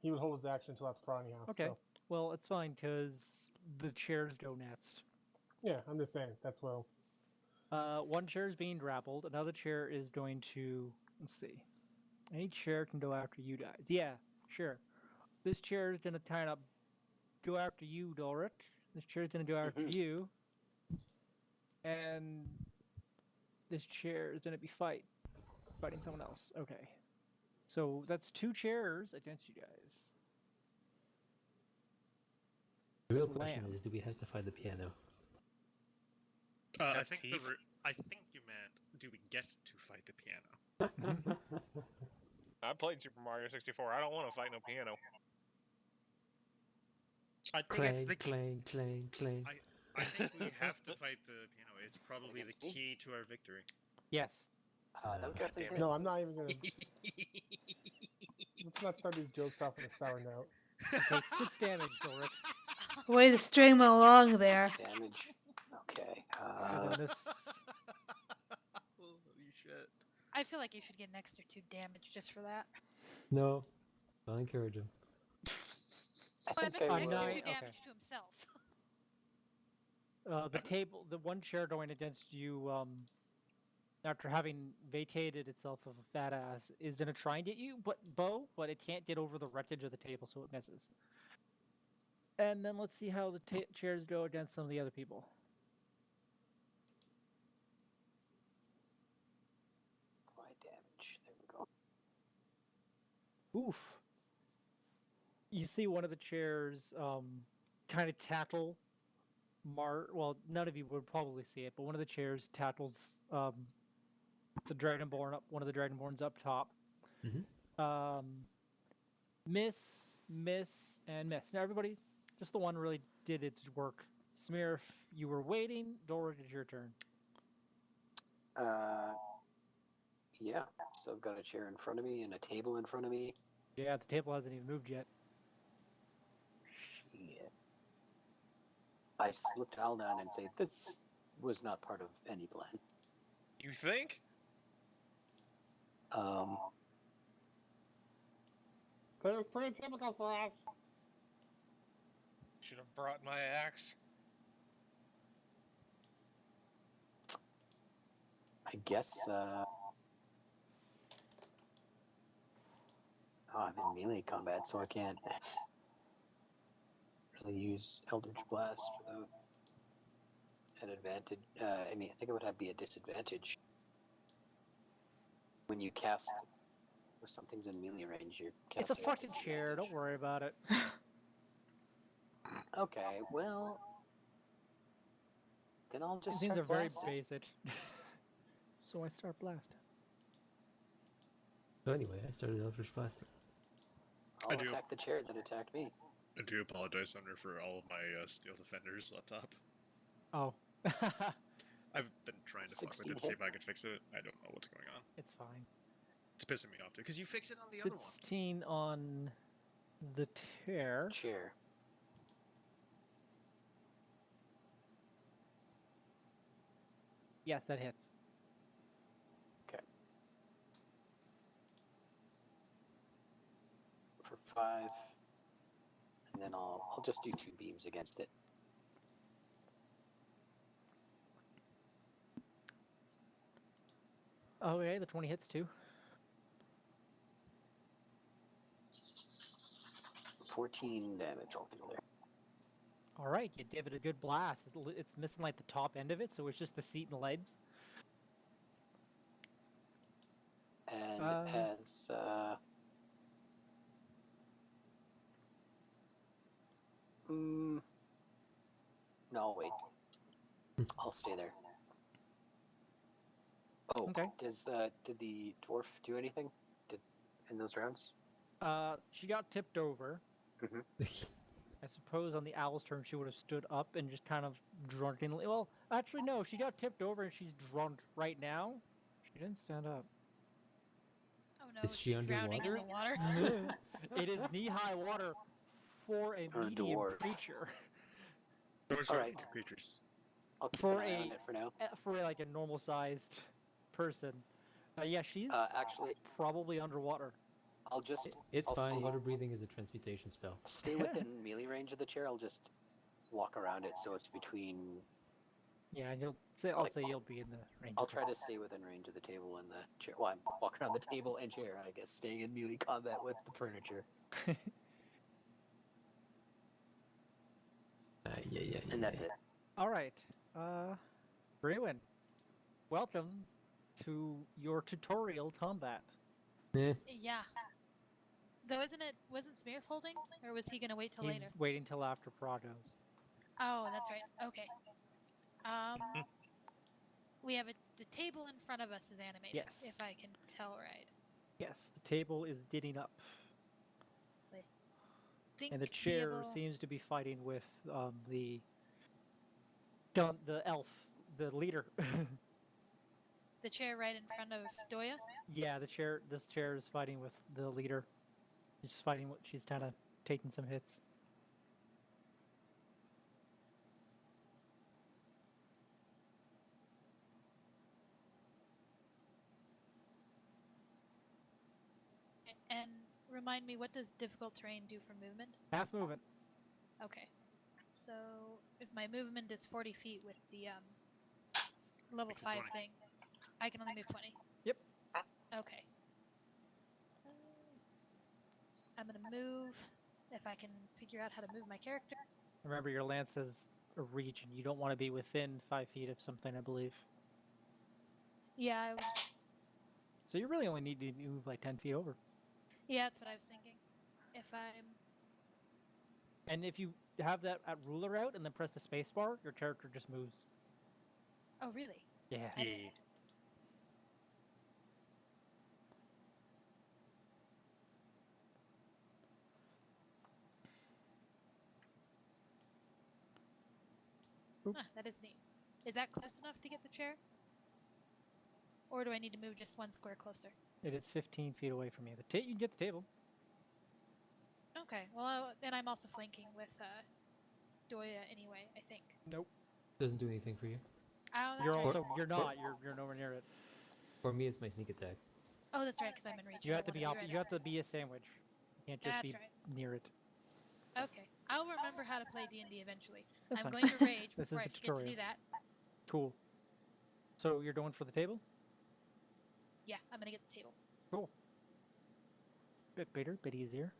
He would hold his action until after Pra anyhow. Okay. So, Well, it's fine because the chairs go next. yeah, I'm just saying. That's well. One chair is being grappled. Another chair is going to. Let's see. Any chair can go after you guys. Yeah, sure. This chair is gonna kind of go after you, Doric. This chair is gonna go after you. And this chair is gonna be fighting someone else. Okay. So that's 2 chairs against you guys. The real Slam. question is, do we have to find the piano? I Have think teeth? I think you meant, do we get to fight the piano? I played Super Mario 64. I don't want to fight no piano. I think it's Clang, the clang, clang, clang. I think we have to fight the piano. It's probably the key to our victory. Yes. That would definitely hit. No, I'm not even gonna. Let's not start these jokes off on a sour note. Take 6 damage, Doric. Way to string him along there. Damage. Okay. And then this. Holy shit. I feel like you should get an extra 2 damage just for that. No, I'll encourage him. I Well, I think meant I an will. extra 2 Okay. damage to himself. The table, the one chair going against you, after having vacated itself of a fat ass, is gonna try and get you, but it can't get over the wreckage of the table, so it misses. And then let's see how the chairs go against some of the other people. Apply damage. There we go. Oof. You see one of the chairs kind of tackle well, none of you would probably see it, but one of the chairs tackles the Dragonborn up, one of the Dragonborns up top. Mhm. Miss, and miss. Now everybody, just the one really did its work. Smear, if you were waiting, Dora, it's your turn. Yeah. So I've got a chair in front of me and a table in front of me. Yeah, the table hasn't even moved yet. Shit. I look to Aldan and say, "This was not part of any plan." You think? So it was pretty typical for us. Should have brought my axe. I guess. I'm in melee combat, so I can't really use Eldritch Blast without an advantage. I mean, I think it would be a disadvantage when you cast with something's in melee range. You're It's a casting at fucking chair. disadvantage. Don't worry about it. Okay, well, then I'll just Things start are very blasting. basic. So I start blasting. So anyway, I started Eldritch Blast. I'll I do. attack the chair that attacked me. I do apologize, Sumner, for all of my steel defenders up top. Oh. I've been trying to fuck with it to see if I could fix it. I don't know what's going on. It's fine. It's pissing me off too, because you fix it on the other one. 16 on the tear. Chair. Yes, that hits. Okay. For 5, and then I'll just do 2 beams against it. Okay, the 20 hits too. 14 damage altogether. All right, you give it a good blast. It's missing like the top end of it, so it's just the seat and legs. And has no, wait. I'll stay there. Oh, Okay. Did the dwarf do anything in those rounds? She got tipped over. I suppose on the owl's turn she would have stood up and just kind of drunkenly. Well, actually no, she got tipped over and she's drunk right now. She didn't stand up. Oh no, Is she drowning in the water? It is knee-high water for a Or a medium dwarf. creature. All right. Creatures. I'll keep For an eye on a it for now. for like a normal-sized person. Yeah, she's Actually, probably underwater. I'll just. It's I'll fine. Stay, Water breathing is a transmutation spell. stay within melee range of the chair. I'll just walk around it so it's between. Yeah, and I'll say you'll be in the range. I'll of try to stay within range of the table and the chair. Well, I'm walking around the table and chair, I guess, staying in melee combat with the furniture. Yeah. And that's it. All right, Brewin, welcome to your tutorial combat. Eh, Yeah. Though wasn't Smearf holding? Or was he gonna wait till He's later? waiting till after Prado's. Oh, that's right. Okay. We have the table in front of us is animated. Yes. If I can tell right. Yes, the table is getting up, Think and the be chair able- seems to be fighting with the elf, the leader. the chair right in front of Doya. Yeah, this chair is fighting with the leader. She's fighting. She's kind of taking some hits. And remind me, what does difficult terrain do for movement? Half movement. Okay. So if my movement is 40 feet with the level Makes it 5 20. thing, I can only move 20. Yep. Okay. I'm gonna move if I can figure out how to move my character. Remember, your lance has a reach, and you don't want to be within 5 feet of something, I believe. Yeah, I was. So you really only need to move like 10 feet over. Yeah, that's what I was thinking. If I'm. And if you have that ruler out and then press the space bar, your character just moves. Oh, really? Yeah. I didn't- Huh, that is neat. Is that close enough to get the chair? Or do I need to move just 1 square closer? It is 15 feet away from you. You can get the table. Okay, well, and I'm also flanking with Doya anyway, I think. Nope. Doesn't do anything for you. Oh, that's You're right. also you're not. You're nowhere near it. For me, it's my sneak attack. Oh, that's right, because I'm in reach. You I have to don't be wanna up. right You have at to be a sandwich. You can't just That's be right. near it. Okay, I'll remember how to play D&D eventually. That's I'm fine. going to rage This is before I the forget to tutorial. do that. Cool. So you're going for the table? Yeah, I'm gonna get the table. Cool. Bit bigger, bit easier.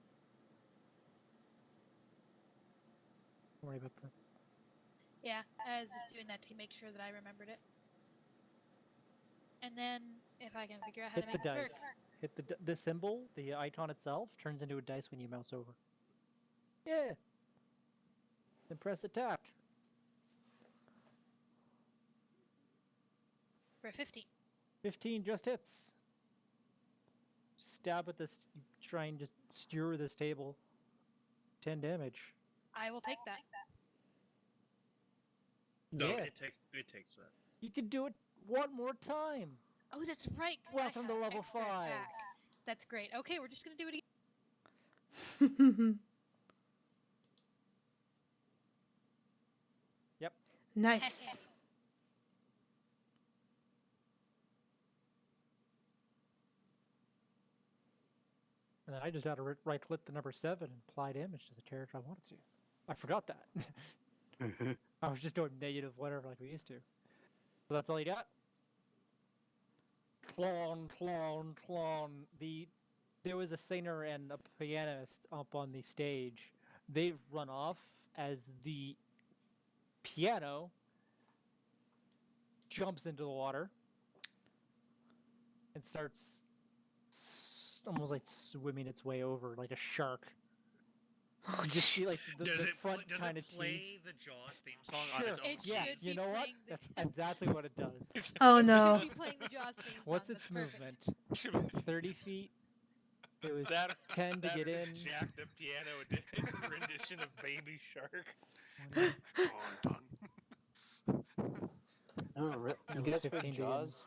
Don't worry about that. Yeah, I was just doing that to make sure that I remembered it. And then, if I can figure out how Hit to the make this work. dice. Hit the symbol, the icon itself, turns into a dice when you mouse over. Yeah. Then press attack. For a 15. 15 just hits. Stab at this. You try and just skewer this table. 10 damage. I will take that. No, Yeah. it takes that. You can do it one more time. Oh, that's right. 'cause I Welcome to have level extra 5. attack. That's great. Okay, we're just gonna do it again. Yep. Nice. And then I just had to right click the number 7 and apply damage to the character I wanted to. I forgot that. I was just doing negative whatever like we used to. So that's all you got? Clone. There was a singer and a pianist up on the stage. They've run off as the piano jumps into the water and starts almost like swimming its way over like a shark. You just see like the front kind of play teeth. the Jaws theme song on Sure. its own? It Yeah, should you be know what? playing the- That's exactly what it does. Oh It no. should be playing the Jaws theme song. What's That's its perfect. movement? 30 feet. It was 10 to get in. Jacked up piano rendition of Baby Shark. No, It you was guys 15 heard to get in. Jaws?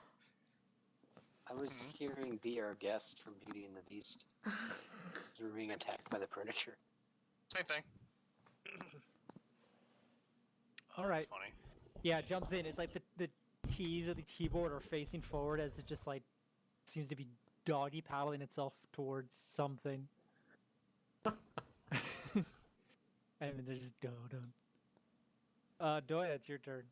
I was hearing Be Our Guest from Beauty and the Beast. They were being attacked by the Predator. Same thing. All right. That's funny. Yeah, it jumps in. It's like the keys of the keyboard are facing forward as it just like seems to be doggy paddling itself towards something. And then there's just Doya, it's your turn.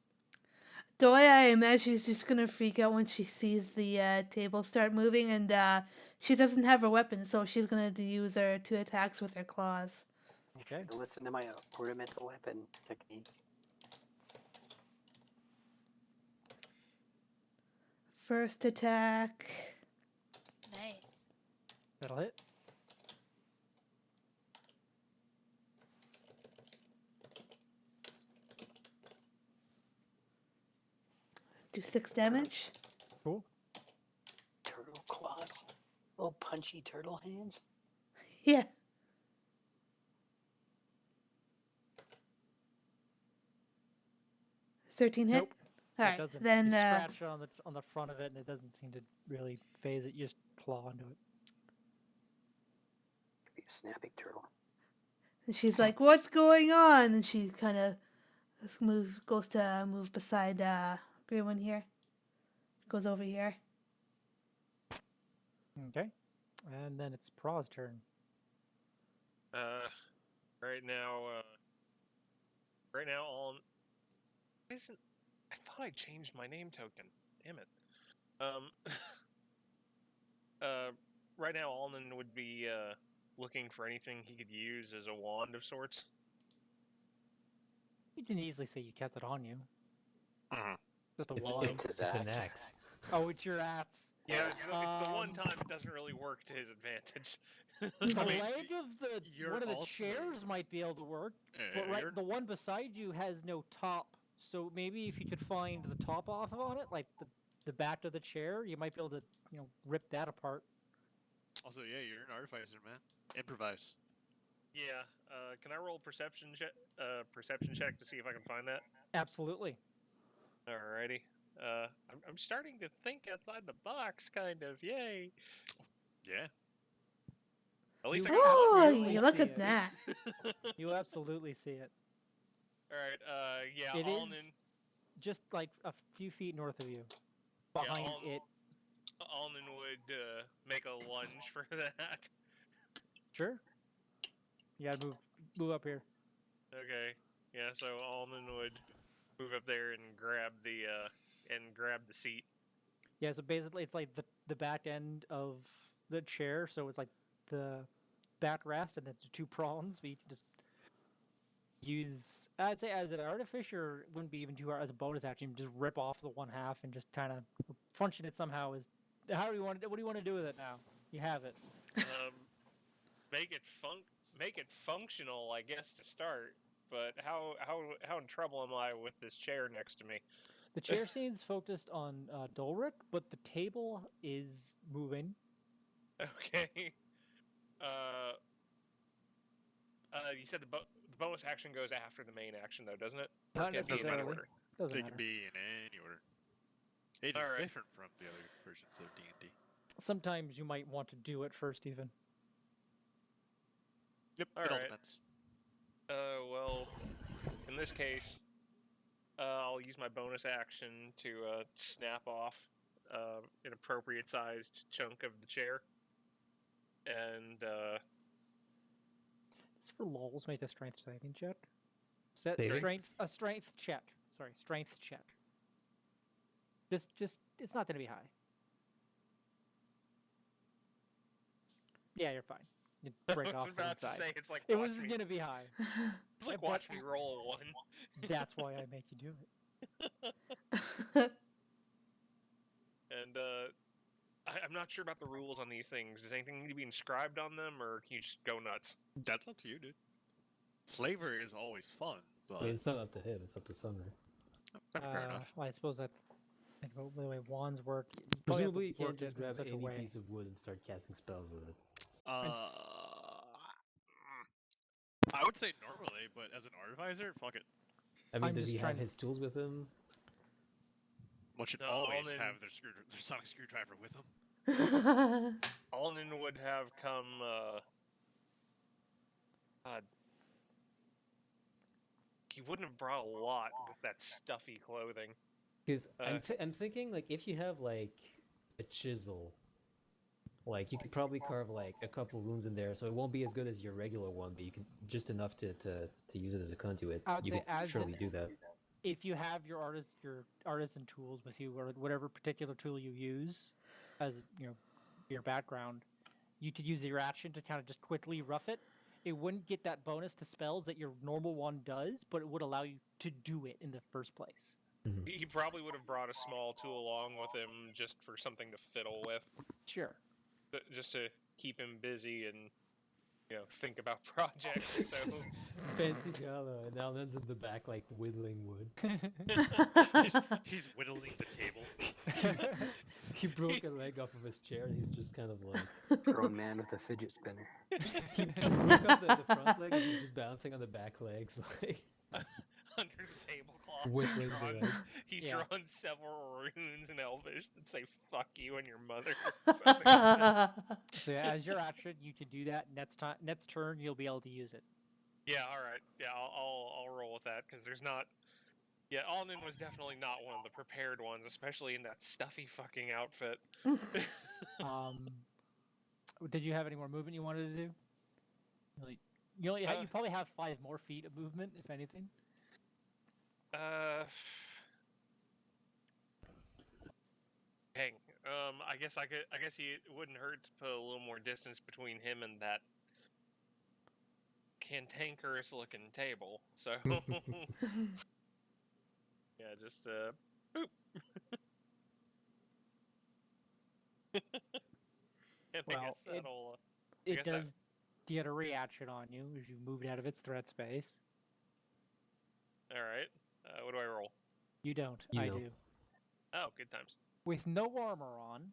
Doya, I imagine she's just gonna freak out when she sees the table start moving, and she doesn't have her weapon, so she's gonna use her 2 attacks with her claws. Okay. Now listen to my ornamental weapon technique. First attack. Nice. That'll hit. Do 6 damage. Cool. Turtle claws. Little punchy turtle hands. Yeah. $13 hit. Nope. All It right. doesn't. Then You scratch on the front of it, and it doesn't seem to really phase it. You just claw into it. Could be a snapping turtle. she's like, "What's going on?" And she kind of goes to move beside green one here. Goes over here. Okay. And then it's Pra's turn. Right now, all. Isn't I thought I changed my name token. Damn it. Right now, Alden would be looking for anything he could use as a wand of sorts. You can easily say you kept it on you. Mhm. Just a It's, wand. it's, his it's an axe. axe. Oh, it's your axe. Yeah, it's the one Um, time it doesn't really work to his advantage. The I mean, leg of you're one of the also- chairs might be able to work, but you're- the one beside you has no top. So maybe if you could find the top off on it, like the back of the chair, you might be able to rip that apart. Also, yeah, you're an artificer, man. Improvise. Yeah. Can I roll perception check to see if I can find that? Absolutely. Alrighty. I'm starting to think outside the box, kind of. Yay. Yeah. At least You I got one. Oh, absolutely you look see at it. that. You absolutely see it. All right. Yeah. It Alnin. is just like a few feet north of you. Yeah, Behind it. Alnin would make a lunge for that. Sure. You gotta move up here. Okay. Yeah. So Alnin would move up there and grab the seat. Yeah, so basically it's like the back end of the chair, so it's like the backrest and then the two prongs, but you can just use, I'd say as an artificer, it wouldn't be even too hard as a bonus action, you can just rip off the one half and just kind of function it somehow as, how do you want to, what do you want to do with it now? You have it. Make it functional, I guess, to start. But how in trouble am I with this chair next to me? The chair seems focused on Dulric, but the table is moving. Okay. You said the bonus action goes after the main action, though, doesn't it? Or Not can it be in any necessarily. order? Doesn't They matter. can be in any order. It is Alright. different from the other versions of D&D. Sometimes you might want to do it first, even. Yep, it all Alright. depends. Well, in this case, I'll use my bonus action to snap off an appropriate sized chunk of the chair. And Just for lols, make a strength saving check. Set Saving? strength check. Sorry, strength check. Just it's not going to be high. Yeah, you're fine. You break I off was the about to inside. say, it's like It watch was me- going to be high. It's like but- watch me roll a one. That's why I make you do it. And I'm not sure about the rules on these things. Does anything need to be inscribed on them, or can you just go nuts? That's up to you, dude. Flavor is always fun, but I mean, it's not up to him; it's up to Sumner. fair enough. Well, I suppose that. Think about the way wands work. You probably have to Presumably, you can't work it just in grab such a any way. piece of wood and start casting spells with it. I would say normally, but as an artificer, fuck it. I mean, I'm does just he trying have to- his tools with him? One should No, always Alnin- have their sonic screwdriver with them. Alnin would have come. God. He wouldn't have brought a lot with that stuffy clothing. Because I'm thinking, like, if you have like a chisel, like you could probably carve like a couple wounds in there, so it won't be as good as your regular one, but you can just enough to use it as a conduit. I would You say could as surely do that. If you have your artisan tools with you, or whatever particular tool you use, as your background, you could use your action to kind of just quickly rough it. It wouldn't get that bonus to spells that your normal one does, but it would allow you to do it in the first place. He probably would have brought a small tool along with him just for something to fiddle with, Sure. just to keep him busy and think about projects. So Fancy Gala, and now Len's in the back, like whittling wood. he's whittling the table. He broke a leg off of his chair, and he's just kind of like Grown man with a fidget spinner. he broke up the front leg, and he's just bouncing on the back legs, like under the tablecloth, whittling the leg. he's Yeah. drawn several runes in Elvish that say "fuck you" and your mother. So yeah, as your action, you can do that. Next turn, you'll be able to use it. Yeah, all right. Yeah, I'll roll with that because there's not. Yeah, Alnin was definitely not one of the prepared ones, especially in that stuffy fucking outfit. Did you have any more movement you wanted to do? You probably have 5 more feet of movement, if anything. Dang. I guess it wouldn't hurt to put a little more distance between him and that cantankerous looking table. So yeah, just boop. And I Well, guess that'll. It guess that- does get a reaction on you as you move it out of its threat space. All right. What do I roll? You don't. You I don't. do. Oh, good times. With no armor on,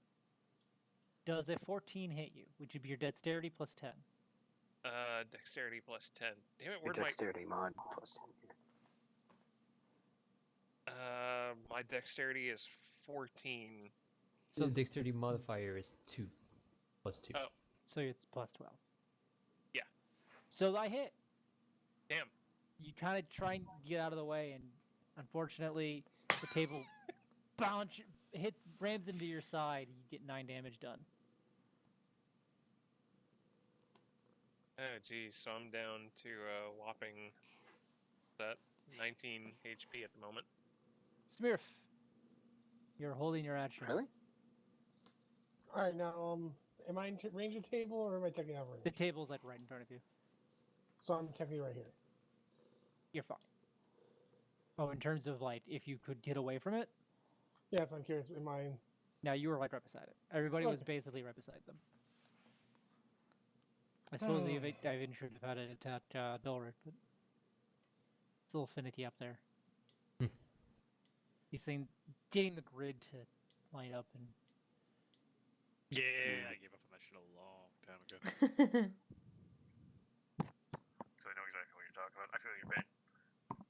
does a 14 hit you, which would be your dexterity plus 10? Dexterity plus 10. Damn it, Your where'd my dexterity mod plus 10. my dexterity is 14. So the dexterity modifier is 2 plus 2. Oh, So it's plus 12. Yeah. So I hit. damn. You kind of try and get out of the way, and unfortunately, the table rams into your side. You get 9 damage done. Oh, geez. So I'm down to whopping that 19 HP at the moment. Smirf, you're holding your action. Really? All right, now, am I in range of table or am I technically out of range? The table's like right in front of you. So I'm technically right here. You're fine. Oh, in terms of like if you could get away from it? Yes, I'm curious. Am I? No, you were like right beside it. Everybody was Okay. basically right beside them. I suppose I should have had it at Dolric, but it's a little finicky up there. He's saying getting the grid to line up and Yeah, I gave up on that shit a long time ago. So I know exactly what you're talking about. I feel your pain.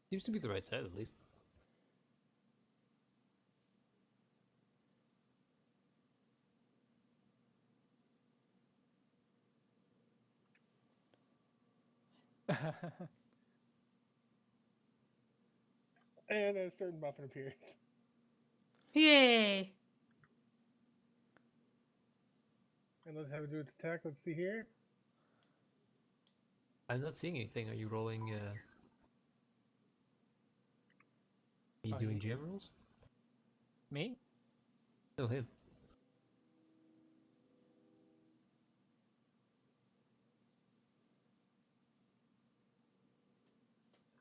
Seems to be the right side, at least. And a certain muffin appears. Yay! And let's have it do its attack. Let's see here. I'm not seeing anything. Are you rolling? Are you Oh, doing you- GM rolls? me? No, him.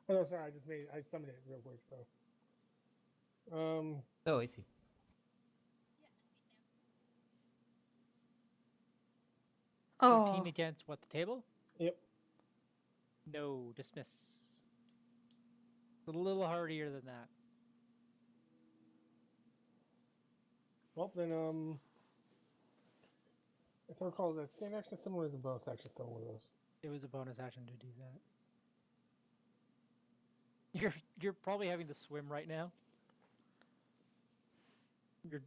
Oh no, sorry. I summoned it real quick. So. Oh, I see. Oh, 13 against what, the table? Yep. No, dismiss. A little hardier than that. Well then, if I recall, that stand action similar as a bonus action. So one of those. It was a bonus action to do that. You're probably having to swim right now.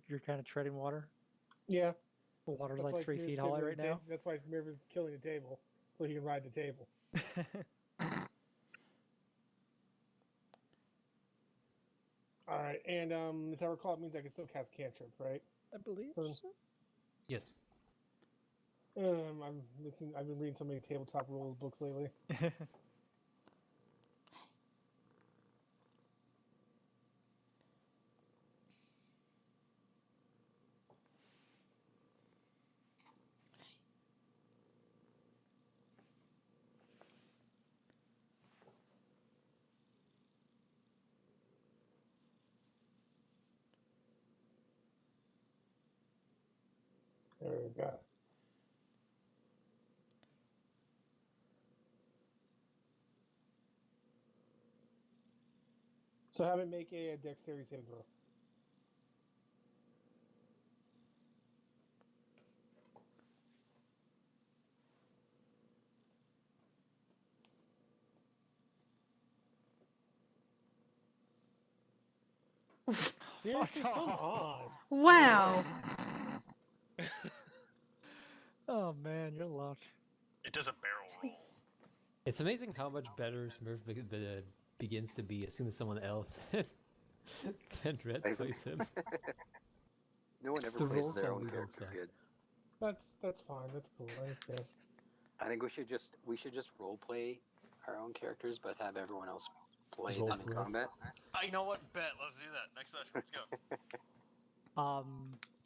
You're kind of treading water. Yeah. The water's That's why like 3 Smear's feet getting high rid right of the now. That's why Smear is killing the table, so he can ride the table. All right, and if I recall, it means I can still cast cantrip, right? I believe Um, so. Yes. I've been reading so many tabletop rules books lately. There we go. So have it make a dexterity saving throw. Seriously, come on. wow. Oh man, you're luck. It does a barrel roll. It's amazing how much better Smurf begins to be as soon as someone else than Red Plays him. plays him. No one It's ever the plays rolls their on own legal character side. good. That's fine. That's cool. I understand. I think we should just role play our own characters, but have everyone else play Roll them in for us. combat. You know what? Bet. Let's do that. Next session. Let's go.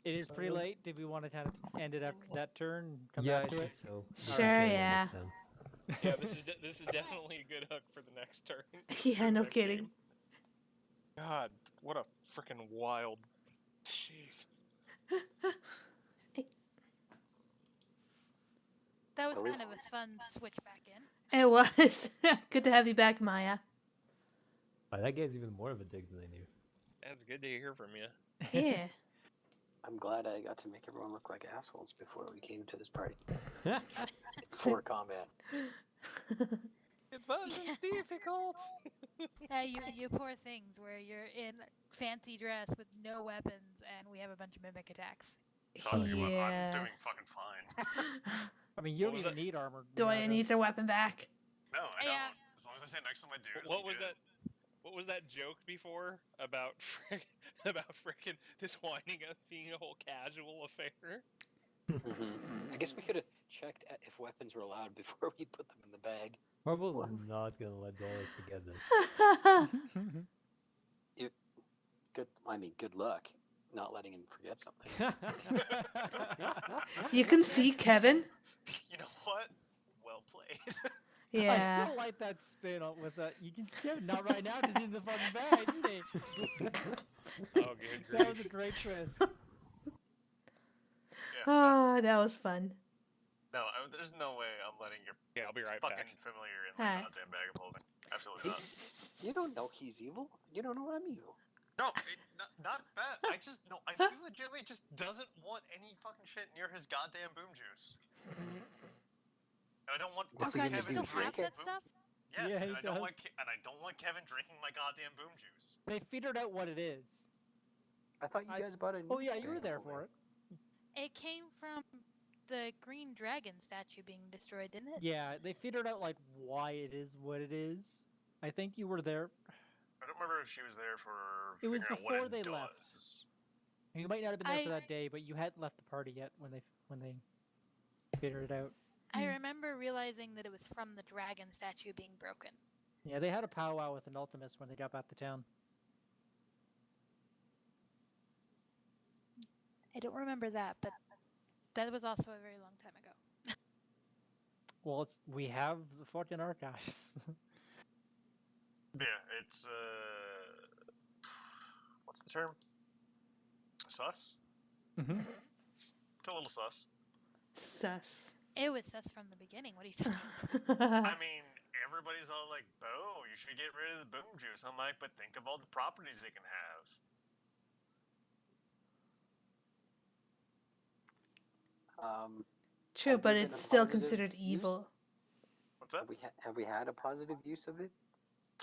It is pretty late. Did we want to kind of end it after that turn? And come Yeah, back I to think it? so. Sure, Carry on yeah. next time. Yeah, this is definitely a good hook for the next turn. Yeah, no Next kidding. game. God, what a freaking wild. Jeez. That was At kind least- of a fun switch back in. It was. Good to have you back, Maya. Oh, that guy's even more of a dick than I knew. That's good to hear from you. Yeah. I'm glad I got to make everyone look like assholes before we came to this party. Before combat. It wasn't difficult. You poor things, where you're in fancy dress with no weapons, and we have a bunch of mimic attacks. Talking about, I'm Yeah. doing fucking fine. I mean, you What don't was even that? need armor. Dwayne needs their weapon back. No, I Yeah. don't. As long as I stay next to my dude. What was that? What was that joke before about about frickin' this winding up being a whole casual affair? I guess we could have checked if weapons were allowed before we put them in the bag. Marble's What? not gonna let Dolly forget this. Good luck not letting him forget something. You can see Kevin. You know what? Well played. I Yeah. still like that spin on with that. You can see him, not right now, he's in the fucking bag, isn't he? Oh, good That was grief. a great twist. Oh, that was fun. No, there's no way I'm letting your Yeah, I'll be right fucking back. familiar in my Hi. goddamn bag of holding. Absolutely not. You don't know he's evil. You don't know I'm evil. No, not that. I just no. He legitimately just doesn't want any fucking shit near his goddamn boom juice. And I don't want What's Oh he god, gonna you do, still have drink it? that stuff? Yes, Yeah, and he I don't want does. and I don't want Kevin drinking my goddamn boom juice. They figured out what it is. I thought you I- guys bought a new Oh yeah, you were bag there of for holding. it. It came from the green dragon statue being destroyed, didn't it? Yeah, they figured out like why it is what it is. I think you were there. I don't remember if she was there for It was figuring out before what they it left. does. You might not have been there for I- that day, but you hadn't left the party yet when they figured it out. I remember realizing that it was from the dragon statue being broken. Yeah, they had a powwow with an Ultimus when they got back to town. I don't remember that, but that was also a very long time ago. Well, we have the fucking archives. Yeah, it's what's the term? Sus? Mhm. It's a little sus. Sus. It was sus from the beginning. What are you talking I mean, everybody's all like, "Bo, you should get rid of the boom juice." I'm like, but think of all the properties it can have. True, Has but there been it's a still positive considered use? evil. What's that? Have we had a positive use of it?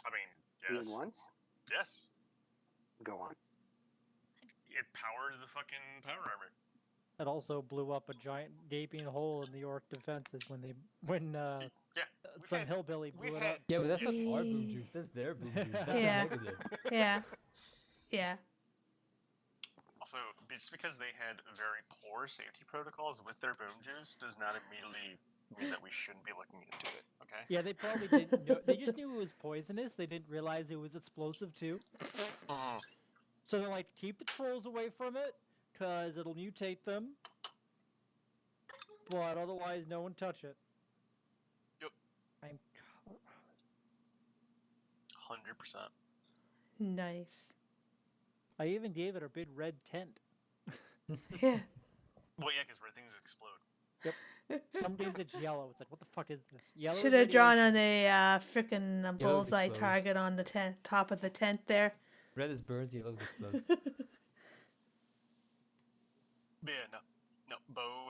I mean, yes. Even once? Yes. Go on. It powers the fucking power armor. It also blew up a giant gaping hole in the York defenses when Yeah. we've some had- hillbilly blew we've it had- up. Yeah, but that's not our boom Yeah. juice. That's their boom juice. That's Yeah. a negative. Yeah. Yeah. Also, just because they had very poor safety protocols with their boom juice does not immediately mean that we shouldn't be looking into it. Okay. Yeah, they probably didn't know. They just knew it was poisonous. They didn't realize it was explosive too. So they're like, keep the trolls away from it, because it'll mutate them. But otherwise, no one touch it. Yep. I'm. 100%. Nice. I even gave it a big red tent. Yeah. Well, yeah, because red things explode. Some games it's yellow. It's like, what the fuck is this? Yellow. Should have drawn radiation. on a frickin' bullseye exposed. target on the top of the tent there. Red is burns, yellow is explosive. But yeah, no. Bo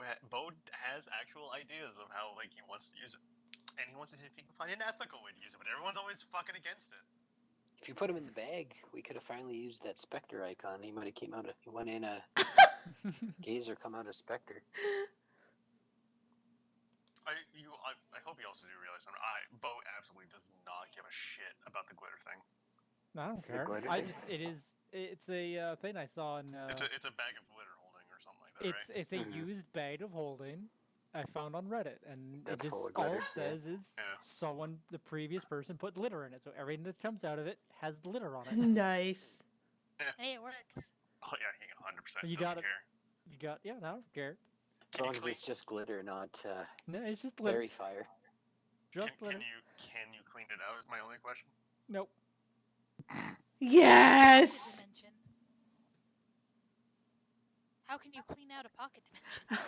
has actual ideas of how like he wants to use it, and he wants to see if he can find an ethical way to use it. But everyone's always fucking against it. If you put him in the bag, we could have finally used that Spectre icon. He might have he went in a Gazer, come out a Spectre. I hope you also do realize something. Bo absolutely does not give a shit about the glitter thing. I don't care. glitter I thing? just it's a thing I saw in. It's a bag of glitter holding or something like that, right? It's a used bag of holding I found on Reddit, and That's it just full of all glitter, it says is Yeah. the previous person put glitter in it, so everything that comes out of it has glitter on it. Nice. Hey, it works. Oh yeah, he 100%. You doesn't got it. care. You got no, I don't care. As long as it's just glitter, not No, it's just glitter. berry fire. Just glitter. Can you clean it out? Is my only question. Nope. Yes! Dimension. How can you clean out a pocket dimension?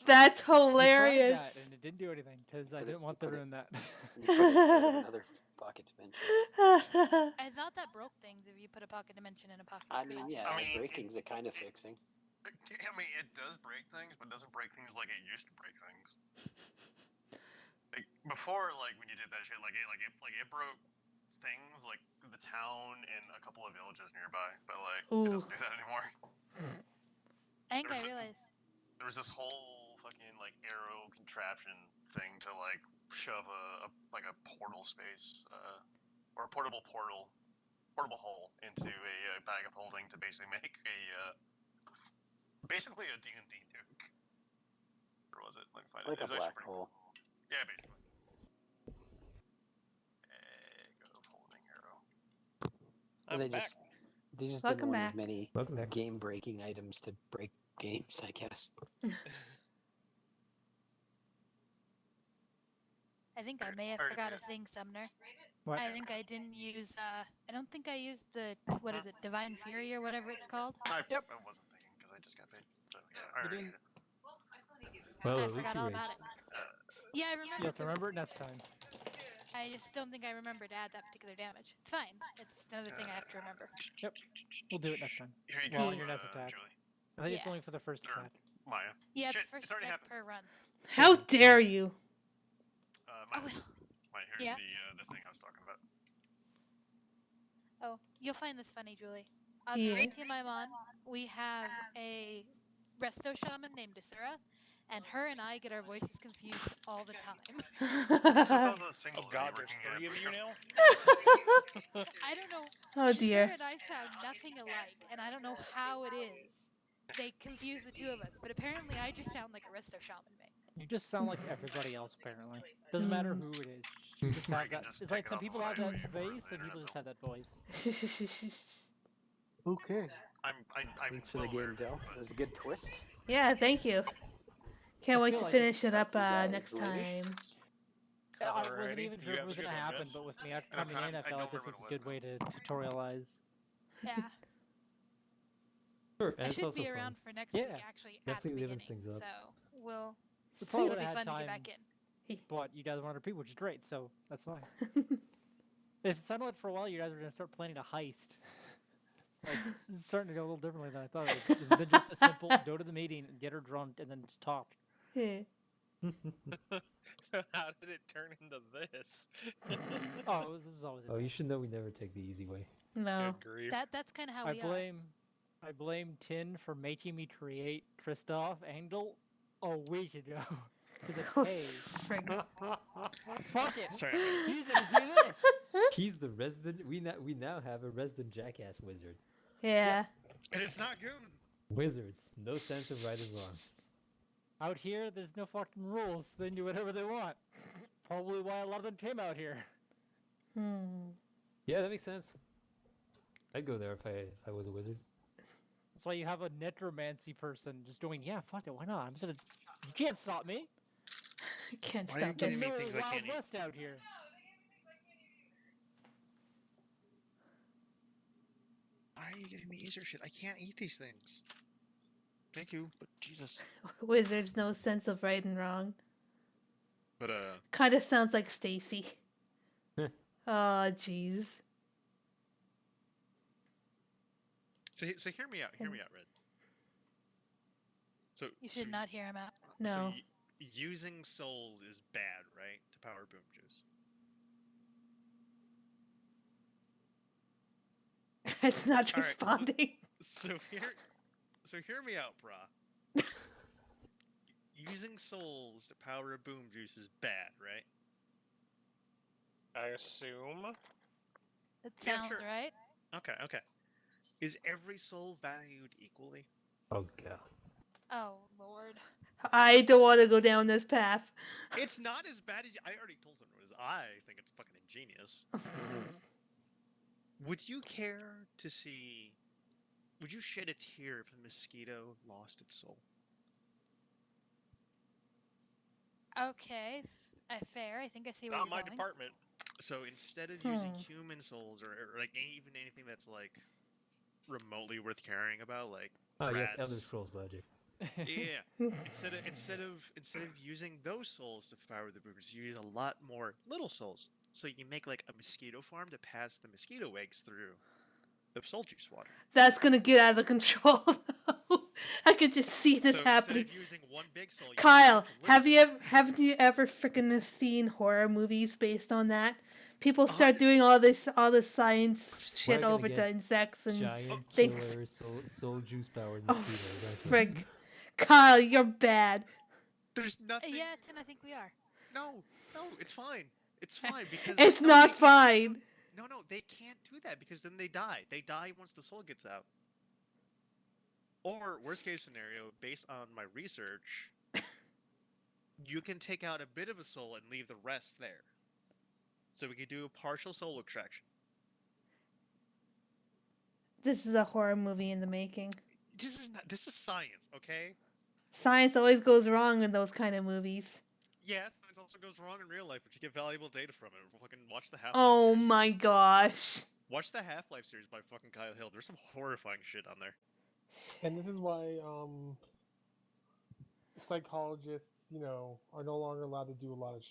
That's We tried that, hilarious. and it didn't do anything because I Put it- didn't want to put it- ruin that. You put it inside of another pocket dimension. I thought that broke things if you put a pocket dimension in a pocket I dimension. mean, yeah, I mean, breaking's a kind of fixing. I mean, it does break things, but it doesn't break things like it used to break things. Like before, like when you did that shit, it broke things like the town and a couple of villages nearby, but like it Ooh. doesn't do that anymore. I think I There's a- realized. There was this whole fucking like arrow contraption thing to like shove a portal space or a portable hole into a bag of holding to basically make basically a D&D nuke. Or was it? Let me find Like it. a It was actually black pretty hole. cool. Yeah, basically. Egg of holding arrow. And I'm they back. just Welcome didn't want back. as many Welcome back. game-breaking items to break games, I guess. I think I may have Already forgot did. a thing, Sumner. What? I think I didn't use. I don't think I used the what is it, Divine Fury or whatever it's called. I wasn't thinking because I just got paid. So yeah, I You already didn't- did it. Well, I at least forgot you all raged. about it. Yeah, I remember. You have to remember it next time. I just don't think I remember to add that particular damage. It's fine. It's another thing I have to remember. Yep. We'll do it next time. Here you Well, go, on your next attack. Julie. I think it's Yeah. only for the first Or attack. Maya. Yeah, Shit, it's first it's already attack happened. per run. How dare you? Maya. well. Maya, here's Yeah? the thing I was talking about. Oh, you'll find this funny, Julie. On Yeah. the team I'm on, we have a resto shaman named Desura, and her and I get our voices confused all the time. That was a single Oh god, lady there's working 3 of at you Brico. now? I don't know. Oh dear. Desura and I sound nothing alike, and I don't know how it is. They confuse the two of us, but apparently I just sound like a resto shaman mate. You just sound like everybody else, apparently. Doesn't matter who it is. You just have that. It's like some people have that face, some people just have that voice. Okay. I'm Thanks for the well aware game, of it, Del. but- It was a good twist. Yeah, thank you. Can't I wait feel to like finish it Talk up to you guys next later. time. I wasn't Alrighty, even you sure if it have was a going to good one, happen, Jess. but with me Okay, coming in, I I felt like don't this is a remember good way to tutorialize. Yeah, Sure, and I it's should also be fun. around for next Yeah, week actually definitely at the livens beginning. things up. So we'll. We Sweet. probably It'll would be have fun had to get time, back in. but you guys want to repeat, which is great, so that's fine. If it sounded like for a while you guys were going to start planning a heist. Like, this is starting to go a little differently than I thought. It's been just a simple go to the meeting, get her drunk, and then just talk. Yeah. So how did it turn into this? Oh, this is always. Oh, you should know we never take the easy way. No. Good grief. That's kind of how I we are. blame Tin for making me create Kristoff Angel a week ago. He's like, Oh, hey, frig. fuck it. Sorry. He's gonna do this. He's the resident. We now have a resident jackass wizard. Yeah. And it's not good. Wizards, no sense of right and wrong. Out here, there's no fucking rules. They can do whatever they want. Probably why a lot of them came out here. Yeah, that makes sense. I'd go there if I was a wizard. That's why you have a necromancy person just going, yeah, fuck it, why not? I'm just gonna. You can't stop me. Can't Why are you stop getting us. me There's things no I Wild can't eat? West out here. Why are you giving me easier shit? I can't eat these things. Thank you, but Jesus. Wizards, no sense of right and wrong. But Kind of sounds like Stacy. Heh. Oh, jeez. so hear me out. Hear me out, Red. So You should not hear him out. No. So using souls is bad, right? To power boom juice. It's not All right. responding. So hear me out, brah. Using souls to power a boom juice is bad, right? I assume. That Yeah, sounds sure. right. Okay. Is every soul valued equally? Oh god. Oh Lord. I don't want to go down this path. It's not as bad as I already told someone. I think it's fucking ingenious. Would you care to see? Would you shed a tear if a mosquito lost its soul? Okay. Fair. I think I see where Not you're my going. department. So instead of using human souls or like even anything that's like remotely worth caring about, like Oh yes, rats, Elder Scrolls logic. yeah. Instead of using those souls to power the boomers, you use a lot more little souls. So you can make like a mosquito farm to pass the mosquito eggs through the soul juice water. That's gonna get out of control. Though. I could just see this so happening. Instead of using one big soul, you Kyle, use multiple haven't you ever freaking seen horror movies based on that? People start 100 doing all this science We're shit gonna over to get insects and giant things. killer soul juice powered Oh, mosquitoes, aren't we? frick. Kyle, you're bad. There's nothing. Yeah, Tin, I think we are. No, it's fine. It's fine because It's no, not they can't- fine. No, they can't do that because then they die. They die once the soul gets out. Or worst case scenario, based on my research, you can take out a bit of a soul and leave the rest there. So we could do a partial soul extraction. This is a horror movie in the making. This is science, okay? Science always goes wrong in those kind of movies. Yeah, science also goes wrong in real life, but you get valuable data from it. Fucking watch the Half-Life Oh series. my gosh. Watch the Half-Life series by fucking Kyle Hill. There's some horrifying shit on there. And this is why psychologists, are no longer allowed to do a lot of shit.